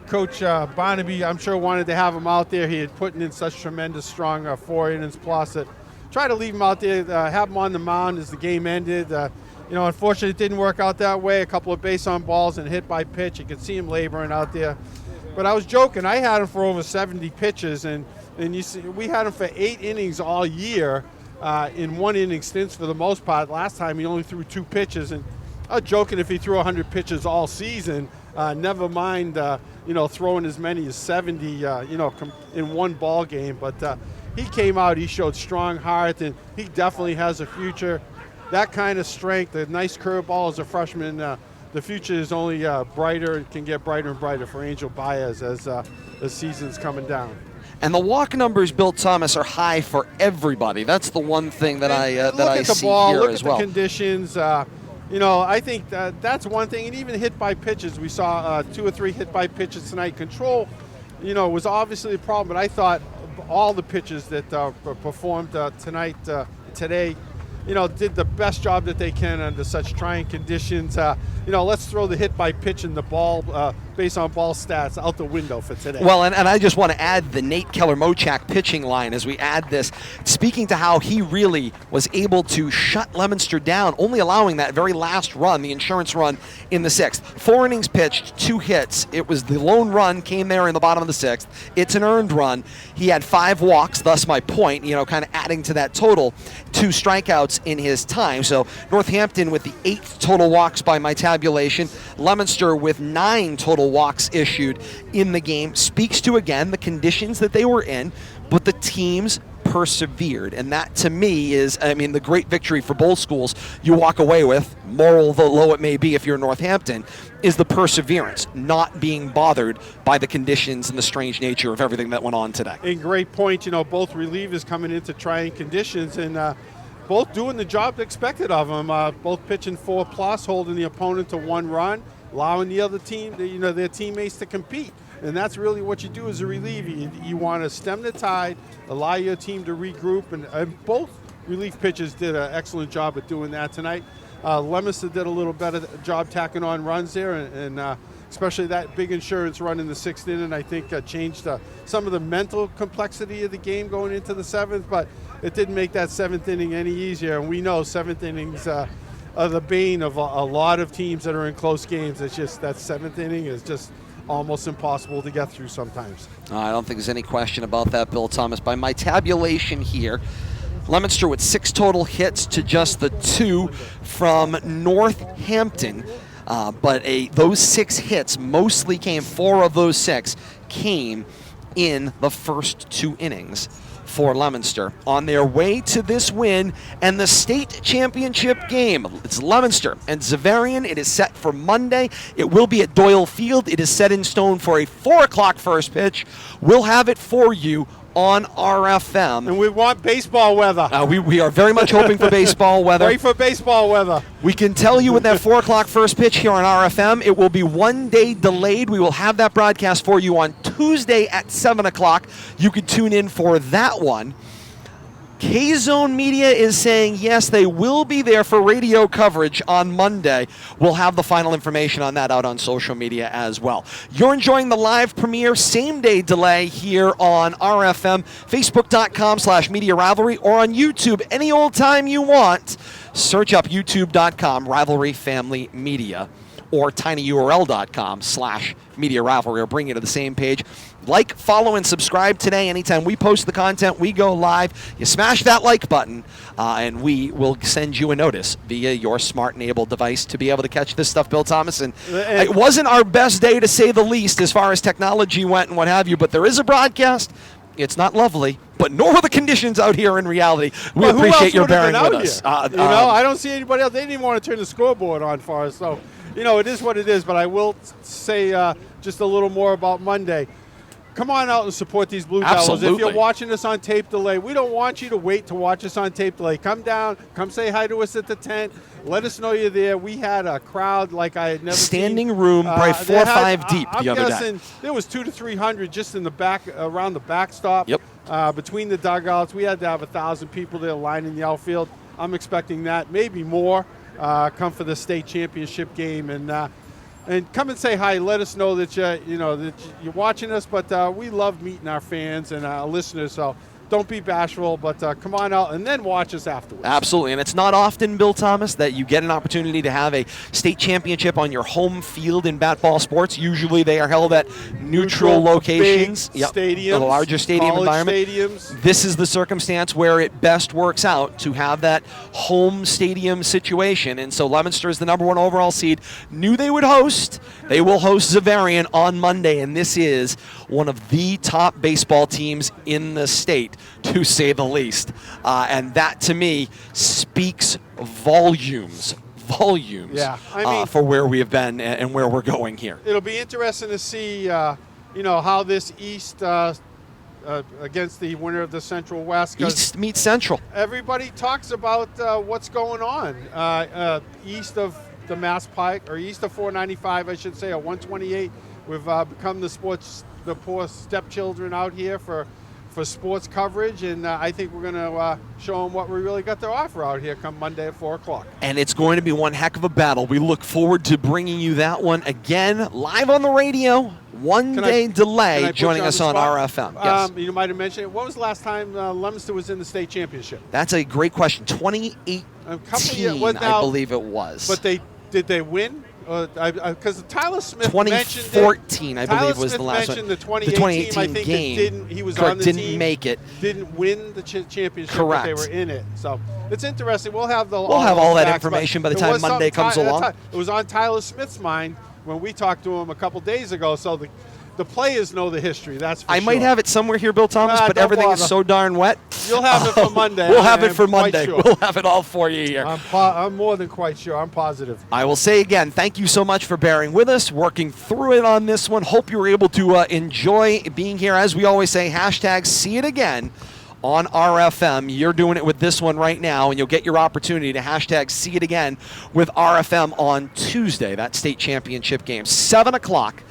Coach Barnaby, I'm sure, wanted to have him out there. He had put in such tremendous, strong 4 innings plus that try to leave him out there, have him on the mound as the game ended. Unfortunately, it didn't work out that way. A couple of base on balls and hit by pitch. You could see him laboring out there. But I was joking. I had him for over 70 pitches, and you see, we had him for 8 innings all year in 1 inning stints for the most part. Last time he only threw 2 pitches, and I was joking if he threw 100 pitches all season, never mind throwing as many as 70 in 1 ball game. But he came out, he showed strong heart, and he definitely has a future. That kind of strength, a nice curveball as a freshman. The future is only brighter. It can get brighter and brighter for Angel Baez as the season's coming down. And the walk numbers, Bill Thomas, are high for everybody. That's the one thing that I see here as well. Look at the ball, look at the conditions. I think that's one thing. And even hit by pitches, we saw 2 or 3 hit by pitches tonight. Control, was obviously a problem. But I thought all the pitches that performed today, did the best job that they can under such trying conditions. Let's throw the hit by pitch and the ball based on ball stats out the window for today. Well, and I just want to add the Nate Keller Mochak pitching line as we add this, speaking to how he really was able to shut Leominster down, only allowing that very last run, the insurance run in the 6th. 4 innings pitched, 2 hits. It was the lone run came there in the bottom of the 6th. It's an earned run. He had 5 walks, thus my point, kind of adding to that total, 2 strikeouts in his time. So Northampton with the 8th total walks by my tabulation, Leominster with 9 total walks issued in the game, speaks to, again, the conditions that they were in, but the teams persevered. And that, to me, is, the great victory for both schools you walk away with, moral though it may be if you're Northampton, is the perseverance, not being bothered by the conditions and the strange nature of everything that went on today. And great point. Both relievers coming into trying conditions and both doing the job expected of them. Both pitching 4+, holding the opponent to 1 run, allowing the other team, their teammates to compete. And that's really what you do as a reliever. You want to stem the tide, allow your team to regroup, and both relief pitchers did an excellent job at doing that tonight. Leominster did a little better job tacking on runs there, and especially that big insurance run in the 6th inning, I think changed some of the mental complexity of the game going into the 7th, but it didn't make that 7th inning any easier. And we know 7th innings are the bane of a lot of teams that are in close games. It's just that 7th inning is just almost impossible to get through sometimes. I don't think there's any question about that, Bill Thomas. By my tabulation here, Leominster with 6 total hits to just the 2 from Northampton. But those 6 hits mostly came, 4 of those 6 came in the first 2 innings for Leominster on their way to this win and the state championship game. It's Leominster and Xaverian. It is set for Monday. It will be at Doyle Field. It is set in stone for a 4 o'clock first pitch. We'll have it for you on RFM. And we want baseball weather. We are very much hoping for baseball weather. Pray for baseball weather. We can tell you with that 4 o'clock first pitch here on RFM, it will be 1 day delayed. We will have that broadcast for you on Tuesday at 7 o'clock. You can tune in for that one. K-Zone Media is saying, yes, they will be there for radio coverage on Monday. We'll have the final information on that out on social media as well. You're enjoying the live premiere, same-day delay here on RFM, Facebook.com/Media Rivalry, or on YouTube any old time you want. Search up youtube.com, Rivalry Family Media, or tinyurl.com/Media Rivalry, or bring you to the same page. Like, follow, and subscribe today. Anytime we post the content, we go live. You smash that like button, and we will send you a notice via your smart-enabled device to be able to catch this stuff, Bill Thomas. And it wasn't our best day, to say the least, as far as technology went and what have you, but there is a broadcast. It's not lovely, but nor are the conditions out here in reality. We appreciate your bearing with us. I don't see anybody else. They didn't even want to turn the scoreboard on for us. So, it is what it is. But I will say just a little more about Monday. Come on out and support these Blue Devils. If you're watching us on tape delay, we don't want you to wait to watch us on tape delay. Come down, come say hi to us at the tent. Let us know you're there. We had a crowd like I had never standing seen. Room, probably 4 or 5 deep the other day. There was 200 to 300 just in the back, around the backstop. Yep. Between the dugouts, we had to have 1,000 people there lining the outfield. I'm expecting that, maybe more, come for the state championship game. And come and say hi. Let us know that you're watching us. But we love meeting our fans and our listeners. So don't be bashful, but come on out and then watch us afterwards. Absolutely, and it's not often, Bill Thomas, that you get an opportunity to have a state championship on your home field in bat-ball sports. Usually they are held at neutral locations. Stadiums. The larger stadium environment. Stadiums. This is the circumstance where it best works out to have that home stadium situation, and so Leominster is the #1 overall seed. Knew they would host. They will host Xaverian on Monday, and this is one of the top baseball teams in the state, to say the least. And that, to me, speaks volumes Yeah, I mean, for where we have been and where we're going here. It'll be interesting to see, how this East against the winner of the Central West. East meets Central. Everybody talks about what's going on east of the Mass Pike, or east of 495, I should say, or 128. We've become the poor stepchildren out here for sports coverage, and I think we're going to show them what we really got to offer out here come Monday at 4 o'clock. And it's going to be one heck of a battle. We look forward to bringing you that one again, live on the radio, one-day delay, joining us on RFM. Yes. You might have mentioned it. When was the last time Leominster was in the state championship? That's a great question. 2018, I believe it was. But did they win? Because Tyler Smith 2014, mentioned it. I believe, was the last one. The 2018 team, I think game. He was Correct, on the didn't team. make it. Didn't win the championship. Correct. But they were in it. So it's interesting. We'll have all that facts, information by the time Monday comes along. It was on Tyler Smith's mind when we talked to him a couple days ago. So the players know the history. That's for sure. I might have it somewhere here, Bill Thomas, but everything is so darn wet. You'll have it for Monday. We'll have it for Monday. Sure. We'll have it all for you here. I'm more than quite sure. I'm positive. I will say again, thank you so much for bearing with us, working through it on this one. Hope you were able to enjoy being here. As we always say, hashtag see it again on RFM. You're doing it with this one right now, and you'll get your opportunity to hashtag see it again with RFM on Tuesday, that state championship game, 7 o'clock.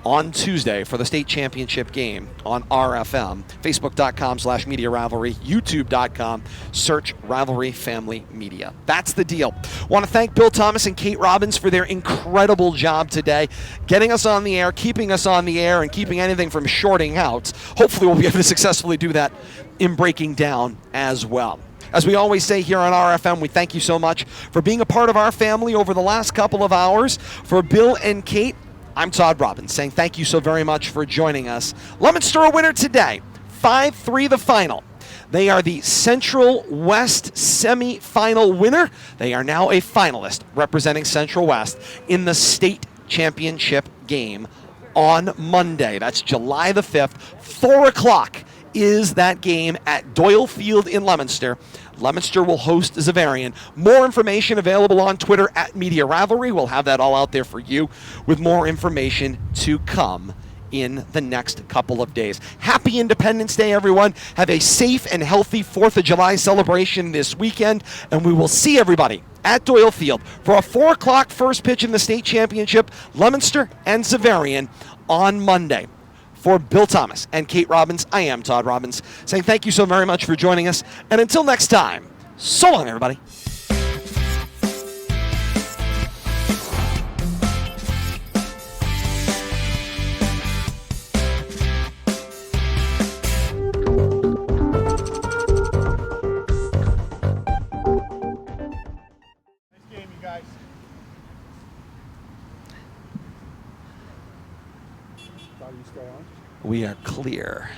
On Tuesday for the state championship game on RFM. Facebook.com/Media Rivalry. YouTube.com. Search Rivalry Family Media. That's the deal. Want to thank Bill Thomas and Kate Robbins for their incredible job today, getting us on the air, keeping us on the air, and keeping anything from shorting out. Hopefully we'll be able to successfully do that in breaking down as well. As we always say here on RFM, we thank you so much for being a part of our family over the last couple of hours. For Bill and Kate, I'm Todd Robbins, saying thank you so very much for joining us. Leominster a winner today, 5-3 the final. They are the Central West semifinal winner. They are now a finalist representing Central West in the state championship game on Monday. That's July the 5th, 4 o'clock is that game at Doyle Field in Leominster. Leominster will host Xaverian. More information available on Twitter at Media Rivalry. We'll have that all out there for you with more information to come in the next couple of days. Happy Independence Day, everyone. Have a safe and healthy 4th of July celebration this weekend, and we will see everybody at Doyle Field for a 4 o'clock first pitch in the state championship, Leominster and Xaverian on Monday. For Bill Thomas and Kate Robbins, I am Todd Robbins, saying thank you so very much for joining us. And until next time, so long, everybody. Nice game, you guys. Thought you was still on? We are clear.